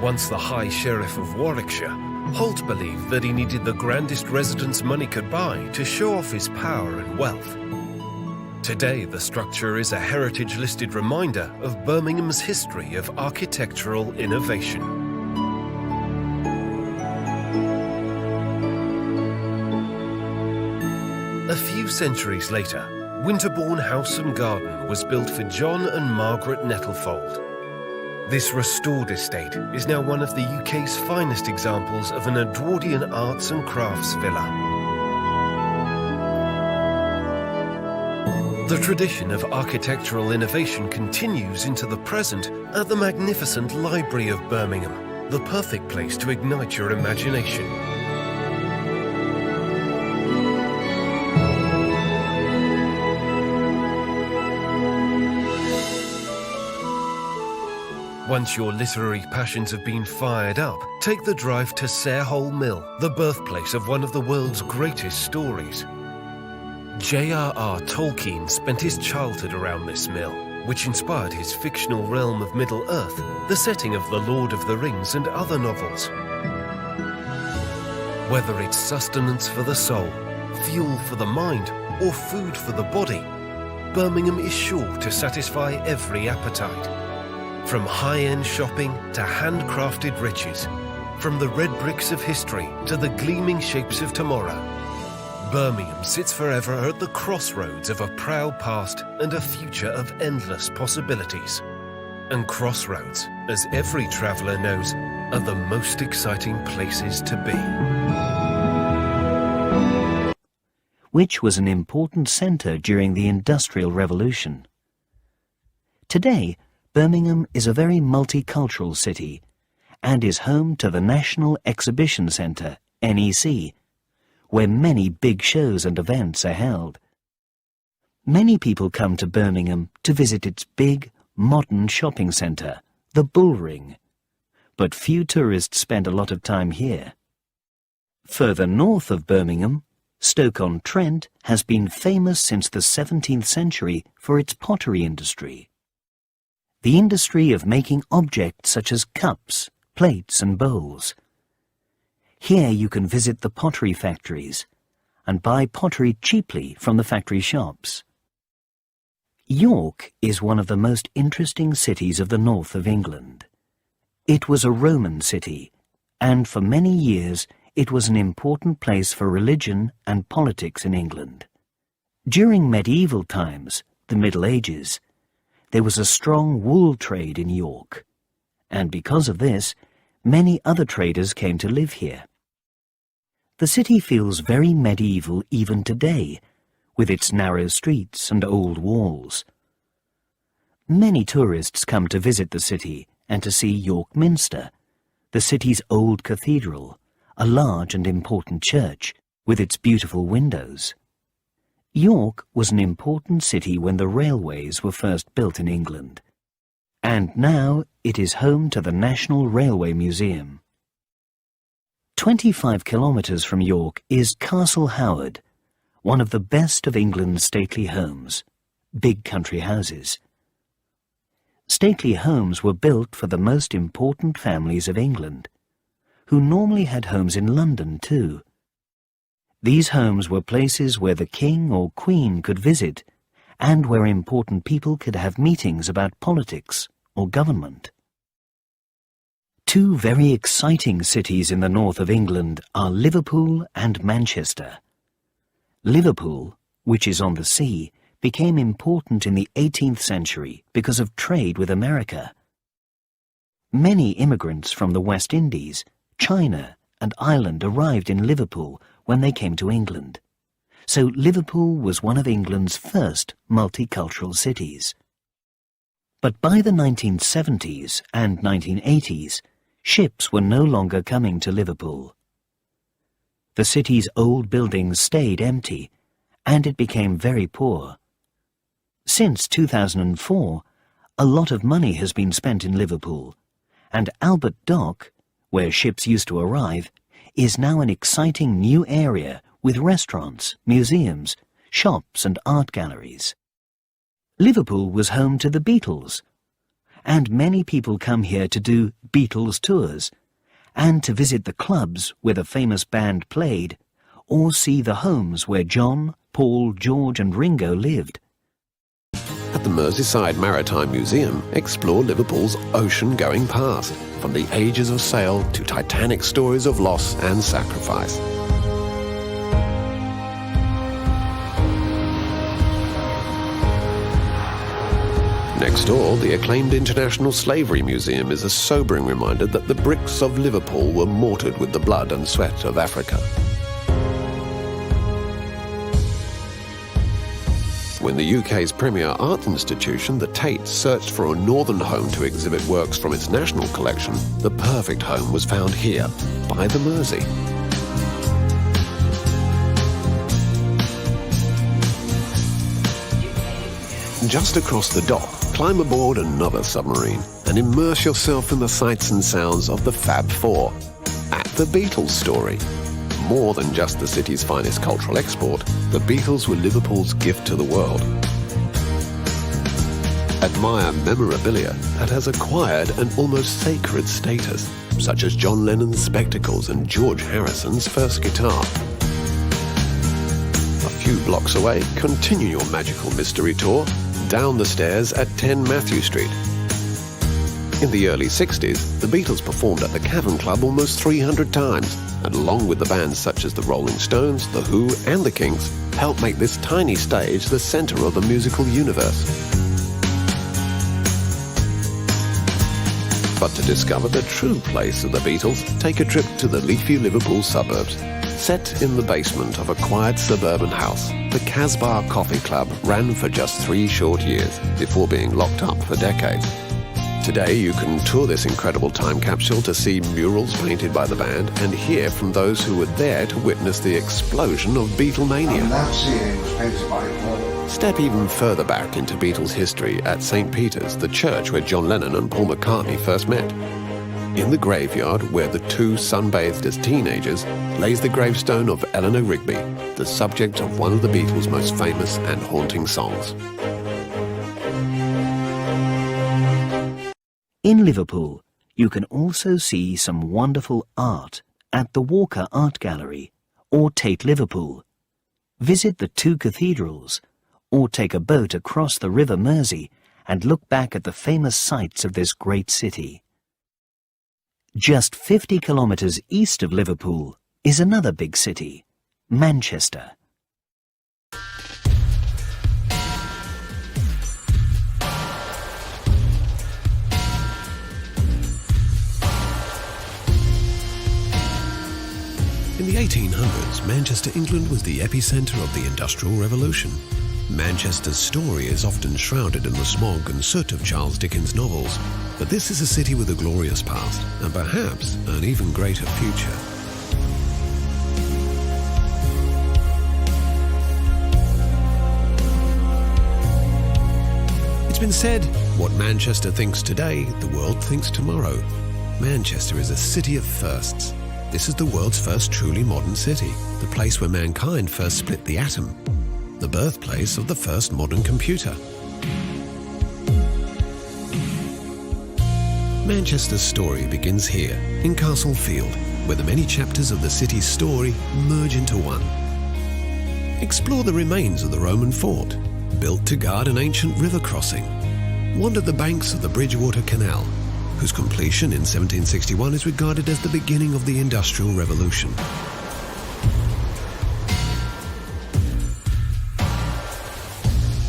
Once the High Sheriff of Warwickshire, Holt believed that he needed the grandest residence money could buy to show off his power and wealth. Today, the structure is a heritage-listed reminder of Birmingham's history of architectural innovation. A few centuries later, Winterbourne House and Garden was built for John and Margaret Nettlefold. This restored estate is now one of the UK's finest examples of an Edwardian arts and crafts villa. The tradition of architectural innovation continues into the present at the magnificent Library of Birmingham, the perfect place to ignite your imagination. Once your literary passions have been fired up, take the drive to Sarehole Mill, the birthplace of one of the world's greatest stories. J.R.R. Tolkien spent his childhood around this mill, which inspired his fictional realm of Middle-earth, the setting of The Lord of the Rings and other novels. Whether it's sustenance for the soul, fuel for the mind, or food for the body, Birmingham is sure to satisfy every appetite. From high-end shopping to handcrafted riches, from the red bricks of history to the gleaming shapes of tomorrow, Birmingham sits forever at the crossroads of a proud past and a future of endless possibilities. And crossroads, as every traveller knows, are the most exciting places to be. Which was an important centre during the Industrial Revolution. Today, Birmingham is a very multicultural city and is home to the National Exhibition Centre, NEC, where many big shows and events are held. Many people come to Birmingham to visit its big, modern shopping centre, the Bullring, but few tourists spend a lot of time here. Further north of Birmingham, Stoke-on-Trent has been famous since the 17th century for its pottery industry. The industry of making objects such as cups, plates and bowls. Here you can visit the pottery factories and buy pottery cheaply from the factory shops. York is one of the most interesting cities of the north of England. It was a Roman city, and for many years it was an important place for religion and politics in England. During medieval times, the Middle Ages, there was a strong wool trade in York, and because of this, many other traders came to live here. The city feels very medieval even today, with its narrow streets and old walls. Many tourists come to visit the city and to see York Minster, the city's old cathedral, a large and important church with its beautiful windows. York was an important city when the railways were first built in England, and now it is home to the National Railway Museum. 25 kilometres from York is Castle Howard, one of the best of England's stately homes, big country houses. Stately homes were built for the most important families of England, who normally had homes in London too. These homes were places where the king or queen could visit and where important people could have meetings about politics or government. Two very exciting cities in the north of England are Liverpool and Manchester. Liverpool, which is on the sea, became important in the 18th century because of trade with America. Many immigrants from the West Indies, China and Ireland arrived in Liverpool when they came to England, so Liverpool was one of England's first multicultural cities. But by the 1970s and 1980s, ships were no longer coming to Liverpool. The city's old buildings stayed empty, and it became very poor. Since 2004, a lot of money has been spent in Liverpool, and Albert Dock, where ships used to arrive, is now an exciting new area with restaurants, museums, shops and art galleries. Liverpool was home to the Beatles, and many people come here to do Beatles tours, and to visit the clubs where the famous band played, or see the homes where John, Paul, George and Ringo lived. At the Merseyside Maritime Museum, explore Liverpool's ocean-going past, from the ages of sail to titanic stories of loss and sacrifice. Next door, the acclaimed International Slavery Museum is a sobering reminder that the bricks of Liverpool were mortared with the blood and sweat of Africa. When the UK's premier art institution, the Tate, searched for a northern home to exhibit works from its national collection, the perfect home was found here, by the Mersey. Just across the dock, climb aboard another submarine and immerse yourself in the sights and sounds of the Fab Four at the Beatles story. More than just the city's finest cultural export, the Beatles were Liverpool's gift to the world. Admire memorabilia that has acquired an almost sacred status, such as John Lennon's spectacles and George Harrison's first guitar. A few blocks away, continue your magical mystery tour down the stairs at 10 Matthew Street. In the early 60s, the Beatles performed at the Cavern Club almost 300 times, and along with the bands such as the Rolling Stones, The Who and the Kinks, helped make this tiny stage the centre of the musical universe. But to discover the true place of the Beatles, take a trip to the leafy Liverpool suburbs. Set in the basement of a quiet suburban house, the Casbah Coffee Club ran for just 3 short years before being locked up for decades. Today you can tour this incredible time capsule to see murals painted by the band and hear from those who were there to witness the explosion of Beatlemania. And that scene was painted by Paul. Step even further back into Beatles history at St. Peter's, the church where John Lennon and Paul McCartney first met. In the graveyard, where the two sunbathed as teenagers, lays the gravestone of Eleanor Rigby, the subject of one of the Beatles' most famous and haunting songs. In Liverpool, you can also see some wonderful art at the Walker Art Gallery or Tate Liverpool. Visit the 2 cathedrals or take a boat across the River Mersey and look back at the famous sights of this great city. Just 50 kilometres east of Liverpool is another big city, Manchester. In the 1800s, Manchester, England was the epicentre of the Industrial Revolution. Manchester's story is often shrouded in the smog and soot of Charles Dickens' novels, but this is a city with a glorious past and perhaps an even greater future. It's been said, what Manchester thinks today, the world thinks tomorrow. Manchester is a city of firsts. This is the world's first truly modern city, the place where mankind first split the atom, the birthplace of the first modern computer. Manchester's story begins here, in Castle Field, where the many chapters of the city's story merge into one. Explore the remains of the Roman fort, built to guard an ancient river crossing. Wander the banks of the Bridgewater Canal, whose completion in 1761 is regarded as the beginning of the Industrial Revolution.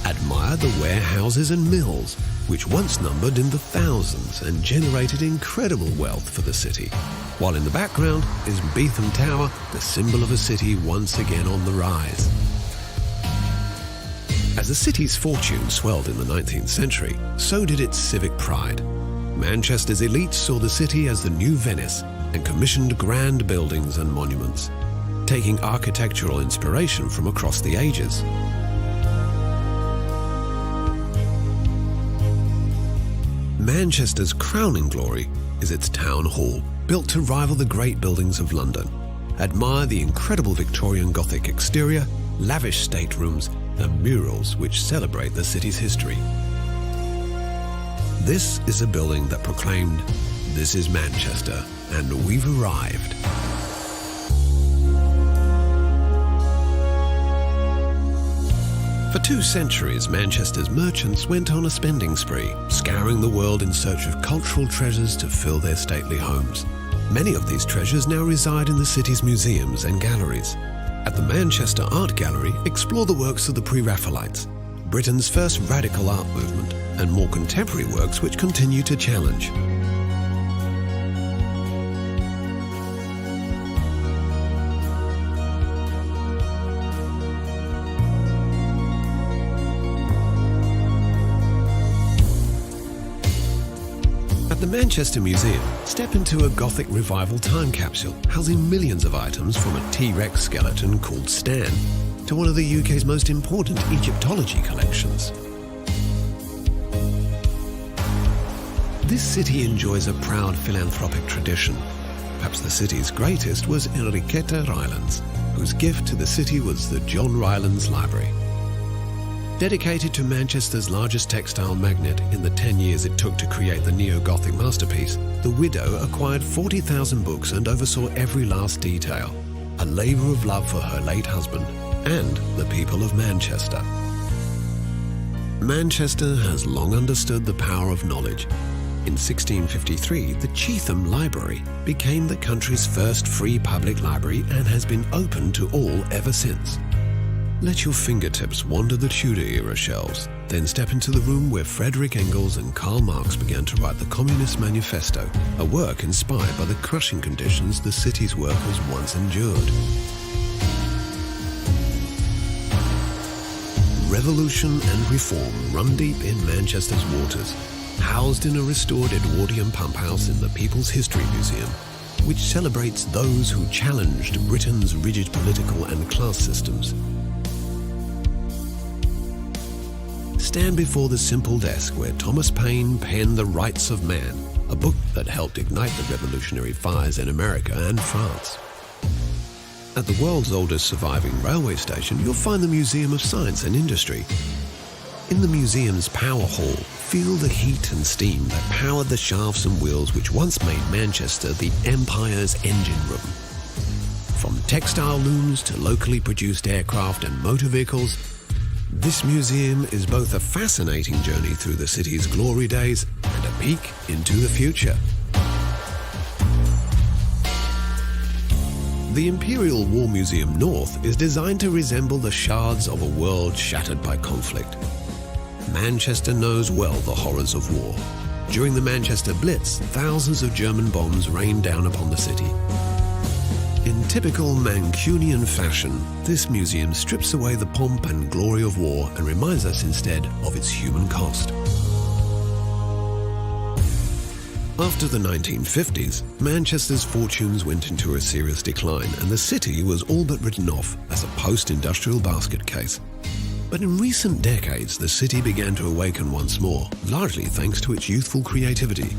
Admire the warehouses and mills, which once numbered in the thousands and generated incredible wealth for the city, while in the background is Beetham Tower, the symbol of a city once again on the rise. As the city's fortune swelled in the 19th century, so did its civic pride. Manchester's elites saw the city as the new Venice and commissioned grand buildings and monuments, taking architectural inspiration from across the ages. Manchester's crowning glory is its town hall, built to rival the great buildings of London. Admire the incredible Victorian Gothic exterior, lavish staterooms, and murals which celebrate the city's history. This is a building that proclaimed, "This is Manchester, and we've arrived." For 2 centuries, Manchester's merchants went on a spending spree, scouring the world in search of cultural treasures to fill their stately homes. Many of these treasures now reside in the city's museums and galleries. At the Manchester Art Gallery, explore the works of the Pre-Raphaelites, Britain's first radical art movement, and more contemporary works which continue to challenge. At the Manchester Museum, step into a Gothic Revival time capsule housing millions of items from a T-Rex skeleton called Stan to one of the UK's most important Egyptology collections. This city enjoys a proud philanthropic tradition. Perhaps the city's greatest was Enriqueta Rylands, whose gift to the city was the John Rylands Library. Dedicated to Manchester's largest textile magnate in the 10 years it took to create the neo-Gothic masterpiece, the widow acquired 40,000 books and oversaw every last detail, a labour of love for her late husband and the people of Manchester. Manchester has long understood the power of knowledge. In 1653, the Cheetham Library became the country's first free public library and has been open to all ever since. Let your fingertips wander the Tudor-era shelves, then step into the room where Frederick Engels and Karl Marx began to write the Communist Manifesto, a work inspired by the crushing conditions the city's workers once endured. Revolution and reform run deep in Manchester's waters, housed in a restored Edwardian pump house in the People's History Museum, which celebrates those who challenged Britain's rigid political and class systems. Stand before the simple desk where Thomas Paine penned The Rights of Man, a book that helped ignite the revolutionary fires in America and France. At the world's oldest surviving railway station, you'll find the Museum of Science and Industry. In the museum's power hall, feel the heat and steam that powered the shafts and wheels which once made Manchester the Empire's engine room. From textile looms to locally produced aircraft and motor vehicles, this museum is both a fascinating journey through the city's glory days and a peek into the future. The Imperial War Museum North is designed to resemble the shards of a world shattered by conflict. Manchester knows well the horrors of war. During the Manchester Blitz, thousands of German bombs rained down upon the city. In typical Mancunian fashion, this museum strips away the pomp and glory of war and reminds us instead of its human cost. After the 1950s, Manchester's fortunes went into a serious decline and the city was all but written off as a post-industrial basket case. But in recent decades, the city began to awaken once more, largely thanks to its youthful creativity.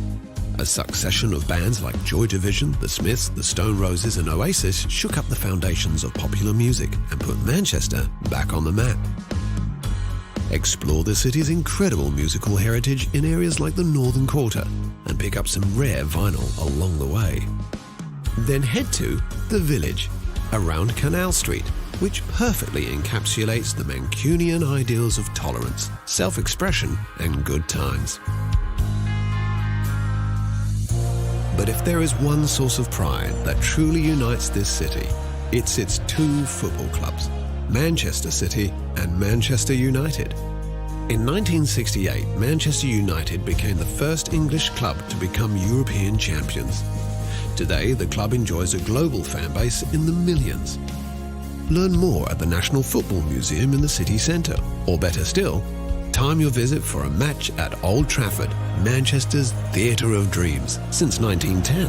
A succession of bands like Joy Division, The Smiths, The Stone Roses and Oasis shook up the foundations of popular music and put Manchester back on the map. Explore the city's incredible musical heritage in areas like the Northern Quarter and pick up some rare vinyl along the way. Then head to The Village, around Canal Street, which perfectly encapsulates the Mancunian ideals of tolerance, self-expression and good times. But if there is one source of pride that truly unites this city, it's its two football clubs, Manchester City and Manchester United. In 1968, Manchester United became the first English club to become European champions. Today, the club enjoys a global fan base in the millions. Learn more at the National Football Museum in the city centre, or better still, time your visit for a match at Old Trafford, Manchester's Theatre of Dreams, since 1910.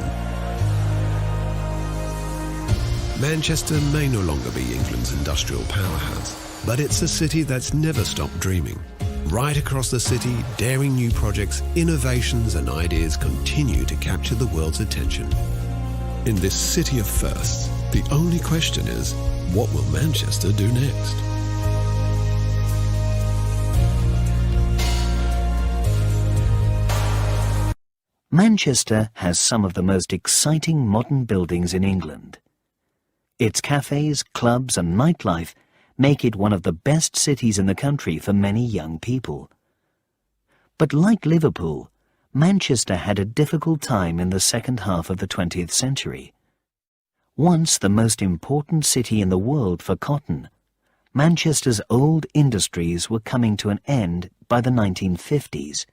Manchester may no longer be England's industrial powerhouse, but it's a city that's never stopped dreaming. Right across the city, daring new projects, innovations and ideas continue to capture the world's attention. In this city of firsts, the only question is, what will Manchester do next? Manchester has some of the most exciting modern buildings in England. Its cafes, clubs and nightlife make it one of the best cities in the country for many young people. But like Liverpool, Manchester had a difficult time in the second half of the 20th century. Once the most important city in the world for cotton, Manchester's old industries were coming to an end by the 1950s,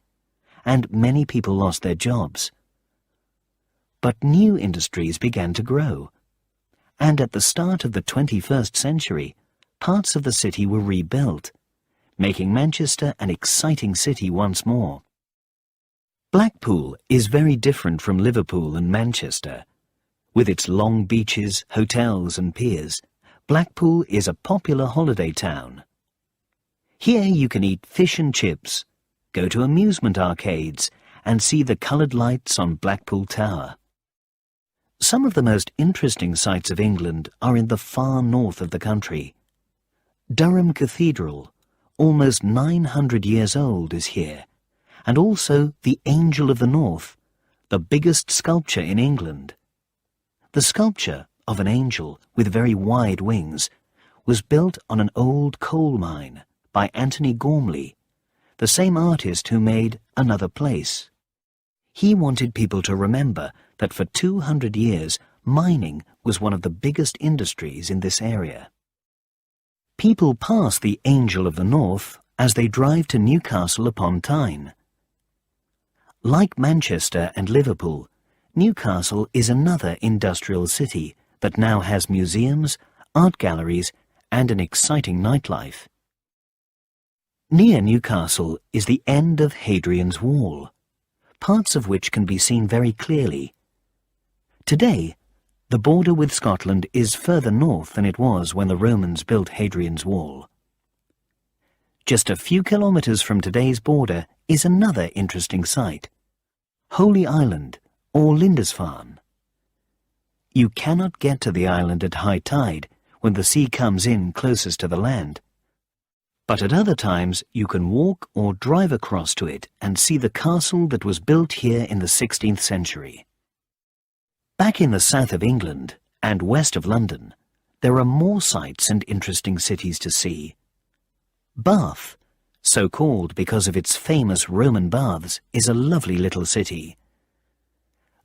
and many people lost their jobs. But new industries began to grow, and at the start of the 21st century, parts of the city were rebuilt, making Manchester an exciting city once more. Blackpool is very different from Liverpool and Manchester. With its long beaches, hotels and piers, Blackpool is a popular holiday town. Here you can eat fish and chips, go to amusement arcades, and see the coloured lights on Blackpool Tower. Some of the most interesting sights of England are in the far north of the country. Durham Cathedral, almost 900 years old, is here, and also the Angel of the North, the biggest sculpture in England. The sculpture of an angel with very wide wings was built on an old coal mine by Anthony Gormley, the same artist who made Another Place. He wanted people to remember that for 200 years mining was one of the biggest industries in this area. People pass the Angel of the North as they drive to Newcastle upon Tyne. Like Manchester and Liverpool, Newcastle is another industrial city that now has museums, art galleries, and an exciting nightlife. Near Newcastle is the end of Hadrian's Wall, parts of which can be seen very clearly. Today, the border with Scotland is further north than it was when the Romans built Hadrian's Wall. Just a few kilometres from today's border is another interesting site, Holy Island, or Lindisfarne. You cannot get to the island at high tide when the sea comes in closest to the land, but at other times you can walk or drive across to it and see the castle that was built here in the 16th century. Back in the south of England and west of London, there are more sights and interesting cities to see. Bath, so called because of its famous Roman baths, is a lovely little city.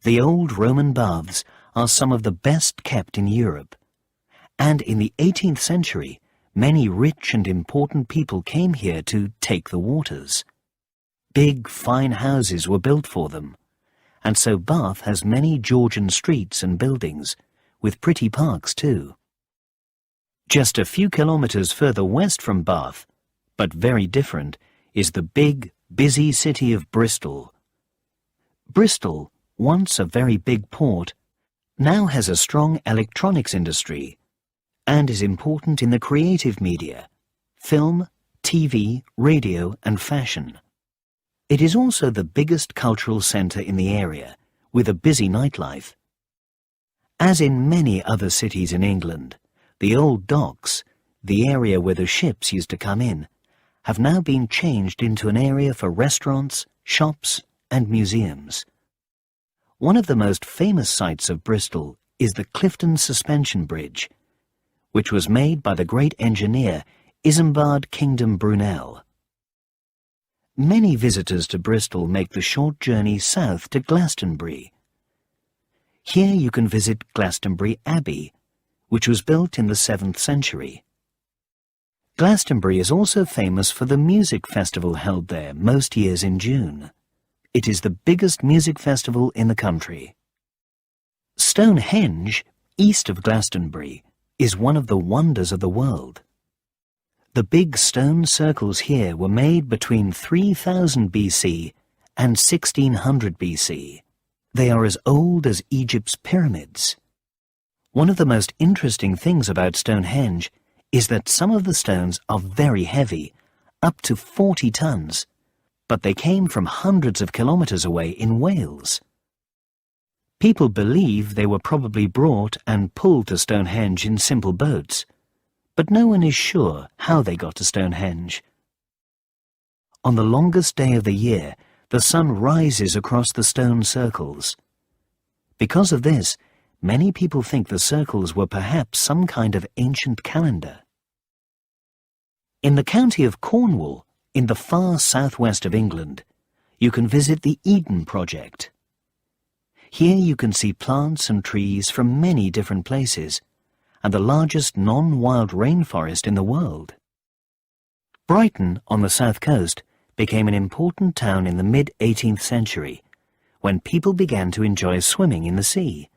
The old Roman baths are some of the best kept in Europe, and in the 18th century, many rich and important people came here to take the waters. Big, fine houses were built for them, and so Bath has many Georgian streets and buildings, with pretty parks too. Just a few kilometres further west from Bath, but very different, is the big, busy city of Bristol. Bristol, once a very big port, now has a strong electronics industry, and is important in the creative media, film, TV, radio and fashion. It is also the biggest cultural centre in the area, with a busy nightlife. As in many other cities in England, the old docks, the area where the ships used to come in, have now been changed into an area for restaurants, shops and museums. One of the most famous sights of Bristol is the Clifton Suspension Bridge, which was made by the great engineer Isambard Kingdom Brunel. Many visitors to Bristol make the short journey south to Glastonbury. Here you can visit Glastonbury Abbey, which was built in the 7th century. Glastonbury is also famous for the music festival held there most years in June. It is the biggest music festival in the country. Stonehenge, east of Glastonbury, is one of the wonders of the world. The big stone circles here were made between 3000 BC and 1600 BC. They are as old as Egypt's pyramids. One of the most interesting things about Stonehenge is that some of the stones are very heavy, up to 40 tons, but they came from hundreds of kilometres away in Wales. People believe they were probably brought and pulled to Stonehenge in simple boats, but no one is sure how they got to Stonehenge. On the longest day of the year, the sun rises across the stone circles. Because of this, many people think the circles were perhaps some kind of ancient calendar. In the county of Cornwall, in the far southwest of England, you can visit the Eden Project. Here you can see plants and trees from many different places, and the largest non-wild rainforest in the world. Brighton, on the south coast, became an important town in the mid-18th century, when people began to enjoy swimming in the sea.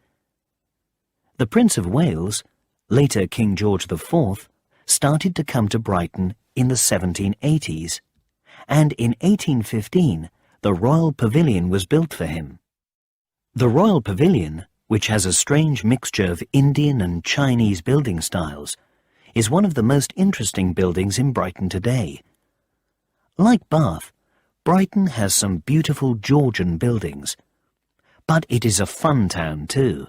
The Prince of Wales, later King George IV, started to come to Brighton in the 1780s, and in 1815 the Royal Pavilion was built for him. The Royal Pavilion, which has a strange mixture of Indian and Chinese building styles, is one of the most interesting buildings in Brighton today. Like Bath, Brighton has some beautiful Georgian buildings, but it is a fun town too.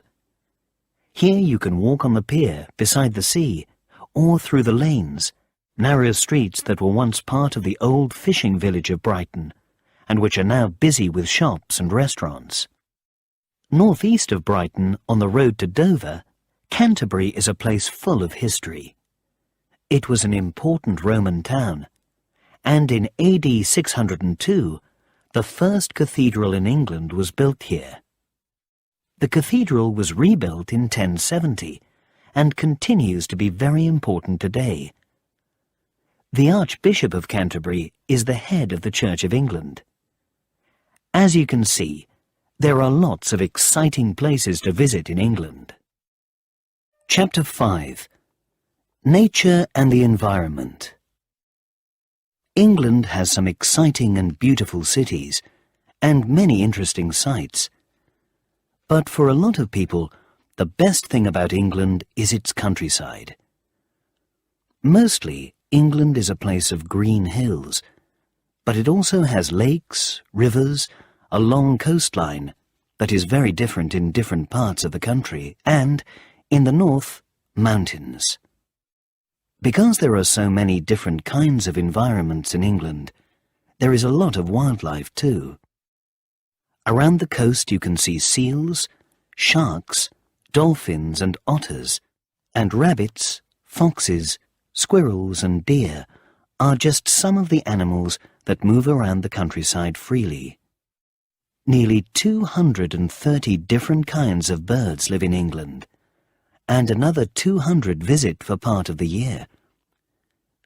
Here you can walk on the pier beside the sea, or through the lanes, narrow streets that were once part of the old fishing village of Brighton, and which are now busy with shops and restaurants. Northeast of Brighton, on the road to Dover, Canterbury is a place full of history. It was an important Roman town, and in AD 602, the first cathedral in England was built here. The cathedral was rebuilt in 1070 and continues to be very important today. The Archbishop of Canterbury is the head of the Church of England. As you can see, there are lots of exciting places to visit in England. Chapter 5. Nature and the Environment. England has some exciting and beautiful cities, and many interesting sights. But for a lot of people, the best thing about England is its countryside. Mostly, England is a place of green hills, but it also has lakes, rivers, a long coastline that is very different in different parts of the country, and, in the north, mountains. Because there are so many different kinds of environments in England, there is a lot of wildlife too. Around the coast you can see seals, sharks, dolphins and otters, and rabbits, foxes, squirrels and deer are just some of the animals that move around the countryside freely. Nearly 230 different kinds of birds live in England, and another 200 visit for part of the year.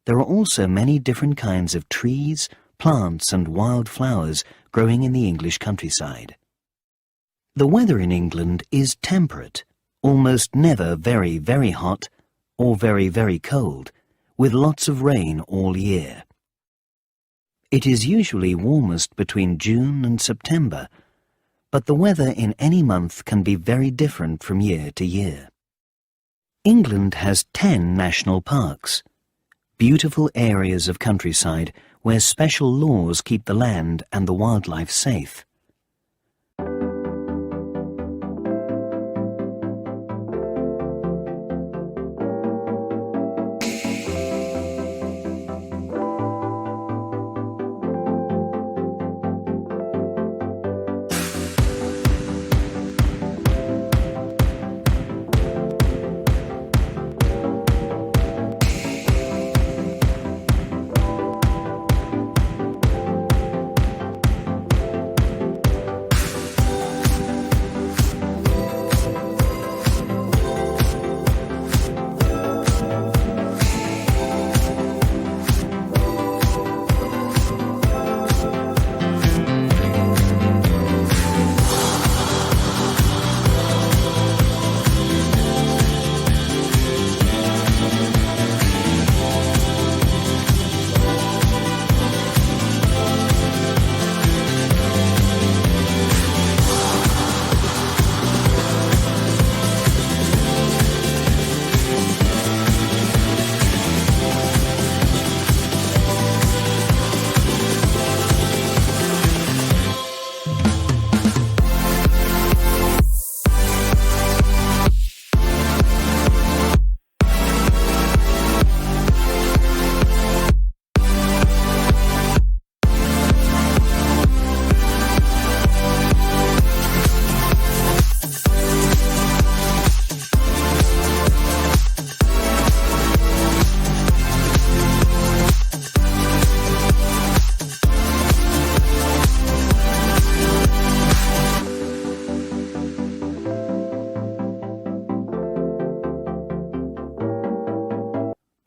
There are also many different kinds of trees, plants and wild flowers growing in the English countryside. The weather in England is temperate, almost never very, very hot or very, very cold, with lots of rain all year. It is usually warmest between June and September, but the weather in any month can be very different from year to year. England has 10 national parks, beautiful areas of countryside where special laws keep the land and the wildlife safe.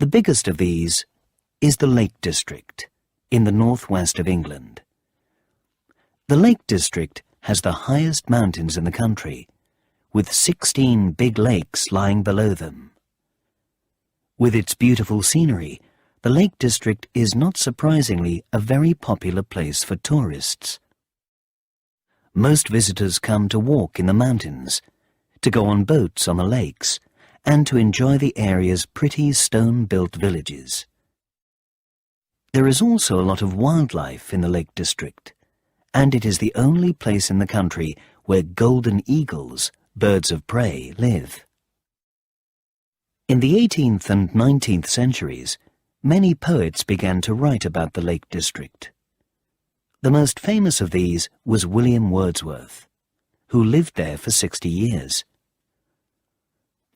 The biggest of these is the Lake District in the northwest of England. The Lake District has the highest mountains in the country, with 16 big lakes lying below them. With its beautiful scenery, the Lake District is not surprisingly a very popular place for tourists. Most visitors come to walk in the mountains, to go on boats on the lakes, and to enjoy the area's pretty stone-built villages. There is also a lot of wildlife in the Lake District, and it is the only place in the country where golden eagles, birds of prey, live. In the 18th and 19th centuries, many poets began to write about the Lake District. The most famous of these was William Wordsworth, who lived there for 60 years.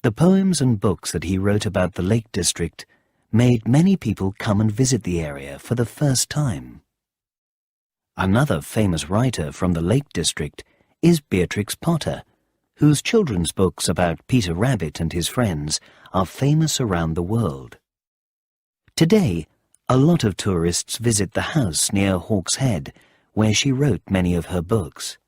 The poems and books that he wrote about the Lake District made many people come and visit the area for the first time. Another famous writer from the Lake District is Beatrix Potter, whose children's books about Peter Rabbit and his friends are famous around the world. Today, a lot of tourists visit the house near Hawk's Head, where she wrote many of her books.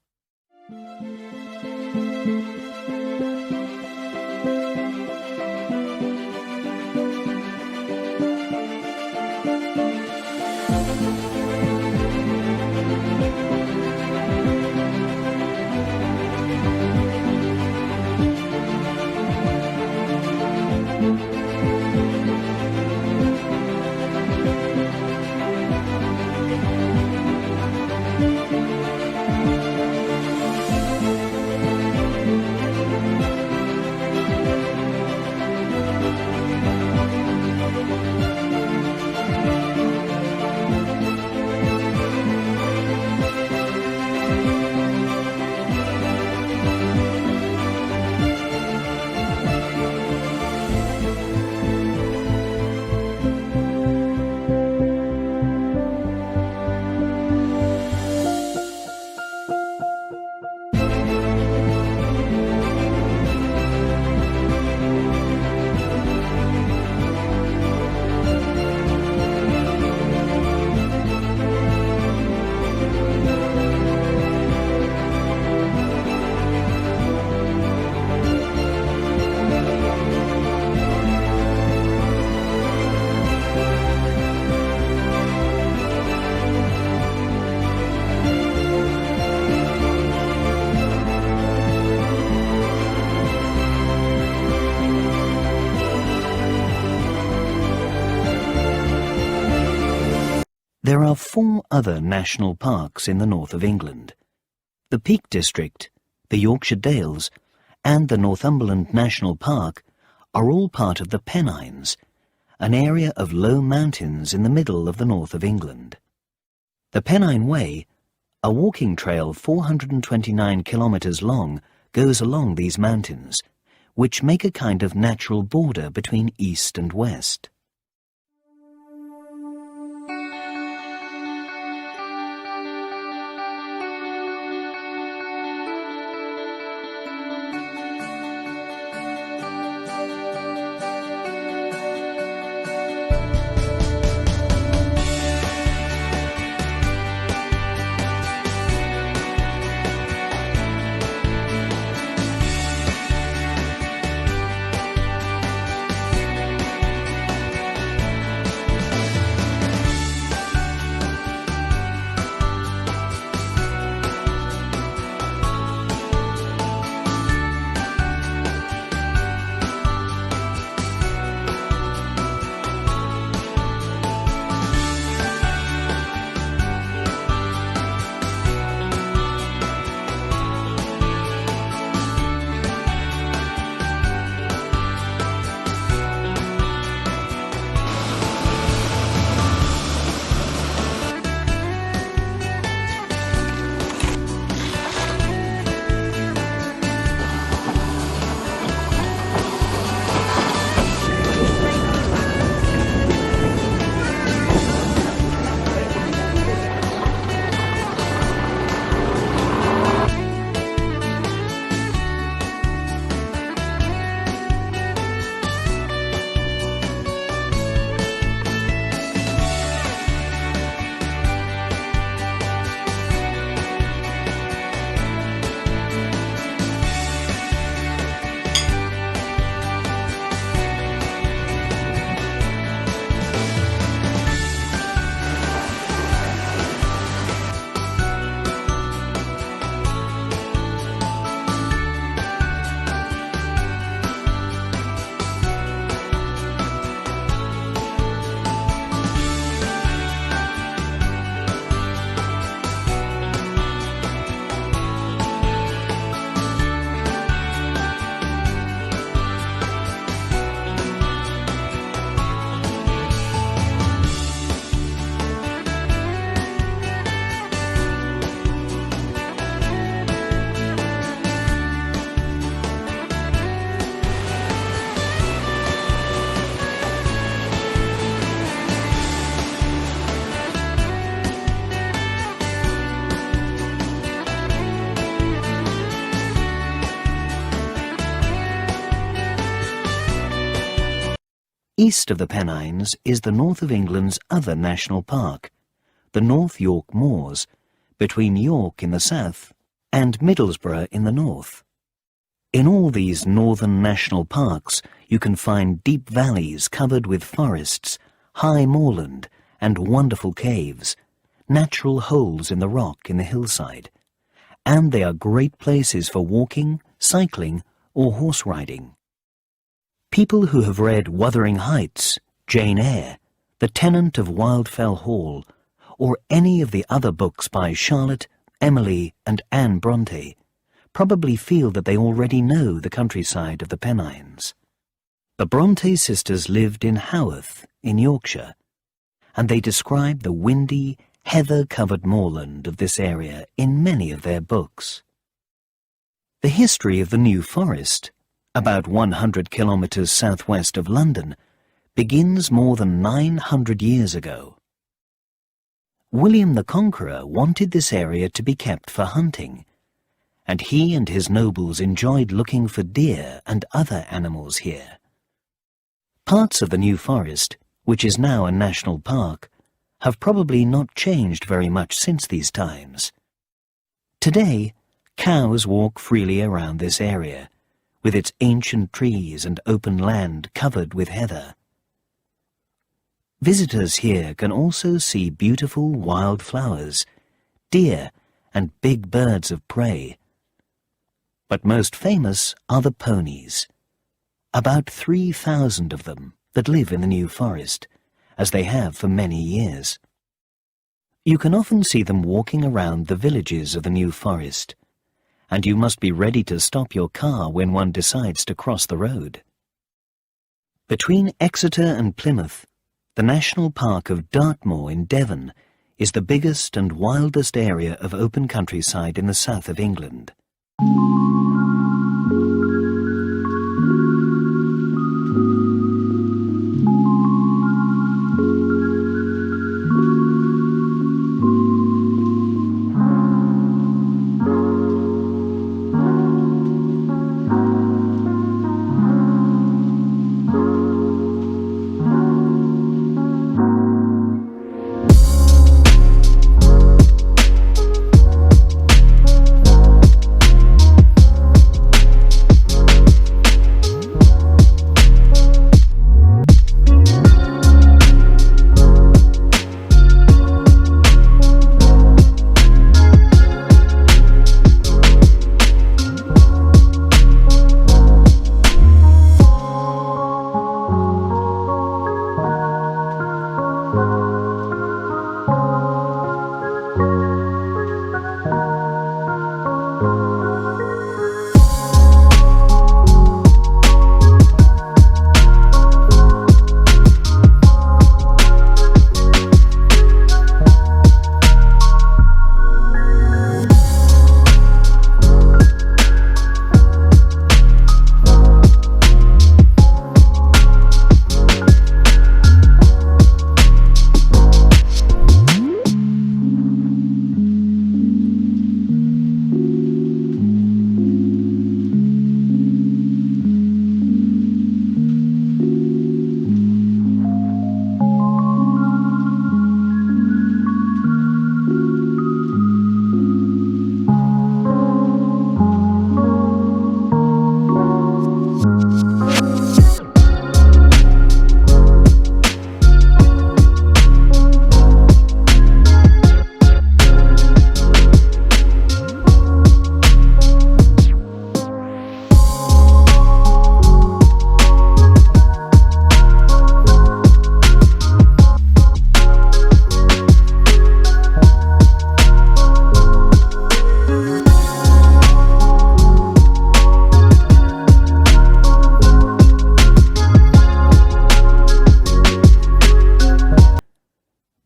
There are 4 other national parks in the north of England. The Peak District, the Yorkshire Dales, and the Northumberland National Park are all part of the Pennines, an area of low mountains in the middle of the north of England. The Pennine Way, a walking trail 429 kilometres long, goes along these mountains, which make a kind of natural border between east and west. East of the Pennines is the north of England's other national park, the North York Moors, between York in the south and Middlesbrough in the north. In all these northern national parks you can find deep valleys covered with forests, high moorland and wonderful caves, natural holes in the rock in the hillside, and they are great places for walking, cycling or horse riding. People who have read Wuthering Heights, Jane Eyre, The Tenant of Wildfell Hall, or any of the other books by Charlotte, Emily and Anne Bronte probably feel that they already know the countryside of the Pennines. The Bronte sisters lived in Haworth in Yorkshire, and they describe the windy, heather-covered moorland of this area in many of their books. The history of the New Forest, about 100 kilometres southwest of London, begins more than 900 years ago. William the Conqueror wanted this area to be kept for hunting, and he and his nobles enjoyed looking for deer and other animals here. Parts of the New Forest, which is now a national park, have probably not changed very much since these times. Today, cows walk freely around this area, with its ancient trees and open land covered with heather. Visitors here can also see beautiful wild flowers, deer, and big birds of prey. But most famous are the ponies, about 3,000 of them that live in the New Forest, as they have for many years. You can often see them walking around the villages of the New Forest, and you must be ready to stop your car when one decides to cross the road. Between Exeter and Plymouth, the National Park of Dartmoor in Devon is the biggest and wildest area of open countryside in the south of England.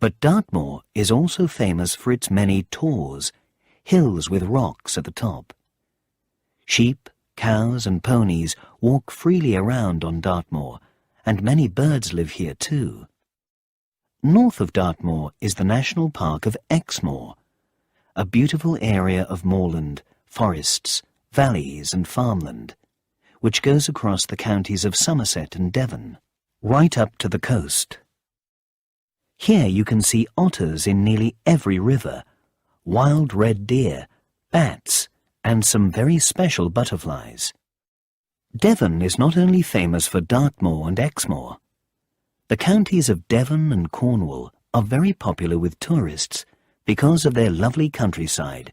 But Dartmoor is also famous for its many tors, hills with rocks at the top. Sheep, cows and ponies walk freely around on Dartmoor, and many birds live here too. North of Dartmoor is the National Park of Exmoor, a beautiful area of moorland, forests, valleys and farmland, which goes across the counties of Somerset and Devon. right up to the coast. Here you can see otters in nearly every river, wild red deer, bats, and some very special butterflies. Devon is not only famous for Dartmoor and Exmoor. The counties of Devon and Cornwall are very popular with tourists because of their lovely countryside.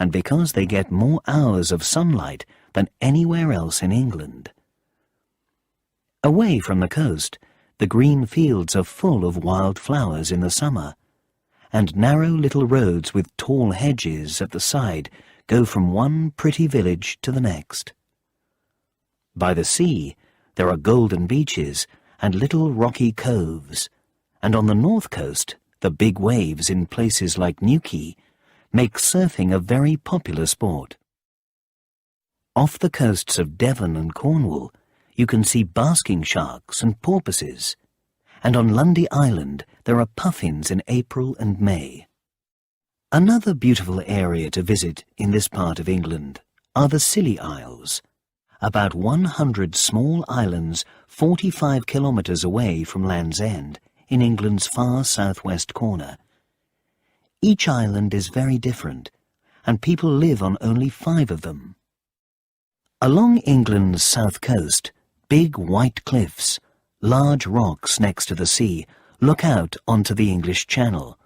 And because they get more hours of sunlight than anywhere else in England. Away from the coast, the green fields are full of wild flowers in the summer, and narrow little roads with tall hedges at the side go from one pretty village to the next. By the sea, there are golden beaches and little rocky coves, and on the north coast, the big waves in places like Newquay make surfing a very popular sport. Off the coasts of Devon and Cornwall, you can see basking sharks and porpoises, and on Lundy Island there are puffins in April and May. Another beautiful area to visit in this part of England are the Scilly Isles, about 100 small islands 45 kilometres away from Land's End in England's far southwest corner. Each island is very different, and people live on only 5 of them. Along England's south coast, big white cliffs, large rocks next to the sea, look out onto the English Channel.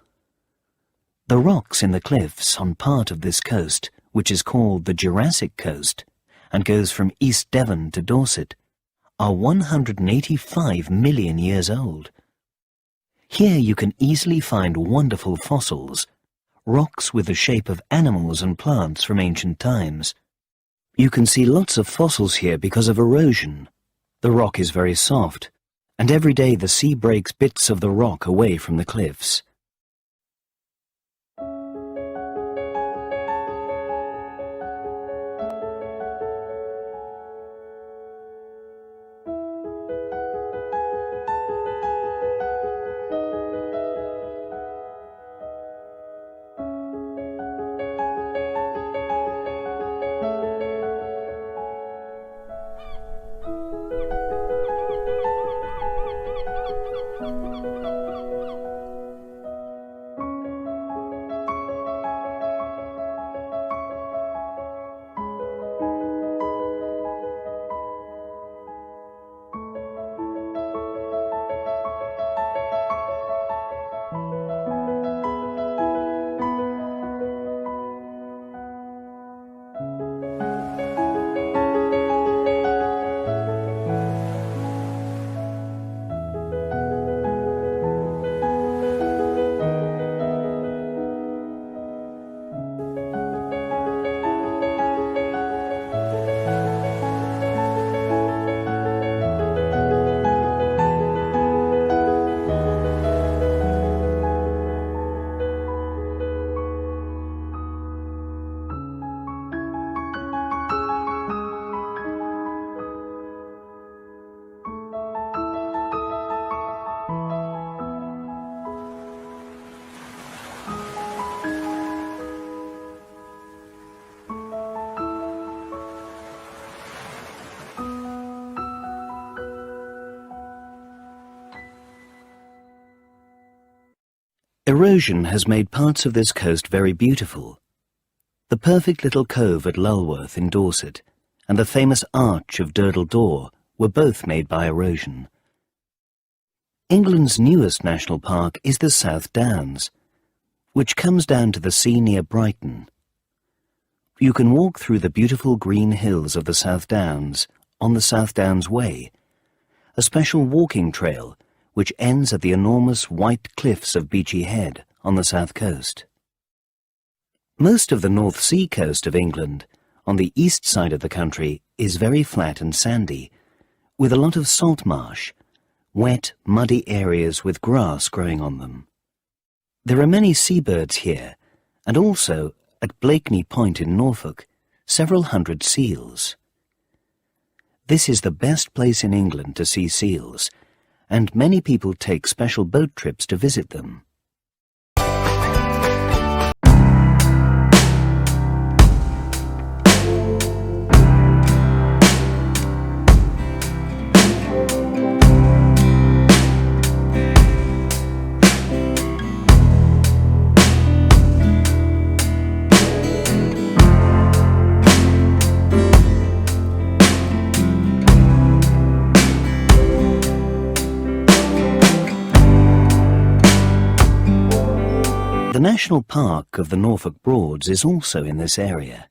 The rocks in the cliffs on part of this coast, which is called the Jurassic Coast, and goes from East Devon to Dorset, are 185 million years old. Here you can easily find wonderful fossils, rocks with the shape of animals and plants from ancient times. You can see lots of fossils here because of erosion. The rock is very soft, and every day the sea breaks bits of the rock away from the cliffs. Erosion has made parts of this coast very beautiful. The perfect little cove at Lulworth in Dorset and the famous arch of Durdle Door were both made by erosion. England's newest national park is the South Downs, which comes down to the sea near Brighton. You can walk through the beautiful green hills of the South Downs on the South Downs Way, a special walking trail which ends at the enormous white cliffs of Beachy Head on the south coast. Most of the North Sea coast of England, on the east side of the country, is very flat and sandy, with a lot of salt marsh, wet, muddy areas with grass growing on them. There are many seabirds here, and also, at Blakeney Point in Norfolk, several hundred seals. This is the best place in England to see seals, and many people take special boat trips to visit them. The National Park of the Norfolk Broads is also in this area.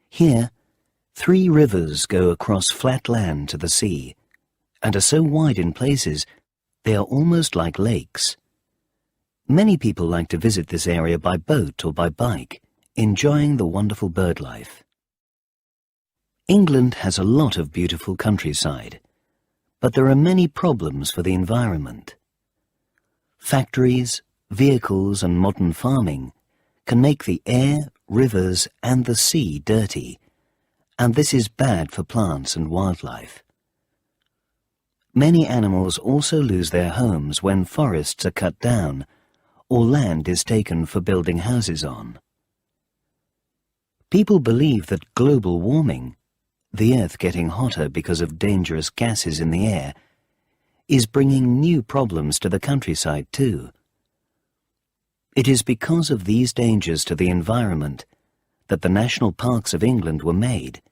Here, 3 rivers go across flat land to the sea, and are so wide in places they are almost like lakes. Many people like to visit this area by boat or by bike, enjoying the wonderful bird life. England has a lot of beautiful countryside, but there are many problems for the environment. Factories, vehicles and modern farming can make the air, rivers and the sea dirty, and this is bad for plants and wildlife. Many animals also lose their homes when forests are cut down or land is taken for building houses on. People believe that global warming, the earth getting hotter because of dangerous gases in the air, is bringing new problems to the countryside too. It is because of these dangers to the environment that the national parks of England were made,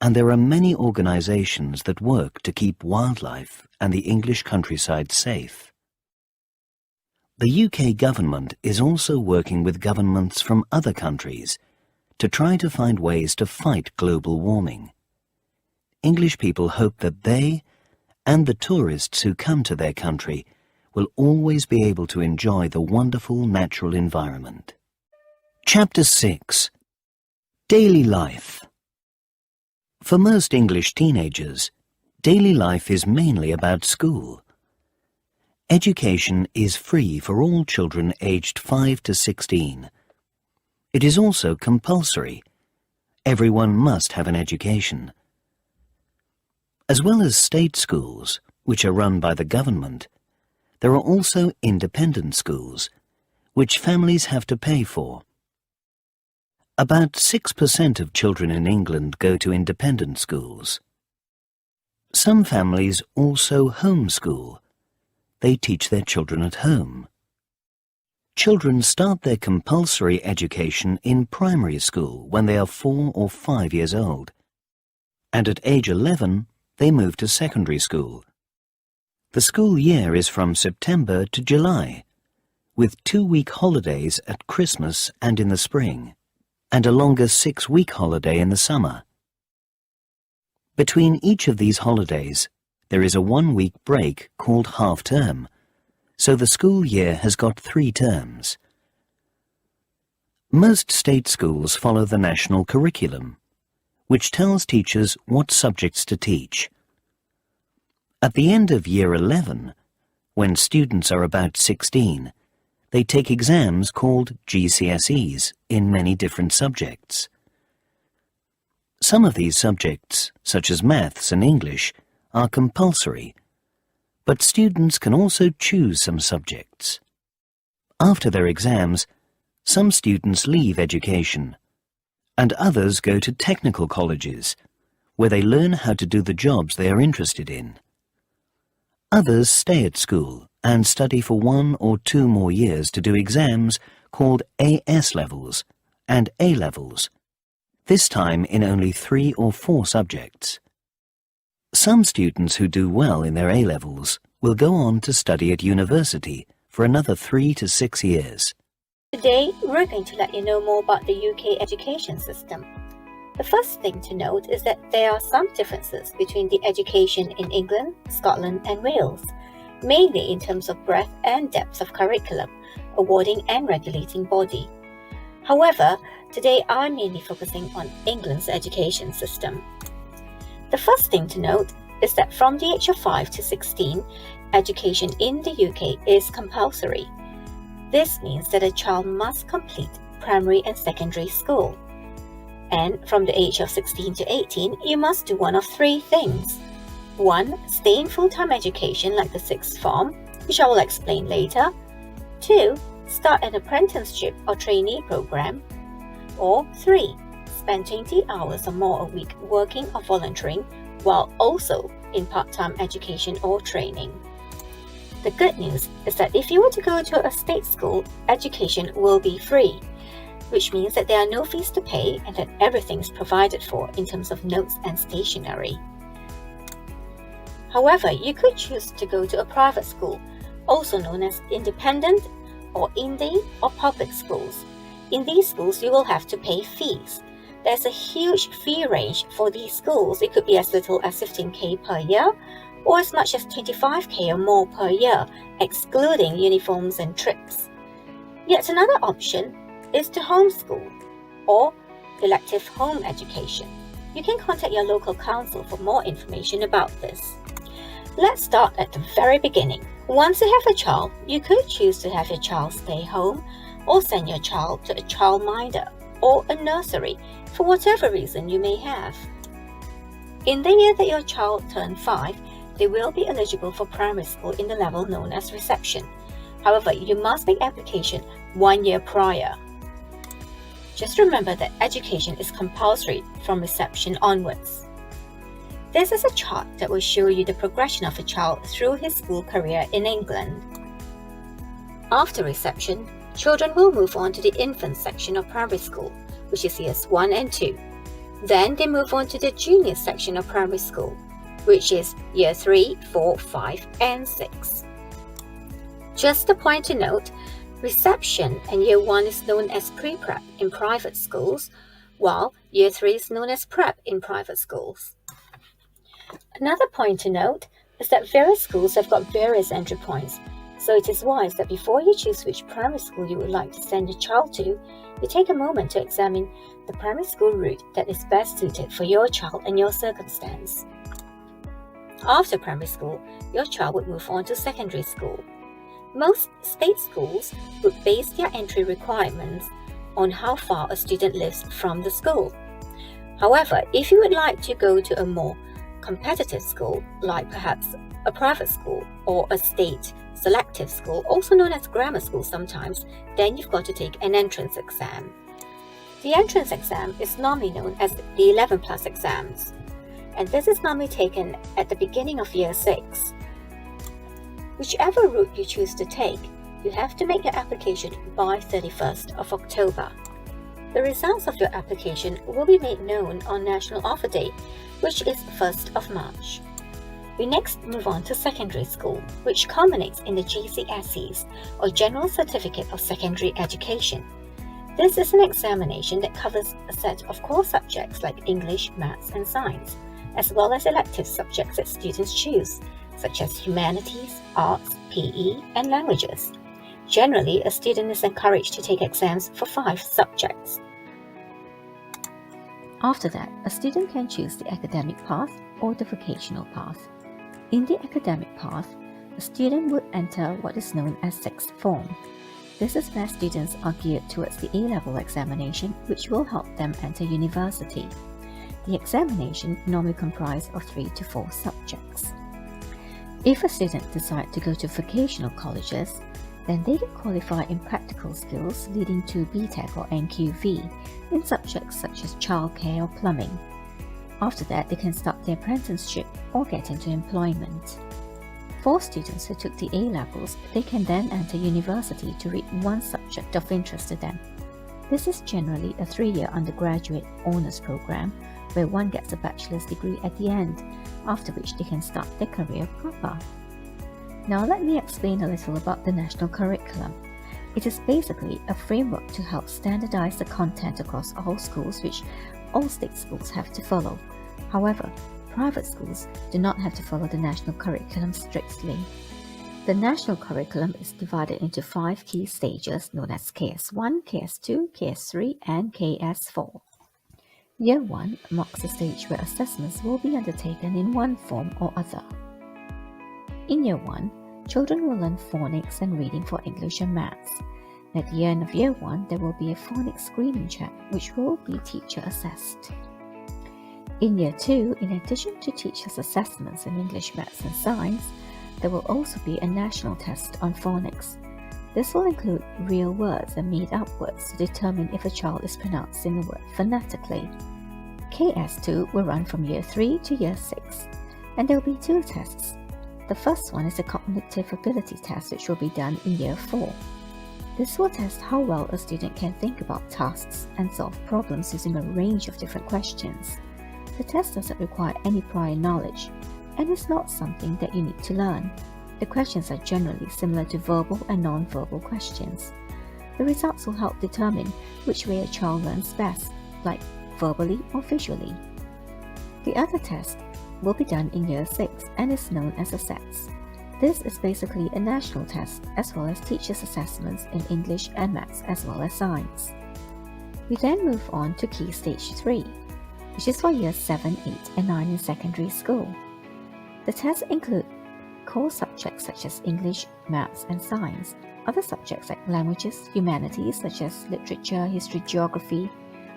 and there are many organisations that work to keep wildlife and the English countryside safe. The UK government is also working with governments from other countries to try to find ways to fight global warming. English people hope that they and the tourists who come to their country will always be able to enjoy the wonderful natural environment. Chapter 6. Daily Life. For most English teenagers, daily life is mainly about school. Education is free for all children aged 5 to 16. It is also compulsory. Everyone must have an education. As well as state schools, which are run by the government, there are also independent schools, which families have to pay for. About 6% of children in England go to independent schools. Some families also homeschool. They teach their children at home. Children start their compulsory education in primary school when they are 4 or 5 years old, and at age 11 they move to secondary school. The school year is from September to July, with 2-week holidays at Christmas and in the spring, and a longer 6-week holiday in the summer. Between each of these holidays, there is a 1-week break called half-term, so the school year has got 3 terms. Most state schools follow the national curriculum, which tells teachers what subjects to teach. At the end of Year 11, when students are about 16, they take exams called GCSEs in many different subjects. Some of these subjects, such as maths and English, are compulsory, but students can also choose some subjects. After their exams, some students leave education, and others go to technical colleges, where they learn how to do the jobs they are interested in. Others stay at school and study for 1 or 2 more years to do exams called AS levels and A levels, this time in only 3 or 4 subjects. Some students who do well in their A levels will go on to study at university for another 3 to 6 years. Today, we're going to let you know more about the UK education system. The first thing to note is that there are some differences between the education in England, Scotland and Wales, mainly in terms of breadth and depth of curriculum, awarding and regulating body. However, today I'm mainly focusing on England's education system. The first thing to note is that from the age of 5 to 16, education in the UK is compulsory. This means that a child must complete primary and secondary school. And from the age of 16 to 18, you must do one of three things. 1. Stay in full-time education like the sixth form, which I will explain later. 2. Start an apprenticeship or trainee program. Or 3. Spend 20 hours or more a week working or volunteering while also in part-time education or training. The good news is that if you were to go to a state school, education will be free, which means that there are no fees to pay and that everything is provided for in terms of notes and stationery. However, you could choose to go to a private school, also known as independent or indie or public schools. In these schools, you will have to pay fees. There's a huge fee range for these schools. It could be as little as 15k per year or as much as 25k or more per year, excluding uniforms and trips. Yet another option is to homeschool or elective home education. You can contact your local council for more information about this. Let's start at the very beginning. Once you have a child, you could choose to have your child stay home or send your child to a childminder or a nursery for whatever reason you may have. In the year that your child turns 5, they will be eligible for primary school in the level known as reception. However, you must make application 1 year prior. Just remember that education is compulsory from reception onwards. This is a chart that will show you the progression of a child through his school career in England. After reception, children will move on to the infant section of primary school, which is years 1 and 2. Then they move on to the junior section of primary school, which is year 3, 4, 5, and 6. Just a point to note, reception and year 1 is known as pre-prep in private schools, while year 3 is known as prep in private schools. Another point to note is that various schools have got various entry points, so it is wise that before you choose which primary school you would like to send your child to, you take a moment to examine the primary school route that is best suited for your child and your circumstance. After primary school, your child would move on to secondary school. Most state schools would base their entry requirements on how far a student lives from the school. However, if you would like to go to a more competitive school, like perhaps a private school or a state selective school, also known as grammar school sometimes, then you've got to take an entrance exam. The entrance exam is normally known as the 11 plus exams, and this is normally taken at the beginning of year 6. Whichever route you choose to take, you have to make your application by 31st of October. The results of your application will be made known on National Offer Day, which is 1st of March. We next move on to secondary school, which culminates in the GCSEs, or General Certificate of Secondary Education. This is an examination that covers a set of core subjects like English, Maths and Science, as well as elective subjects that students choose, such as humanities, arts, PE, and languages. Generally, a student is encouraged to take exams for 5 subjects. After that, a student can choose the academic path or the vocational path. In the academic path, a student would enter what is known as sixth form. This is where students are geared towards the A-level examination, which will help them enter university. The examination normally comprises of 3 to 4 subjects. If a student decides to go to vocational colleges, then they can qualify in practical skills leading to BTEC or NQV in subjects such as childcare or plumbing. After that, they can start their apprenticeship or get into employment. For students who took the A-levels, they can then enter university to read one subject of interest to them. This is generally a 3-year undergraduate honours program where one gets a bachelor's degree at the end, after which they can start their career proper. Now let me explain a little about the national curriculum. It is basically a framework to help standardize the content across all schools, which all state schools have to follow. However, private schools do not have to follow the national curriculum strictly. The national curriculum is divided into 5 key stages known as KS1, KS2, KS3, and KS4. Year 1 marks the stage where assessments will be undertaken in one form or other. In Year 1, children will learn phonics and reading for English and maths. At the end of Year 1, there will be a phonics screening check which will be teacher assessed. In Year 2, in addition to teachers' assessments in English, maths and science, there will also be a national test on phonics. This will include real words and made-up words to determine if a child is pronouncing a word phonetically. KS2 will run from Year 3 to Year 6, and there will be 2 tests. The first one is a cognitive ability test which will be done in Year 4. This will test how well a student can think about tasks and solve problems using a range of different questions. The test doesn't require any prior knowledge, and is not something that you need to learn. The questions are generally similar to verbal and non-verbal questions. The results will help determine which way a child learns best, like verbally or visually. The other test will be done in Year 6 and is known as a SETS. This is basically a national test as well as teachers' assessments in English and maths as well as science. We then move on to Key Stage 3, which is for Years 7, 8 and 9 in secondary school. The tests include core subjects such as English, maths and science. Other subjects like languages, humanities such as literature, history, geography,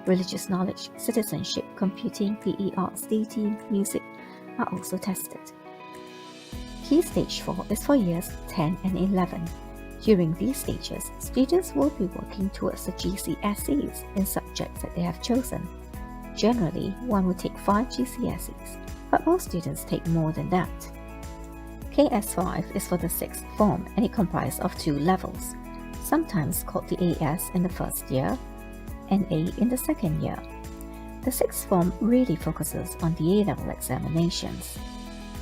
religious knowledge, citizenship, computing, PE, arts, DT, music are also tested. Key Stage 4 is for Years 10 and 11. During these stages, students will be working towards the GCSEs in subjects that they have chosen. Generally, one will take 5 GCSEs, but most students take more than that. KS5 is for the 6th form and it comprises of 2 levels, sometimes called the AS in the first year and A in the second year. The 6th form really focuses on the A-level examinations.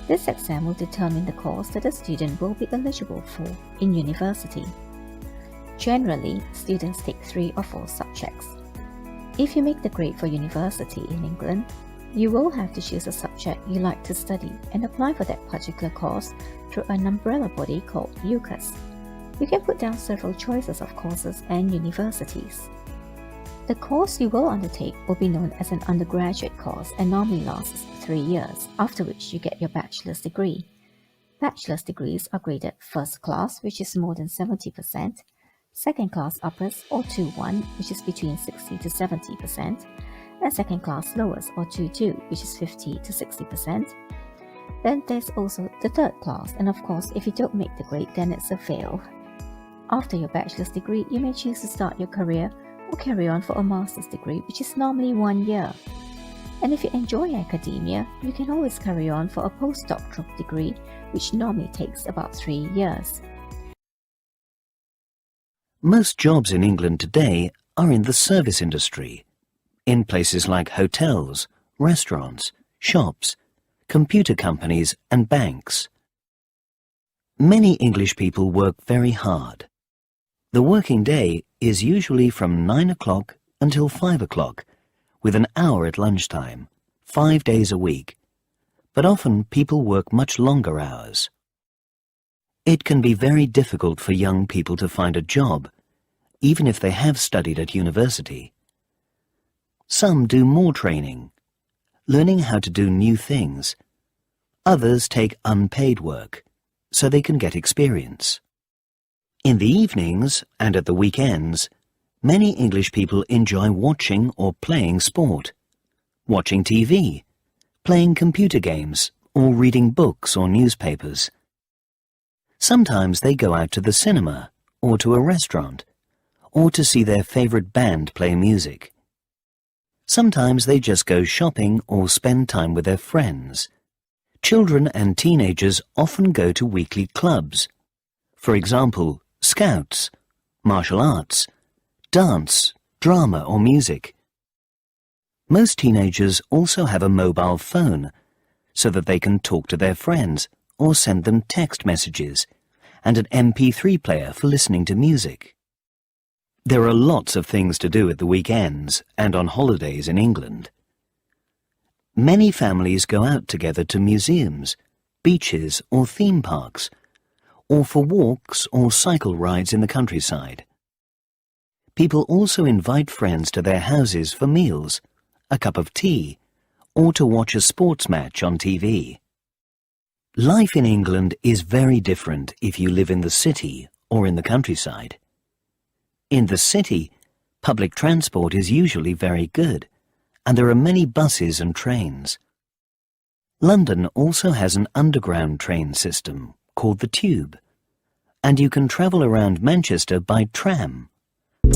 This exam will determine the course that a student will be eligible for in university. Generally, students take 3 or 4 subjects. If you make the grade for university in England, you will have to choose a subject you like to study and apply for that particular course through an umbrella body called UCAS. You can put down several choices of courses and universities. The course you will undertake will be known as an undergraduate course and normally lasts 3 years, after which you get your bachelor's degree. Bachelor's degrees are graded first class, which is more than 70%, second class uppers or 2-1, which is between 60 to 70%, and second class lowers or 2-2, which is 50 to 60%. Then there's also the third class, and of course if you don't make the grade then it's a fail. After your bachelor's degree, you may choose to start your career or carry on for a master's degree, which is normally 1 year. And if you enjoy academia, you can always carry on for a postdoctoral degree, which normally takes about 3 years. Most jobs in England today are in the service industry, in places like hotels, restaurants, shops, computer companies and banks. Many English people work very hard. The working day is usually from 9 o'clock until 5 o'clock, with an hour at lunchtime, 5 days a week, but often people work much longer hours. It can be very difficult for young people to find a job, even if they have studied at university. Some do more training, learning how to do new things. Others take unpaid work, so they can get experience. In the evenings and at the weekends, many English people enjoy watching or playing sport, watching TV, playing computer games, or reading books or newspapers. Sometimes they go out to the cinema, or to a restaurant, or to see their favorite band play music. Sometimes they just go shopping or spend time with their friends. Children and teenagers often go to weekly clubs. For example, Scouts, martial arts, dance, drama or music. Most teenagers also have a mobile phone so that they can talk to their friends or send them text messages, and an MP3 player for listening to music. There are lots of things to do at the weekends and on holidays in England. Many families go out together to museums, beaches or theme parks, or for walks or cycle rides in the countryside. People also invite friends to their houses for meals a cup of tea, or to watch a sports match on TV. Life in England is very different if you live in the city or in the countryside. In the city, public transport is usually very good, and there are many buses and trains. London also has an underground train system called the Tube, and you can travel around Manchester by tram.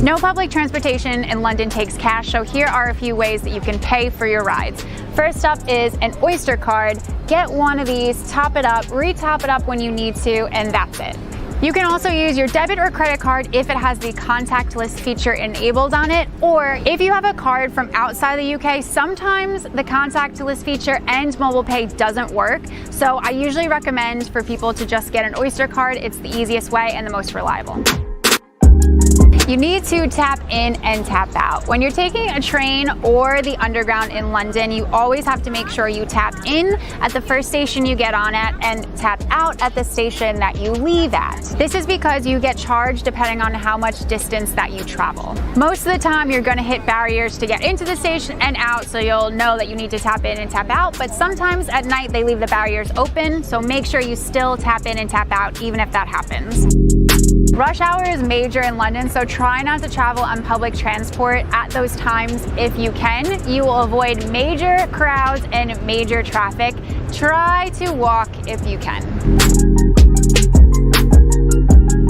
No public transportation in London takes cash, so here are a few ways that you can pay for your rides. First up is an Oyster card. Get one of these, top it up, re-top it up when you need to, and that's it. You can also use your debit or credit card if it has the contactless feature enabled on it, or if you have a card from outside the UK, sometimes the contactless feature and mobile pay doesn't work. So I usually recommend for people to just get an Oyster card. It's the easiest way and the most reliable. You need to tap in and tap out. When you're taking a train or the underground in London, you always have to make sure you tap in at the first station you get on at and tap out at the station that you leave at. This is because you get charged depending on how much distance that you travel. Most of the time you're going to hit barriers to get into the station and out, so you'll know that you need to tap in and tap out, but sometimes at night they leave the barriers open, so make sure you still tap in and tap out even if that happens. Rush hour is major in London, so try not to travel on public transport at those times if you can. You will avoid major crowds and major traffic. Try to walk if you can.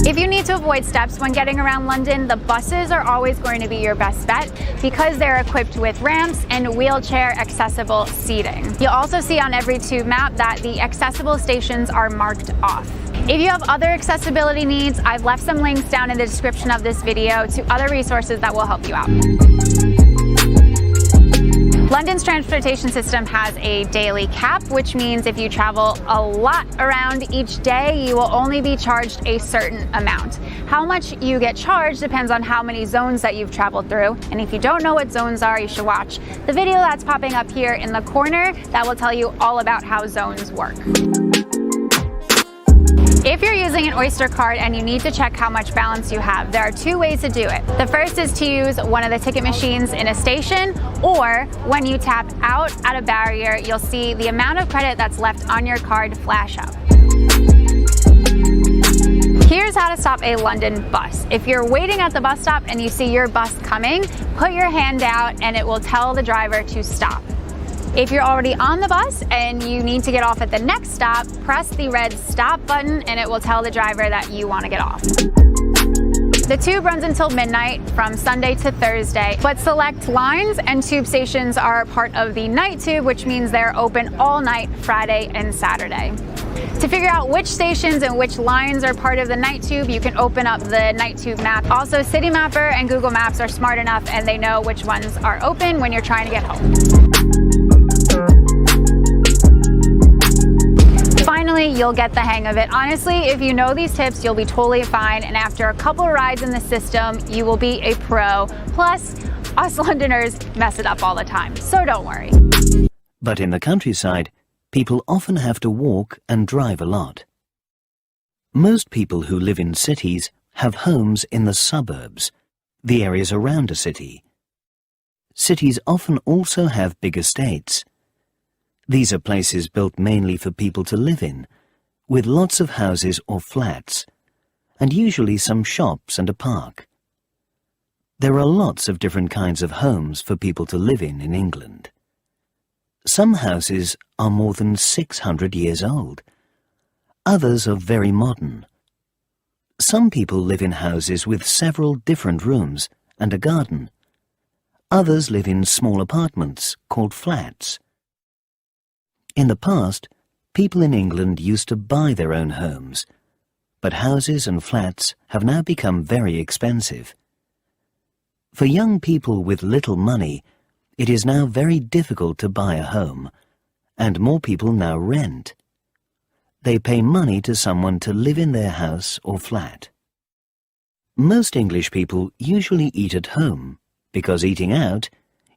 If you need to avoid steps when getting around London, the buses are always going to be your best bet because they're equipped with ramps and wheelchair accessible seating. You'll also see on every tube map that the accessible stations are marked off. If you have other accessibility needs, I've left some links down in the description of this video to other resources that will help you out. London's transportation system has a daily cap, which means if you travel a lot around each day, you will only be charged a certain amount. How much you get charged depends on how many zones that you've traveled through. And if you don't know what zones are, you should watch the video that's popping up here in the corner that will tell you all about how zones work. If you're using an Oyster card and you need to check how much balance you have, there are two ways to do it. The first is to use one of the ticket machines in a station, or when you tap out at a barrier, you'll see the amount of credit that's left on your card flash up. Here's how to stop a London bus. If you're waiting at the bus stop and you see your bus coming, put your hand out and it will tell the driver to stop. If you're already on the bus and you need to get off at the next stop, press the red stop button and it will tell the driver that you want to get off. The tube runs until midnight from Sunday to Thursday, but select lines and tube stations are part of the night tube, which means they're open all night Friday and Saturday. To figure out which stations and which lines are part of the night tube, you can open up the night tube map. Also, City Mapper and Google Maps are smart enough and they know which ones are open when you're trying to get home. Finally, you'll get the hang of it. Honestly, if you know these tips, you'll be totally fine. And after a couple rides in the system, you will be a pro. Plus, us Londoners mess it up all the time, so don't worry. But in the countryside, people often have to walk and drive a lot. Most people who live in cities have homes in the suburbs, the areas around a city. Cities often also have big estates. These are places built mainly for people to live in, with lots of houses or flats, and usually some shops and a park. There are lots of different kinds of homes for people to live in England. Some houses are more than 600 years old. Others are very modern. Some people live in houses with several different rooms and a garden. Others live in small apartments called flats. In the past, people in England used to buy their own homes, but houses and flats have now become very expensive. For young people with little money, it is now very difficult to buy a home, and more people now rent. They pay money to someone to live in their house or flat. Most English people usually eat at home, because eating out,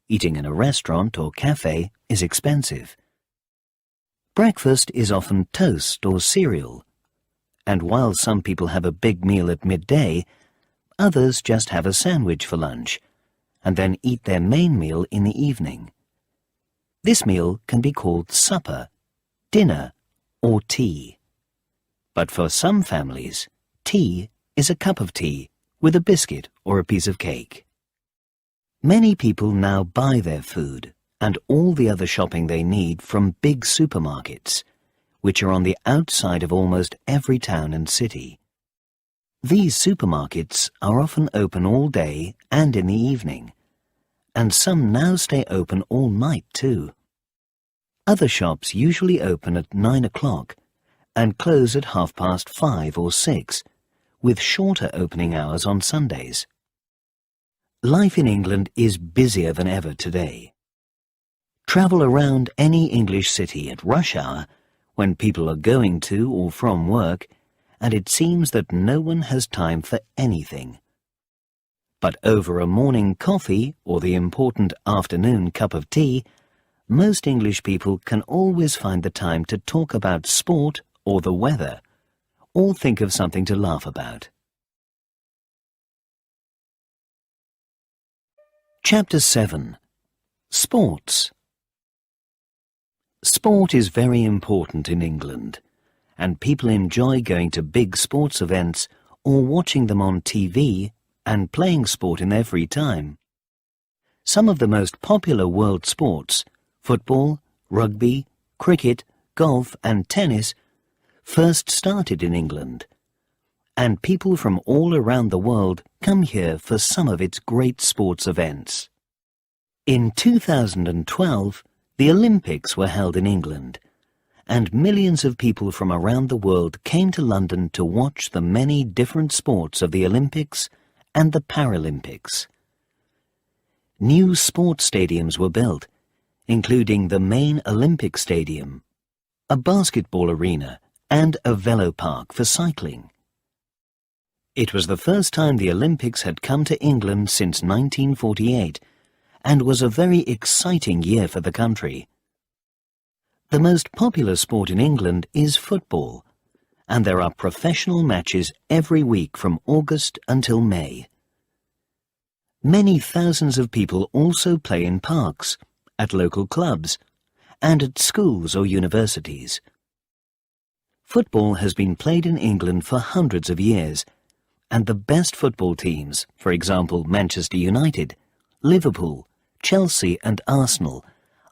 eating in a restaurant or cafe, is expensive. Breakfast is often toast or cereal, and while some people have a big meal at midday, others just have a sandwich for lunch, and then eat their main meal in the evening. This meal can be called supper, dinner, or tea. But for some families, tea is a cup of tea with a biscuit or a piece of cake. Many people now buy their food and all the other shopping they need from big supermarkets, which are on the outside of almost every town and city. These supermarkets are often open all day and in the evening, and some now stay open all night too. Other shops usually open at 9 o'clock and close at 5:30 or 6, with shorter opening hours on Sundays. Life in England is busier than ever today. Travel around any English city at rush hour, when people are going to or from work, and it seems that no one has time for anything. But over a morning coffee or the important afternoon cup of tea, most English people can always find the time to talk about sport or the weather, or think of something to laugh about. Chapter 7. Sports. Sport is very important in England, and people enjoy going to big sports events or watching them on TV and playing sport in their free time. Some of the most popular world sports, football, rugby, cricket, golf and tennis, first started in England, and people from all around the world come here for some of its great sports events. In 2012, the Olympics were held in England, and millions of people from around the world came to London to watch the many different sports of the Olympics and the Paralympics. New sports stadiums were built, including the main Olympic Stadium, a basketball arena, and a velo park for cycling. It was the first time the Olympics had come to England since 1948, and was a very exciting year for the country. The most popular sport in England is football, and there are professional matches every week from August until May. Many thousands of people also play in parks, at local clubs, and at schools or universities. Football has been played in England for hundreds of years, and the best football teams, for example Manchester United, Liverpool, Chelsea and Arsenal,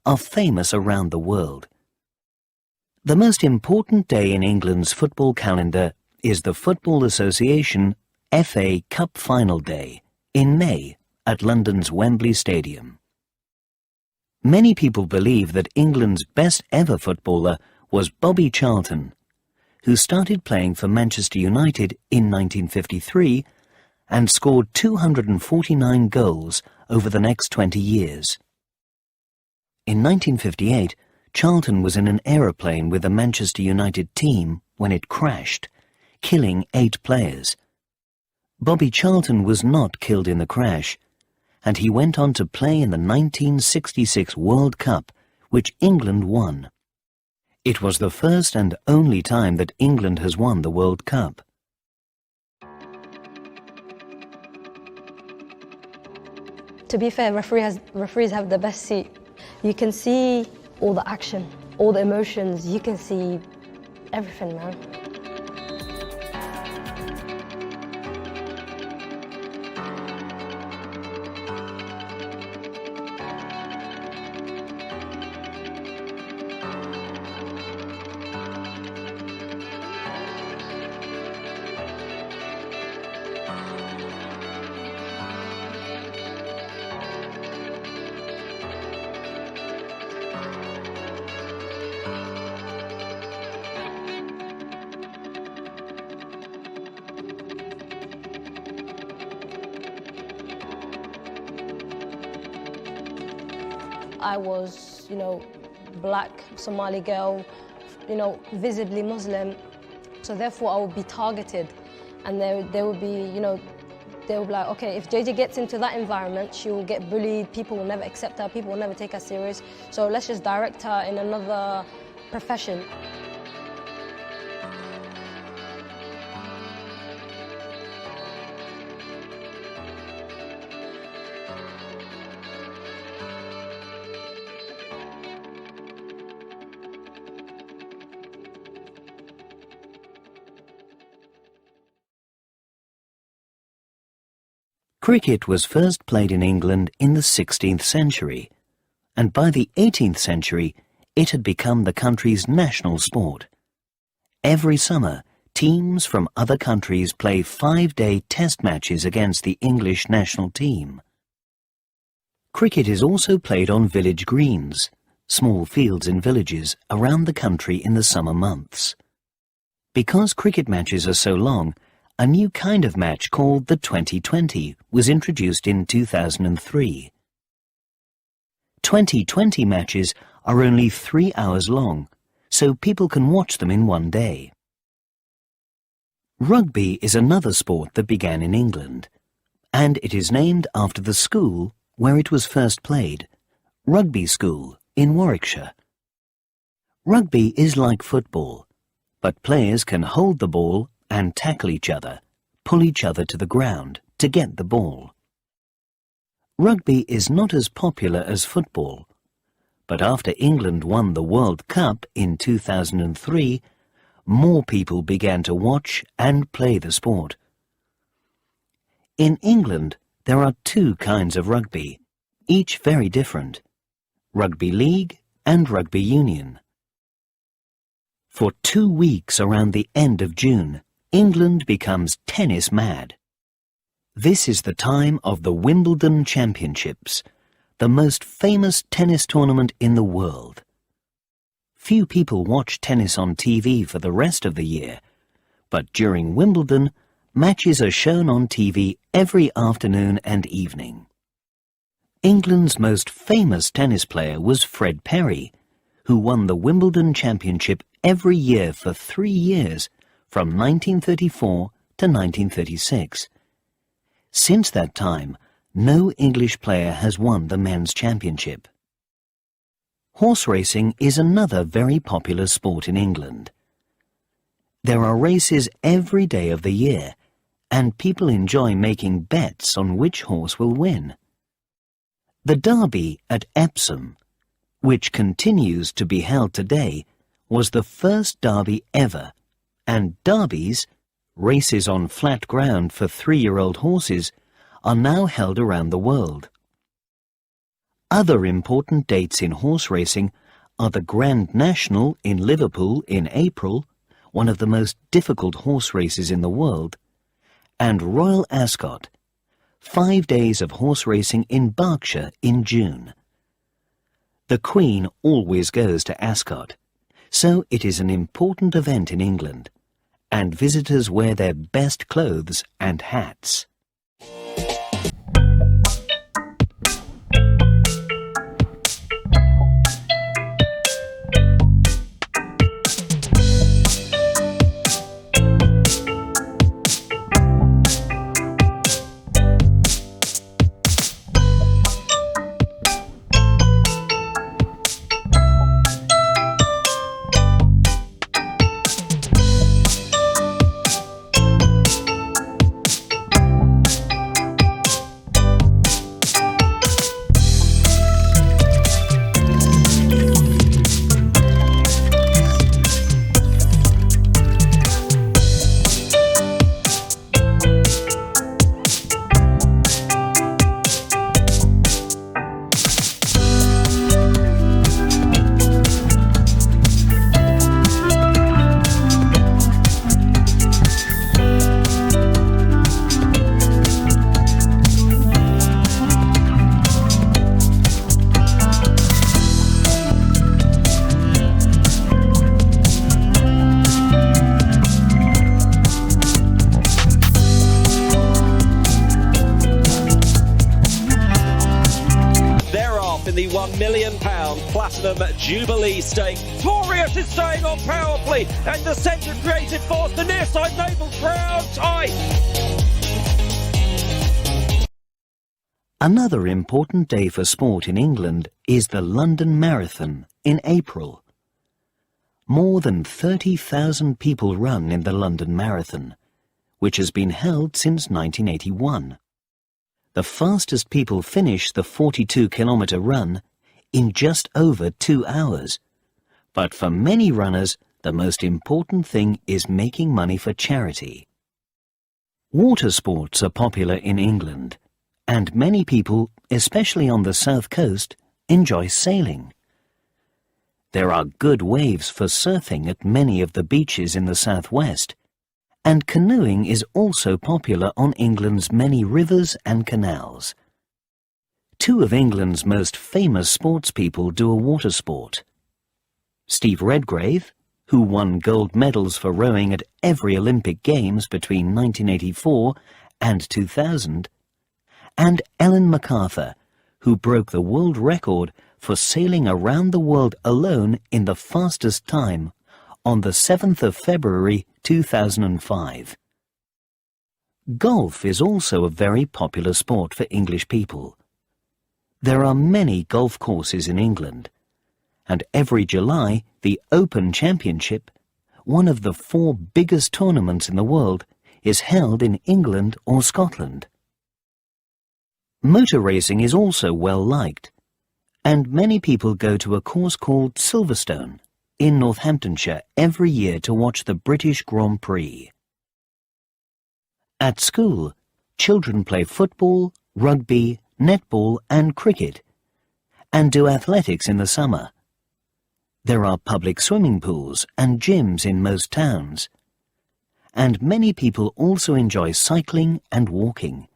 are famous around the world. The most important day in England's football calendar is the Football Association FA Cup Final Day in May at London's Wembley Stadium. Many people believe that England's best ever footballer was Bobby Charlton, who started playing for Manchester United in 1953 and scored 249 goals over the next 20 years. In 1958, Charlton was in an aeroplane with the Manchester United team when it crashed, killing 8 players. Bobby Charlton was not killed in the crash, and he went on to play in the 1966 World Cup, which England won. It was the first and only time that England has won the World Cup. To be fair, referees have the best seat. You can see all the action, all the emotions, you can see everything, man. I was, black Somali girl, visibly Muslim, so therefore I would be targeted, and they would be, they would be like, okay, if JJ gets into that environment, she will get bullied, people will never accept her, people will never take her serious, so let's just direct her in another profession. Cricket was first played in England in the 16th century, and by the 18th century it had become the country's national sport. Every summer, teams from other countries play 5-day test matches against the English national team. Cricket is also played on village greens, small fields in villages around the country in the summer months. Because cricket matches are so long, a new kind of match called the 2020 was introduced in 2003. 2020 matches are only 3 hours long, so people can watch them in one day. Rugby is another sport that began in England, and it is named after the school where it was first played, Rugby School in Warwickshire. Rugby is like football, but players can hold the ball and tackle each other, pull each other to the ground to get the ball. Rugby is not as popular as football, but after England won the World Cup in 2003, more people began to watch and play the sport. In England, there are two kinds of rugby, each very different: rugby league and rugby union. For 2 weeks around the end of June, England becomes tennis mad. This is the time of the Wimbledon Championships, the most famous tennis tournament in the world. Few people watch tennis on TV for the rest of the year, but during Wimbledon, matches are shown on TV every afternoon and evening. England's most famous tennis player was Fred Perry, who won the Wimbledon Championship every year for 3 years, from 1934 to 1936. Since that time, no English player has won the men's championship. Horse racing is another very popular sport in England. There are races every day of the year, and people enjoy making bets on which horse will win. The Derby at Epsom, which continues to be held today, was the first Derby ever, and derbies, races on flat ground for 3-year-old horses, are now held around the world. Other important dates in horse racing are the Grand National in Liverpool in April, one of the most difficult horse races in the world, and Royal Ascot, 5 days of horse racing in Berkshire in June. The Queen always goes to Ascot, so it is an important event in England, and visitors wear their best clothes and hats. £1 million Platinum Jubilee stake. Torius is staying on power play, and the centre created force, the near side naval crowd tight. Another important day for sport in England is the London Marathon in April. More than 30,000 people run in the London Marathon, which has been held since 1981. The fastest people finish the 42-kilometre run in just over 2 hours. But for many runners, the most important thing is making money for charity. Water sports are popular in England, And many people, especially on the south coast, enjoy sailing. There are good waves for surfing at many of the beaches in the southwest, and canoeing is also popular on England's many rivers and canals. Two of England's most famous sportspeople do a water sport. Steve Redgrave, who won gold medals for rowing at every Olympic Games between 1984 and 2000, and Ellen MacArthur, who broke the world record for sailing around the world alone in the fastest time on the 7th of February 2005. Golf is also a very popular sport for English people. There are many golf courses in England, and every July the Open Championship, one of the 4 biggest tournaments in the world, is held in England or Scotland. Motor racing is also well liked, and many people go to a course called Silverstone in Northamptonshire every year to watch the British Grand Prix. At school, children play football, rugby, netball and cricket, and do athletics in the summer. There are public swimming pools and gyms in most towns, and many people also enjoy cycling and walking.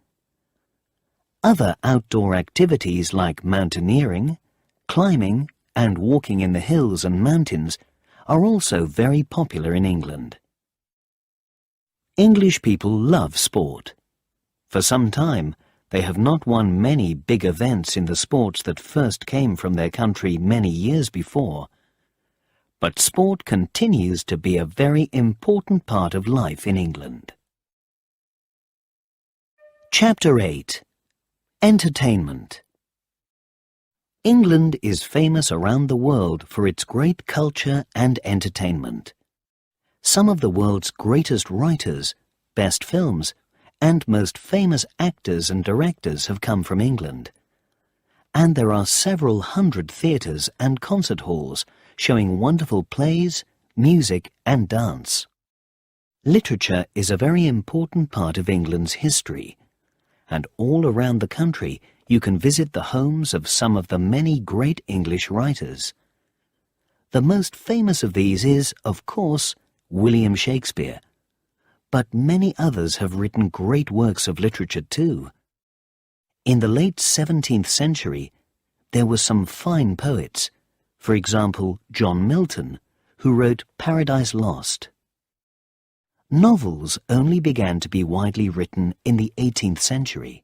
Other outdoor activities like mountaineering, climbing, and walking in the hills and mountains are also very popular in England. English people love sport. For some time, they have not won many big events in the sports that first came from their country many years before, but sport continues to be a very important part of life in England. Chapter 8. Entertainment. England is famous around the world for its great culture and entertainment. Some of the world's greatest writers, best films, and most famous actors and directors have come from England. And there are several hundred theatres and concert halls showing wonderful plays, music and dance. Literature is a very important part of England's history, and all around the country you can visit the homes of some of the many great English writers. The most famous of these is, of course, William Shakespeare, but many others have written great works of literature too. In the late 17th century, there were some fine poets, for example, John Milton, who wrote Paradise Lost. Novels only began to be widely written in the 18th century,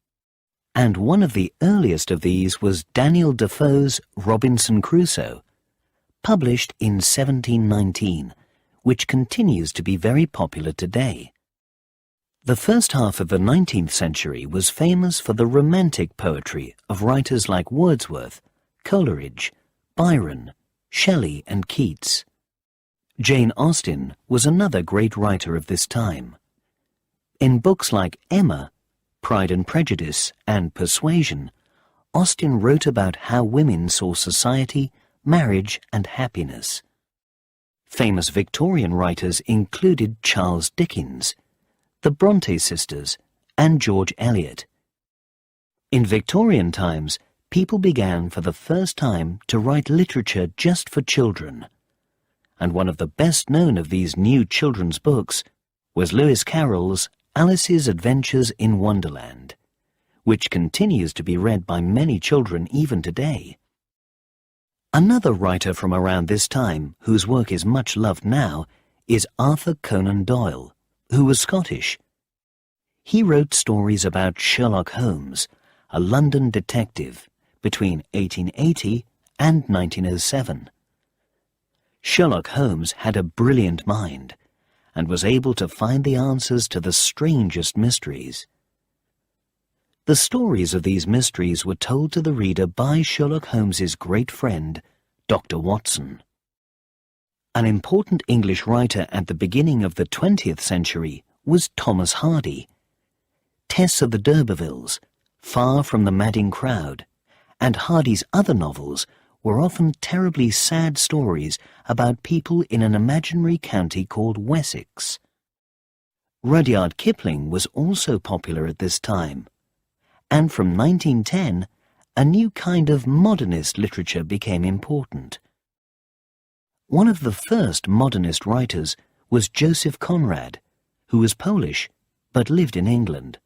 and one of the earliest of these was Daniel Defoe's Robinson Crusoe, published in 1719, which continues to be very popular today. The first half of the 19th century was famous for the romantic poetry of writers like Wordsworth, Coleridge, Byron, Shelley and Keats. Jane Austen was another great writer of this time. In books like Emma, Pride and Prejudice and Persuasion, Austen wrote about how women saw society, marriage and happiness. Famous Victorian writers included Charles Dickens, the Bronte sisters and George Eliot. In Victorian times, people began for the first time to write literature just for children, and one of the best known of these new children's books was Lewis Carroll's Alice's Adventures in Wonderland, which continues to be read by many children even today. Another writer from around this time, whose work is much loved now, is Arthur Conan Doyle, who was Scottish. He wrote stories about Sherlock Holmes, a London detective, between 1880 and 1907. Sherlock Holmes had a brilliant mind and was able to find the answers to the strangest mysteries. The stories of these mysteries were told to the reader by Sherlock Holmes's great friend, Dr. Watson. An important English writer at the beginning of the 20th century was Thomas Hardy. Tess of the D'Urbervilles, Far from the Madding Crowd, and Hardy's other novels were often terribly sad stories about people in an imaginary county called Wessex. Rudyard Kipling was also popular at this time, and from 1910, a new kind of modernist literature became important. One of the first modernist writers was Joseph Conrad, who was Polish but lived in England.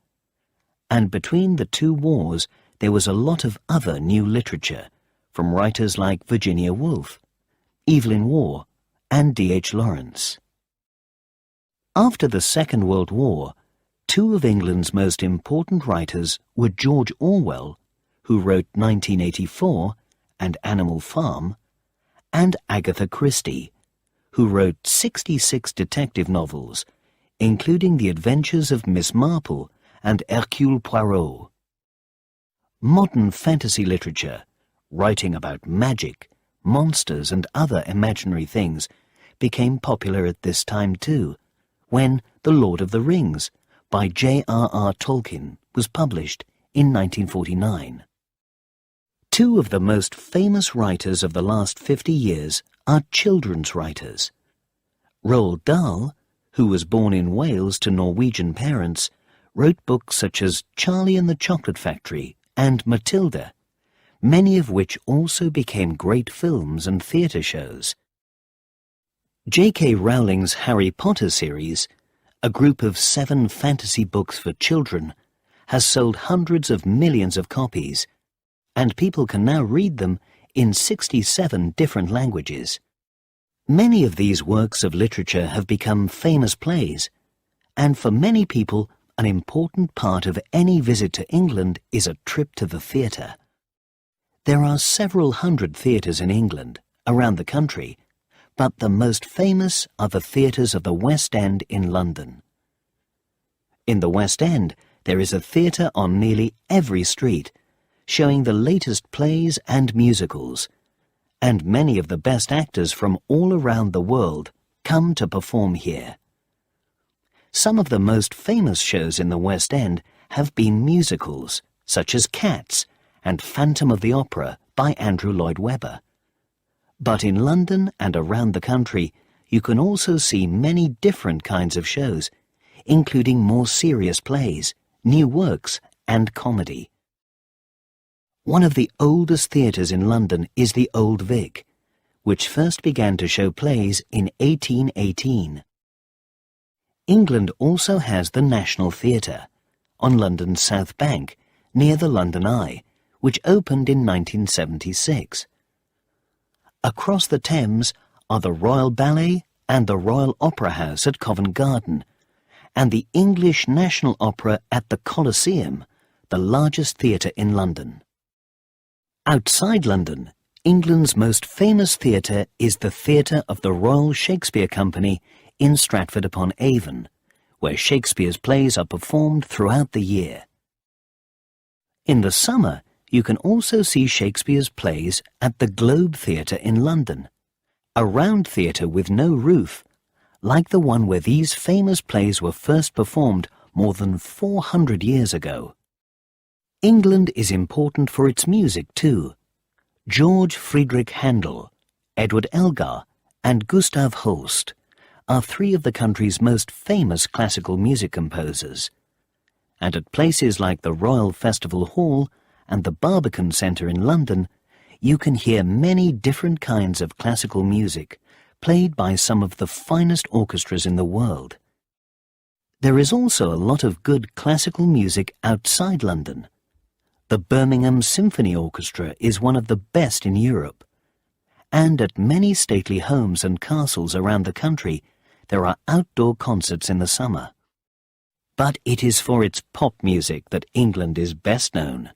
And between the two wars, there was a lot of other new literature, from writers like Virginia Woolf, Evelyn Waugh, and D.H. Lawrence. After the Second World War, two of England's most important writers were George Orwell, who wrote 1984 and Animal Farm, and Agatha Christie, who wrote 66 detective novels, including The Adventures of Miss Marple and Hercule Poirot. Modern fantasy literature, writing about magic, monsters and other imaginary things, became popular at this time too, when The Lord of the Rings by J.R.R. Tolkien was published in 1949. Two of the most famous writers of the last 50 years are children's writers. Roald Dahl, who was born in Wales to Norwegian parents, wrote books such as Charlie and the Chocolate Factory and Matilda, many of which also became great films and theatre shows. J.K. Rowling's Harry Potter series, a group of 7 fantasy books for children, has sold hundreds of millions of copies, and people can now read them in 67 different languages. Many of these works of literature have become famous plays, and for many people, an important part of any visit to England is a trip to the theatre. There are several hundred theatres in England, around the country, but the most famous are the theatres of the West End in London. In the West End, there is a theatre on nearly every street, showing the latest plays and musicals, and many of the best actors from all around the world come to perform here. Some of the most famous shows in the West End have been musicals, such as Cats and Phantom of the Opera by Andrew Lloyd Webber. But in London and around the country, you can also see many different kinds of shows, including more serious plays, new works, and comedy. One of the oldest theatres in London is the Old Vic, which first began to show plays in 1818. England also has the National Theatre, on London's South Bank, near the London Eye, which opened in 1976. Across the Thames are the Royal Ballet and the Royal Opera House at Covent Garden, and the English National Opera at the Coliseum, the largest theatre in London. Outside London, England's most famous theatre is the Theatre of the Royal Shakespeare Company in Stratford-upon-Avon, where Shakespeare's plays are performed throughout the year. In the summer, you can also see Shakespeare's plays at the Globe Theatre in London, a round theatre with no roof, like the one where these famous plays were first performed more than 400 years ago. England is important for its music too. George Friedrich Handel, Edward Elgar, and Gustav Holst are 3 of the country's most famous classical music composers. And at places like the Royal Festival Hall and the Barbican Centre in London, you can hear many different kinds of classical music played by some of the finest orchestras in the world. There is also a lot of good classical music outside London. The Birmingham Symphony Orchestra is one of the best in Europe, and at many stately homes and castles around the country, there are outdoor concerts in the summer. But it is for its pop music that England is best known.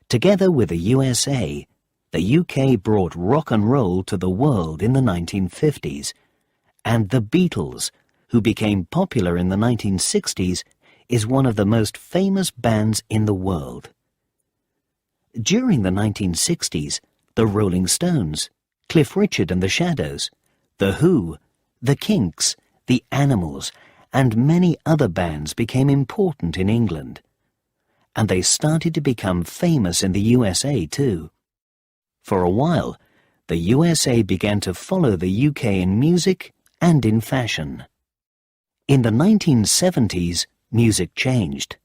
Together with the USA, the UK brought rock and roll to the world in the 1950s, and the Beatles, who became popular in the 1960s, is one of the most famous bands in the world. During the 1960s, the Rolling Stones, Cliff Richard and the Shadows, The Who, The Kinks, The Animals, and many other bands became important in England. And they started to become famous in the USA too. For a while, the USA began to follow the UK in music and in fashion. In the 1970s, music changed.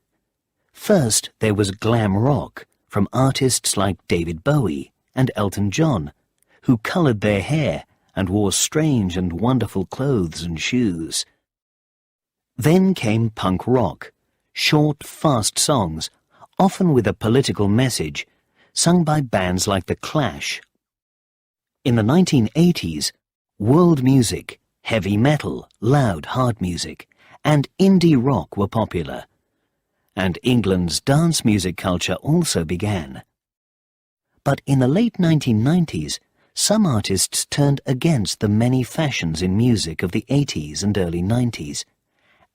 First, there was glam rock from artists like David Bowie and Elton John, who coloured their hair and wore strange and wonderful clothes and shoes. Then came punk rock, short, fast songs, often with a political message, sung by bands like The Clash. In the 1980s, world music, heavy metal, loud, hard music, and indie rock were popular, and England's dance music culture also began. But in the late 1990s, some artists turned against the many fashions in music of the 80s and early 90s,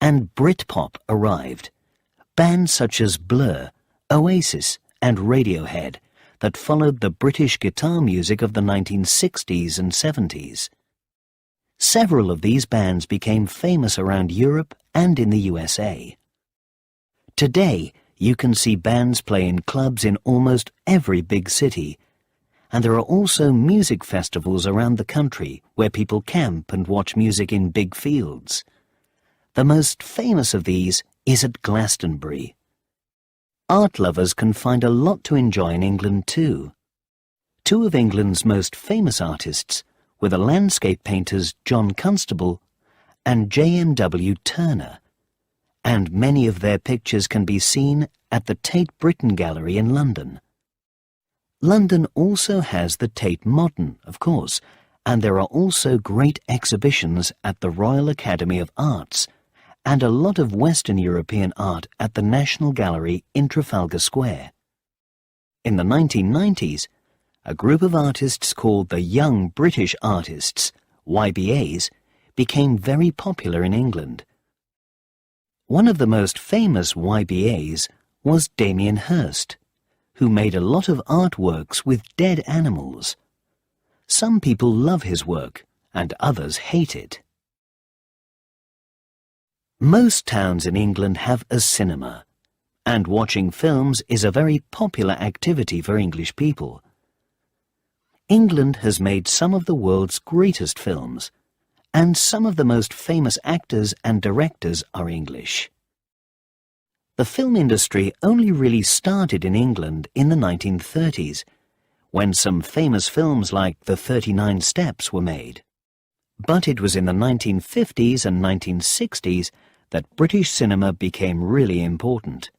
and Britpop arrived. Bands such as Blur, Oasis, and Radiohead that followed the British guitar music of the 1960s and 70s. Several of these bands became famous around Europe and in the USA. Today, you can see bands play in clubs in almost every big city, and there are also music festivals around the country where people camp and watch music in big fields. The most famous of these is at Glastonbury. Art lovers can find a lot to enjoy in England too. Two of England's most famous artists were the landscape painters John Constable and J.M.W. Turner, and many of their pictures can be seen at the Tate Britain Gallery in London. London also has the Tate Modern, of course, and there are also great exhibitions at the Royal Academy of Arts and a lot of Western European art at the National Gallery in Trafalgar Square. In the 1990s, a group of artists called the Young British Artists, YBAs, became very popular in England. One of the most famous YBAs was Damien Hirst, who made a lot of artworks with dead animals. Some people love his work, and others hate it. Most towns in England have a cinema, and watching films is a very popular activity for English people. England has made some of the world's greatest films, and some of the most famous actors and directors are English. The film industry only really started in England in the 1930s, when some famous films like The 39 Steps were made. But it was in the 1950s and 1960s that British cinema became really important.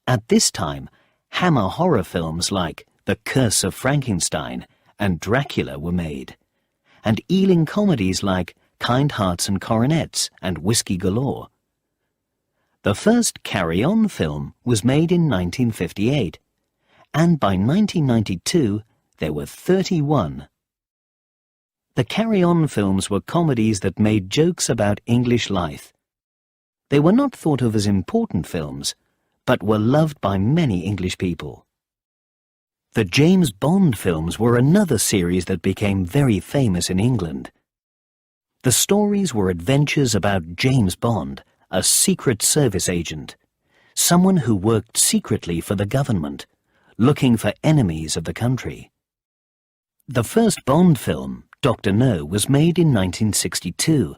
At this time, hammer horror films like The Curse of Frankenstein and Dracula were made, and Ealing comedies like Kind Hearts and Coronets and Whiskey Galore. The first Carry On film was made in 1958, and by 1992 there were 31. The Carry On films were comedies that made jokes about English life. They were not thought of as important films, but were loved by many English people. The James Bond films were another series that became very famous in England. The stories were adventures about James Bond, a Secret Service agent, someone who worked secretly for the government, looking for enemies of the country. The first Bond film, Dr. No, was made in 1962,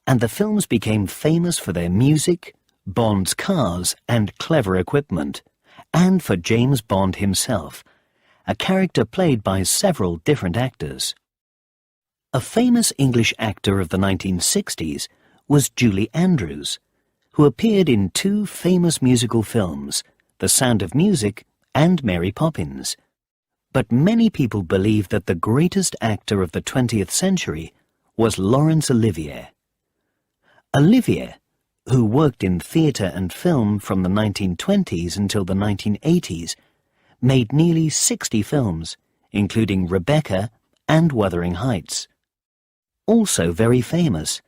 and the films became famous for their music, Bond's cars, and clever equipment, and for James Bond himself, a character played by several different actors. A famous English actor of the 1960s was Julie Andrews, who appeared in two famous musical films, The Sound of Music and Mary Poppins. But many people believe that the greatest actor of the 20th century was Laurence Olivier. Olivier, who worked in theatre and film from the 1920s until the 1980s, made nearly 60 films, including Rebecca and Wuthering Heights. Also very famous,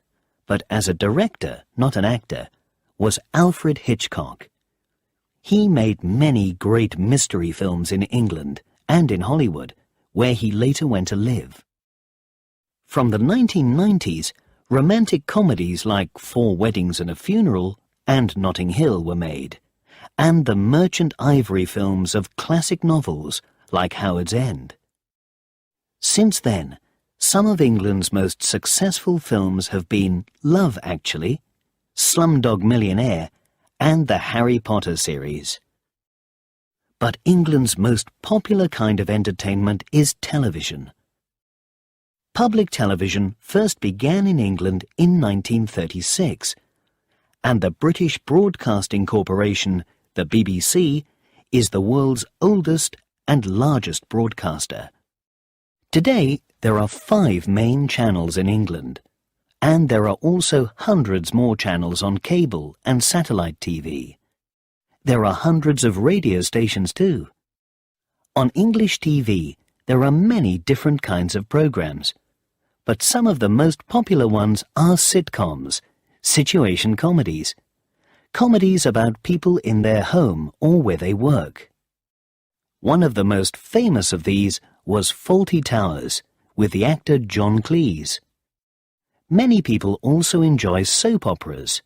but as a director, not an actor, was Alfred Hitchcock. He made many great mystery films in England and in Hollywood, where he later went to live. From the 1990s, romantic comedies like Four Weddings and a Funeral and Notting Hill were made, and the Merchant Ivory films of classic novels like Howard's End. Since then, some of England's most successful films have been Love Actually, Slumdog Millionaire, and the Harry Potter series. But England's most popular kind of entertainment is television. Public television first began in England in 1936, and the British Broadcasting Corporation, the BBC, is the world's oldest and largest broadcaster. Today, there are 5 main channels in England, and there are also hundreds more channels on cable and satellite TV. There are hundreds of radio stations too. On English TV, there are many different kinds of programs, but some of the most popular ones are sitcoms, situation comedies, comedies about people in their home or where they work. One of the most famous of these was Fawlty Towers, with the actor John Cleese. Many people also enjoy soap operas,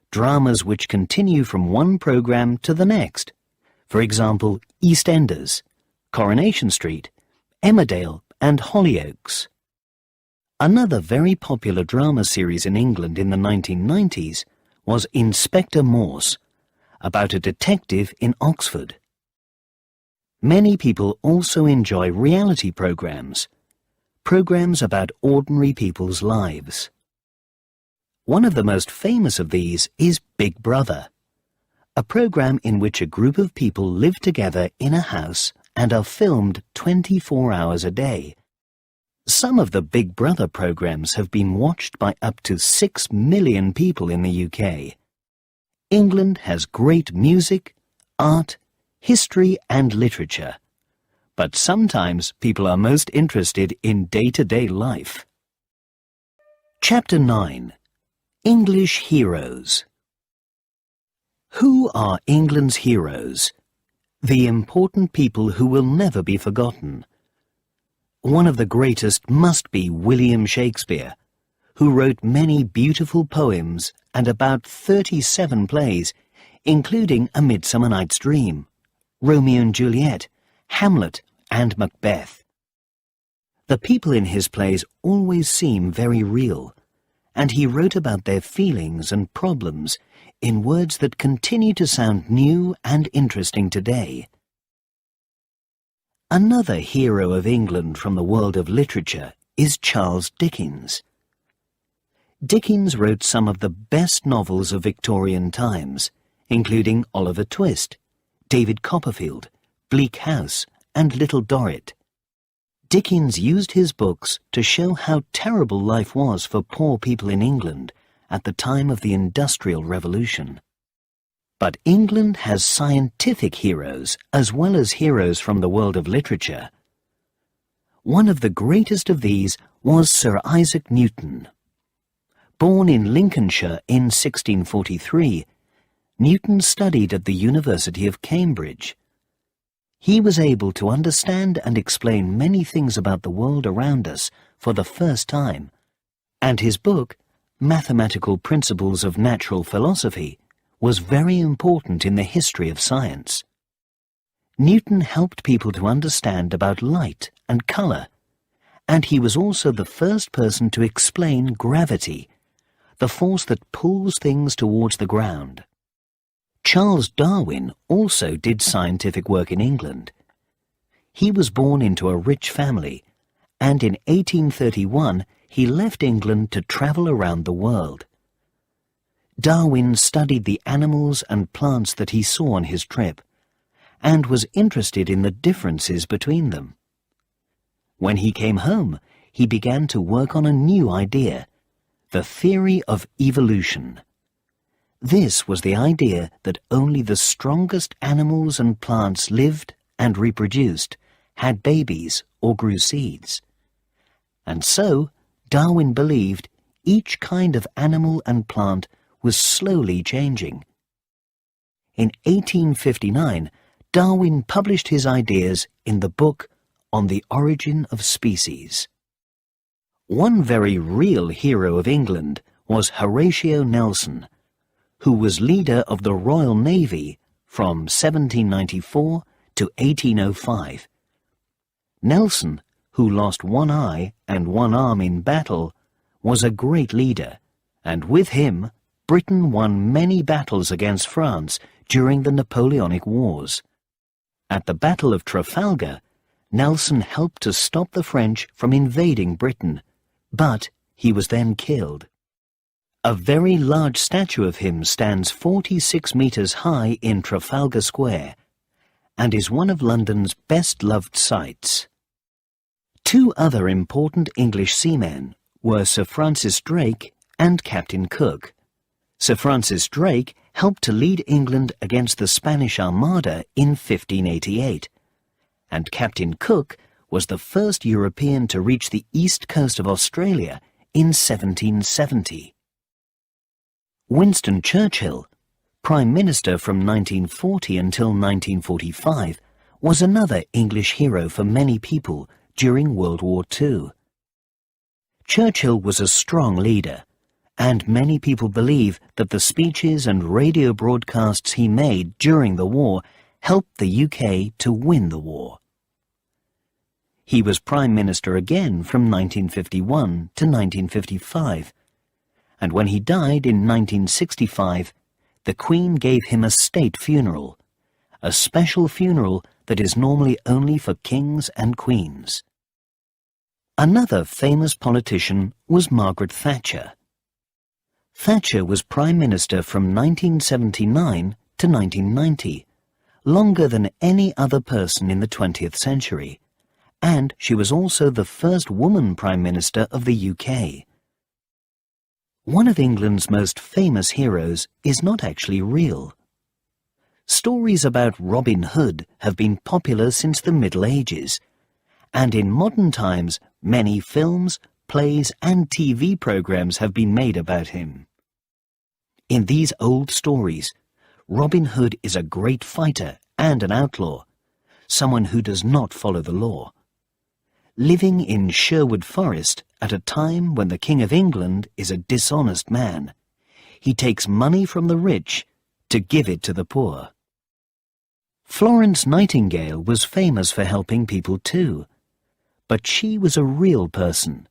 dramas which continue from one program to the next. For example, EastEnders, Coronation Street, Emmerdale and Hollyoaks. Another very popular drama series in England in the 1990s was Inspector Morse, about a detective in Oxford. Many people also enjoy reality programs about ordinary people's lives. One of the most famous of these is Big Brother, a program in which a group of people live together in a house and are filmed 24 hours a day. Some of the Big Brother programs have been watched by up to 6 million people in the UK. England has great music, art, history and literature, but sometimes people are most interested in day-to-day life. Chapter 9. English Heroes. Who are England's heroes? The important people who will never be forgotten. One of the greatest must be William Shakespeare, who wrote many beautiful poems and about 37 plays, including A Midsummer Night's Dream, Romeo and Juliet, Hamlet and Macbeth. The people in his plays always seem very real, and he wrote about their feelings and problems in words that continue to sound new and interesting today. Another hero of England from the world of literature is Charles Dickens. Dickens wrote some of the best novels of Victorian times, including Oliver Twist, David Copperfield, Bleak House, and Little Dorrit. Dickens used his books to show how terrible life was for poor people in England at the time of the Industrial Revolution. But England has scientific heroes as well as heroes from the world of literature. One of the greatest of these was Sir Isaac Newton. Born in Lincolnshire in 1643, Newton studied at the University of Cambridge. He was able to understand and explain many things about the world around us for the first time, and his book, Mathematical Principles of Natural Philosophy, was very important in the history of science. Newton helped people to understand about light and colour, and he was also the first person to explain gravity, the force that pulls things towards the ground. Charles Darwin also did scientific work in England. He was born into a rich family, and in 1831 he left England to travel around the world. Darwin studied the animals and plants that he saw on his trip, and was interested in the differences between them. When he came home, he began to work on a new idea, the theory of evolution. This was the idea that only the strongest animals and plants lived and reproduced, had babies or grew seeds. And so, Darwin believed each kind of animal and plant was slowly changing. In 1859, Darwin published his ideas in the book On the Origin of Species. One very real hero of England was Horatio Nelson, who was leader of the Royal Navy from 1794 to 1805. Nelson, who lost one eye and one arm in battle, was a great leader, and with him, Britain won many battles against France during the Napoleonic Wars. At the Battle of Trafalgar, Nelson helped to stop the French from invading Britain, but he was then killed. A very large statue of him stands 46 metres high in Trafalgar Square and is one of London's best-loved sights. Two other important English seamen were Sir Francis Drake and Captain Cook. Sir Francis Drake helped to lead England against the Spanish Armada in 1588, and Captain Cook was the first European to reach the east coast of Australia in 1770. Winston Churchill, Prime Minister from 1940 until 1945, was another English hero for many people during World War II. Churchill was a strong leader, and many people believe that the speeches and radio broadcasts he made during the war helped the UK to win the war. He was Prime Minister again from 1951 to 1955, and when he died in 1965, the Queen gave him a state funeral, a special funeral that is normally only for kings and queens. Another famous politician was Margaret Thatcher. Thatcher was Prime Minister from 1979 to 1990, longer than any other person in the 20th century, and she was also the first woman Prime Minister of the UK. One of England's most famous heroes is not actually real. Stories about Robin Hood have been popular since the Middle Ages, and in modern times many films, plays and TV programs have been made about him. In these old stories, Robin Hood is a great fighter and an outlaw, someone who does not follow the law. Living in Sherwood Forest at a time when the King of England is a dishonest man, he takes money from the rich to give it to the poor. Florence Nightingale was famous for helping people too, but she was a real person.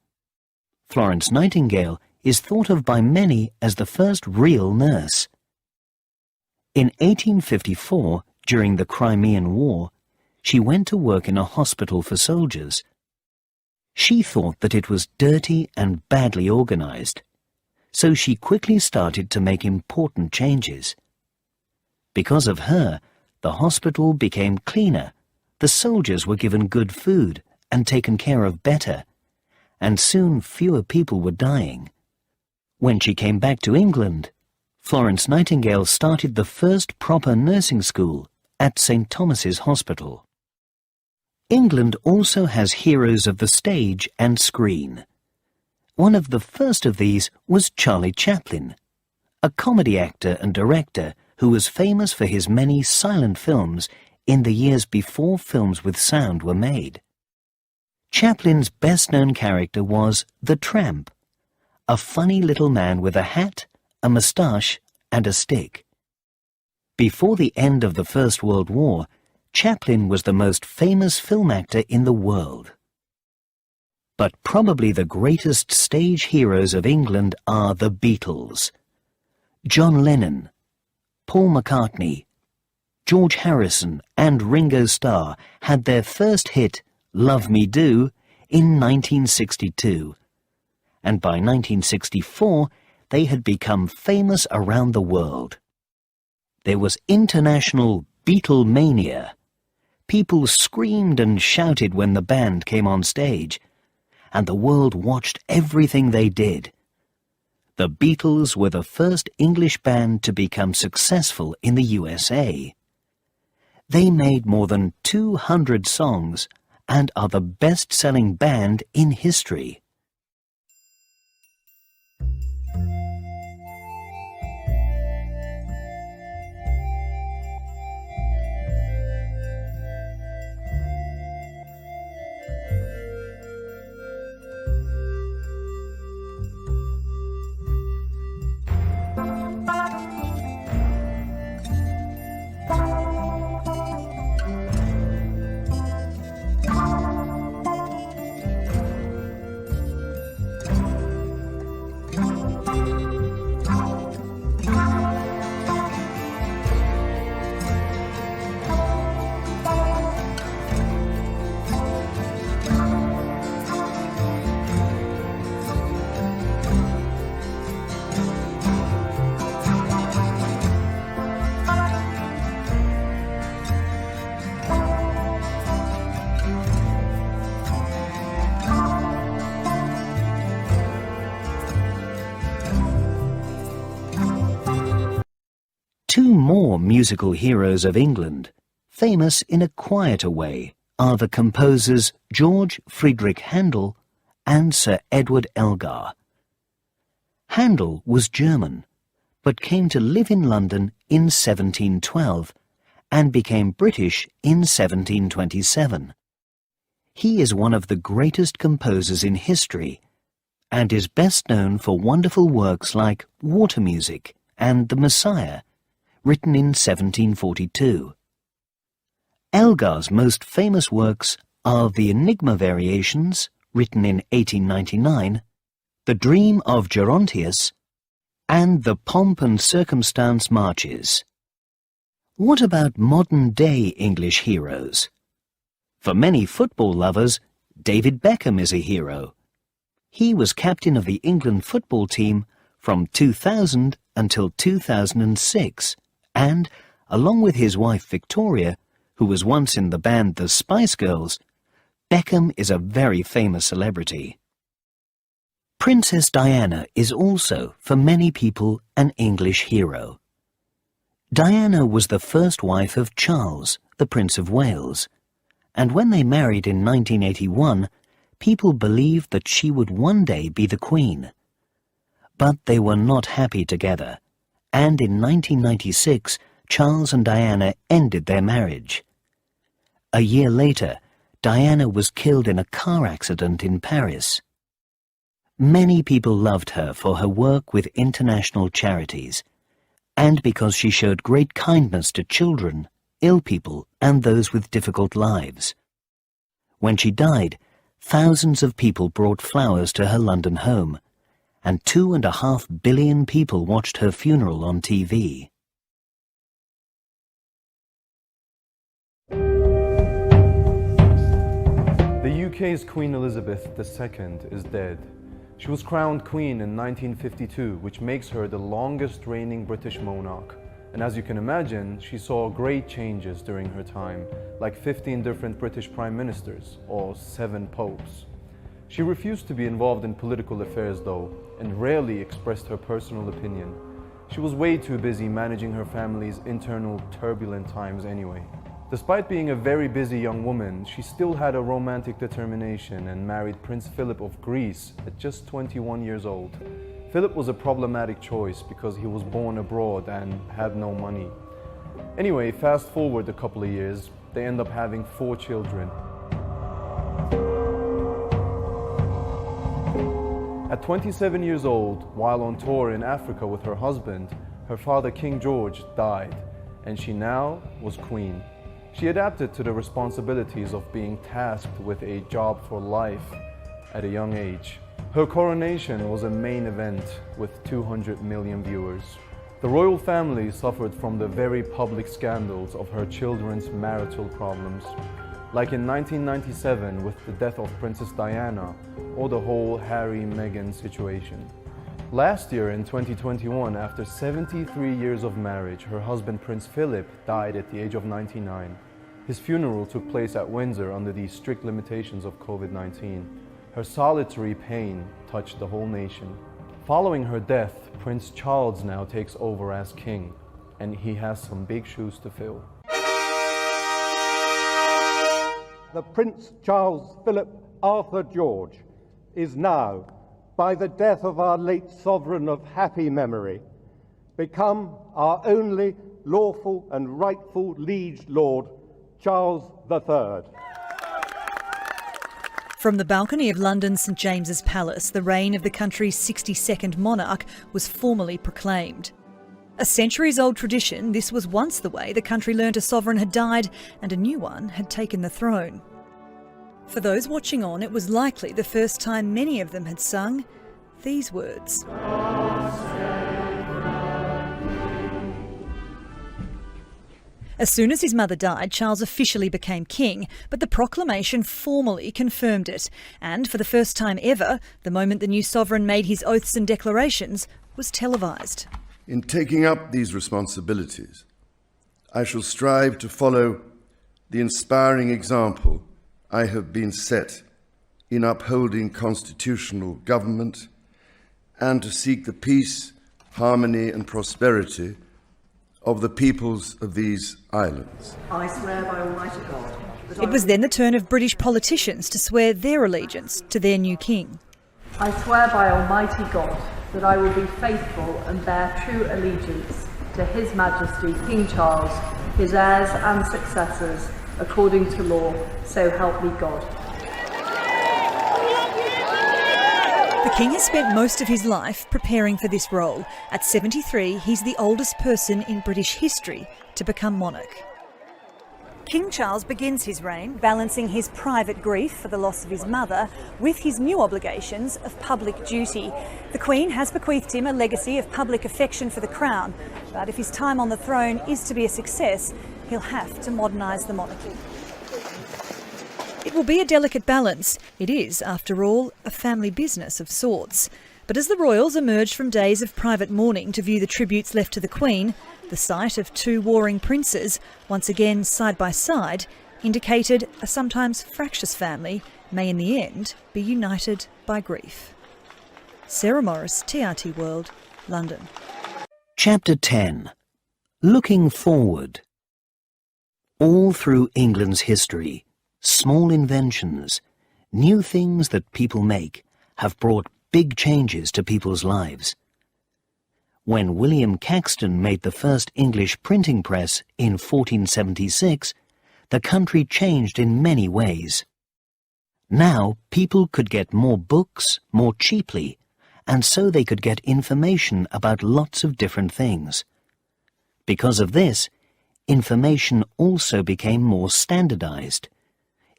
Florence Nightingale is thought of by many as the first real nurse. In 1854, during the Crimean War, she went to work in a hospital for soldiers. She thought that it was dirty and badly organized, so she quickly started to make important changes. Because of her, the hospital became cleaner, the soldiers were given good food and taken care of better, and soon fewer people were dying. When she came back to England, Florence Nightingale started the first proper nursing school at St. Thomas's Hospital. England also has heroes of the stage and screen. One of the first of these was Charlie Chaplin, a comedy actor and director who was famous for his many silent films in the years before films with sound were made. Chaplin's best-known character was the Tramp, a funny little man with a hat, a moustache, and a stick. Before the end of the First World War, Chaplin was the most famous film actor in the world. But probably the greatest stage heroes of England are the Beatles. John Lennon, Paul McCartney, George Harrison and Ringo Starr had their first hit, Love Me Do, in 1962, and by 1964 they had become famous around the world. There was international Beatlemania. People screamed and shouted when the band came on stage, and the world watched everything they did. The Beatles were the first English band to become successful in the USA. They made more than 200 songs and are the best-selling band in history. musical heroes of England, famous in a quieter way, are the composers George Friedrich Handel and Sir Edward Elgar. Handel was German, but came to live in London in 1712 and became British in 1727. He is one of the greatest composers in history and is best known for wonderful works like Water Music and The Messiah, written in 1742. Elgar's most famous works are the Enigma Variations, written in 1899, The Dream of Gerontius, and the Pomp and Circumstance Marches. What about modern-day English heroes? For many football lovers, David Beckham is a hero. He was captain of the England football team from 2000 until 2006, and, along with his wife Victoria, who was once in the band the Spice Girls, Beckham is a very famous celebrity. Princess Diana is also, for many people, an English hero. Diana was the first wife of Charles, the Prince of Wales, and when they married in 1981, people believed that she would one day be the Queen. But they were not happy together, and in 1996, Charles and Diana ended their marriage. A year later, Diana was killed in a car accident in Paris. Many people loved her for her work with international charities, and because she showed great kindness to children, ill people, and those with difficult lives. When she died, thousands of people brought flowers to her London home, and 2.5 billion people watched her funeral on TV. The UK's Queen Elizabeth II is dead. She was crowned Queen in 1952, which makes her the longest reigning British monarch. And as you can imagine, she saw great changes during her time, like 15 different British prime ministers, or 7 popes. She refused to be involved in political affairs though, and rarely expressed her personal opinion. She was way too busy managing her family's internal turbulent times anyway. Despite being a very busy young woman, she still had a romantic determination and married Prince Philip of Greece at just 21 years old. Philip was a problematic choice because he was born abroad and had no money. Anyway, fast forward a couple of years, they end up having 4 children. At 27 years old, while on tour in Africa with her husband, her father King George died, and she now was queen. She adapted to the responsibilities of being tasked with a job for life at a young age. Her coronation was a main event with 200 million viewers. The royal family suffered from the very public scandals of her children's marital problems, like in 1997 with the death of Princess Diana or the whole Harry-Meghan situation. Last year in 2021, after 73 years of marriage, her husband Prince Philip died at the age of 99. His funeral took place at Windsor under the strict limitations of COVID-19. Her solitary pain touched the whole nation. Following her death, Prince Charles now takes over as king, and he has some big shoes to fill. The Prince Charles Philip Arthur George is now, by the death of our late sovereign of happy memory, become our only lawful and rightful liege lord, Charles III. From the balcony of London's St James's Palace, the reign of the country's 62nd monarch was formally proclaimed. A centuries-old tradition, this was once the way the country learnt a sovereign had died and a new one had taken the throne. For those watching on, it was likely the first time many of them had sung these words. As soon as his mother died, Charles officially became king, but the proclamation formally confirmed it. And for the first time ever, the moment the new sovereign made his oaths and declarations was televised. In taking up these responsibilities, I shall strive to follow the inspiring example I have been set in upholding constitutional government and to seek the peace, harmony and prosperity of the peoples of these islands. I swear by Almighty God. It was then the turn of British politicians to swear their allegiance to their new king. I swear by Almighty God that I will be faithful and bear true allegiance to His Majesty King Charles, his heirs and successors, according to law, so help me God. The king has spent most of his life preparing for this role. At 73, he's the oldest person in British history to become monarch. King Charles begins his reign balancing his private grief for the loss of his mother with his new obligations of public duty. The Queen has bequeathed him a legacy of public affection for the crown, but if his time on the throne is to be a success, he'll have to modernise the monarchy. It will be a delicate balance. It is, after all, a family business of sorts. But as the royals emerged from days of private mourning to view the tributes left to the Queen, the sight of two warring princes, once again side by side, indicated a sometimes fractious family may in the end be united by grief. Sarah Morris, TRT World, London. Chapter 10. Looking Forward. All through England's history, small inventions, new things that people make, have brought big changes to people's lives. When William Caxton made the first English printing press in 1476, the country changed in many ways. Now people could get more books more cheaply, and so they could get information about lots of different things. Because of this, information also became more standardized.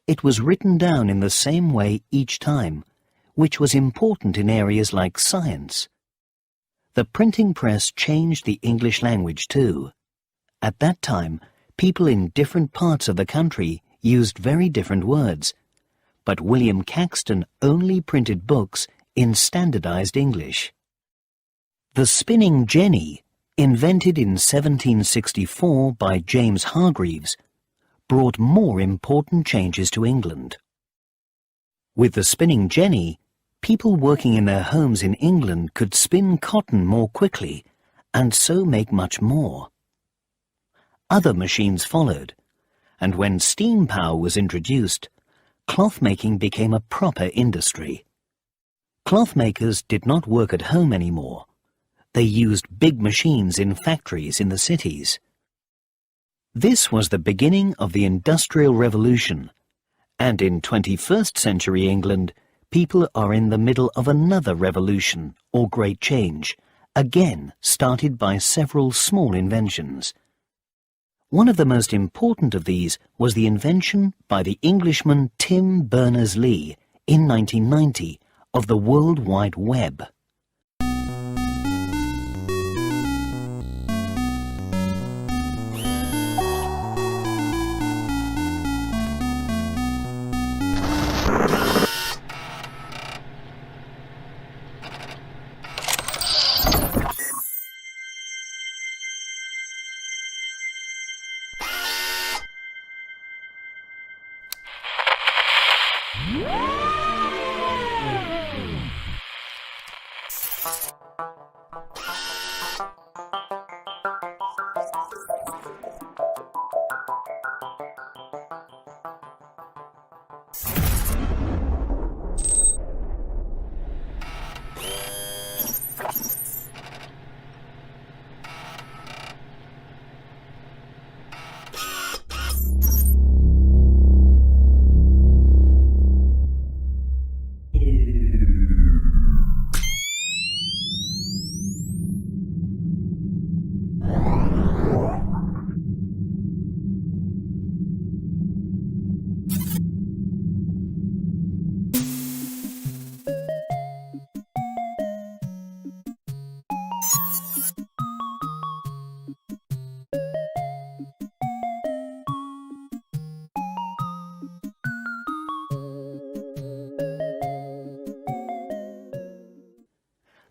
It was written down in the same way each time, which was important in areas like science. The printing press changed the English language too. At that time, people in different parts of the country used very different words, but William Caxton only printed books in standardized English. The spinning jenny, invented in 1764 by James Hargreaves, brought more important changes to England. With the spinning jenny, people working in their homes in England could spin cotton more quickly and so make much more. Other machines followed, and when steam power was introduced, cloth-making became a proper industry. Cloth-makers did not work at home anymore. They used big machines in factories in the cities. This was the beginning of the Industrial Revolution, and in 21st century England, people are in the middle of another revolution or great change, again started by several small inventions. One of the most important of these was the invention by the Englishman Tim Berners-Lee in 1990 of the World Wide Web.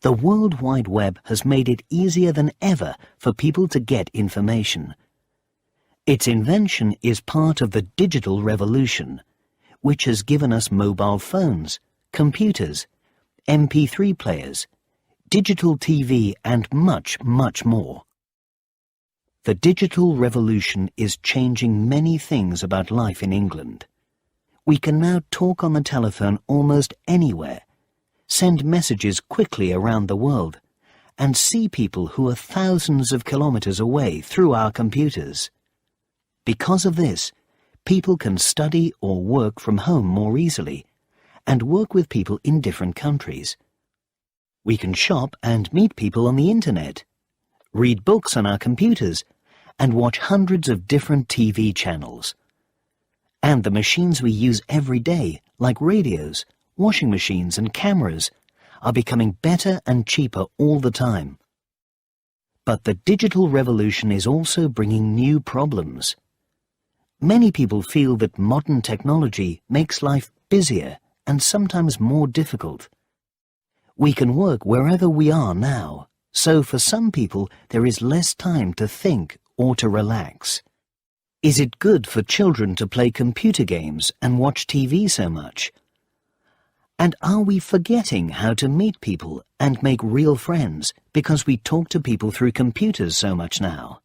The World Wide Web has made it easier than ever for people to get information. Its invention is part of the digital revolution, which has given us mobile phones, computers, MP3 players, digital TV and much, much more. The digital revolution is changing many things about life in England. We can now talk on the telephone almost anywhere, send messages quickly around the world, and see people who are thousands of kilometers away through our computers. Because of this, people can study or work from home more easily, and work with people in different countries. We can shop and meet people on the internet, read books on our computers, and watch hundreds of different TV channels. And the machines we use every day, like radios, washing machines and cameras, are becoming better and cheaper all the time. But the digital revolution is also bringing new problems. Many people feel that modern technology makes life busier and sometimes more difficult. We can work wherever we are now, so for some people there is less time to think or to relax. Is it good for children to play computer games and watch TV so much? And are we forgetting how to meet people and make real friends because we talk to people through computers so much now?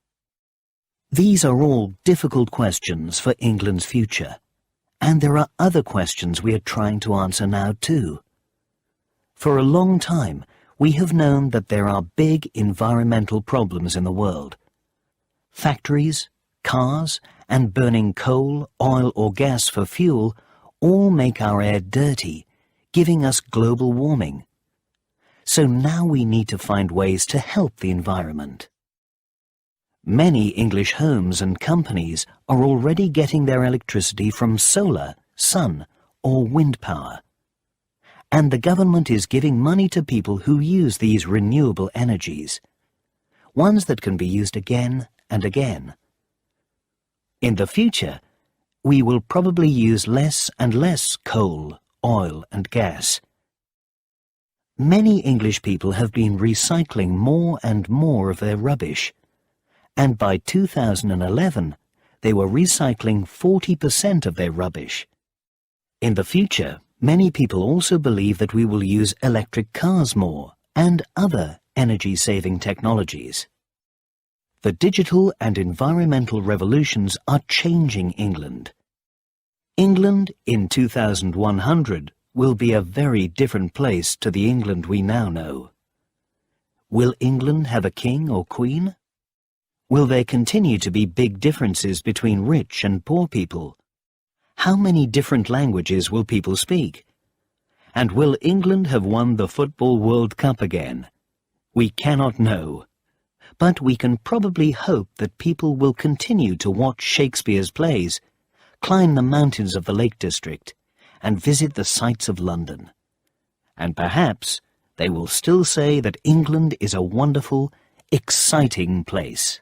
These are all difficult questions for England's future, and there are other questions we are trying to answer now too. For a long time, we have known that there are big environmental problems in the world. Factories, cars, and burning coal, oil or gas for fuel all make our air dirty, giving us global warming. So now we need to find ways to help the environment. Many English homes and companies are already getting their electricity from solar, sun, or wind power. And the government is giving money to people who use these renewable energies, ones that can be used again and again. In the future, we will probably use less and less coal, oil and gas. Many English people have been recycling more and more of their rubbish, and by 2011 they were recycling 40% of their rubbish. In the future, many people also believe that we will use electric cars more and other energy-saving technologies. The digital and environmental revolutions are changing England. England in 2100 will be a very different place to the England we now know. Will England have a king or queen? Will there continue to be big differences between rich and poor people? How many different languages will people speak? And will England have won the Football World Cup again? We cannot know. But we can probably hope that people will continue to watch Shakespeare's plays, climb the mountains of the Lake District, and visit the sights of London. And perhaps they will still say that England is a wonderful, exciting place.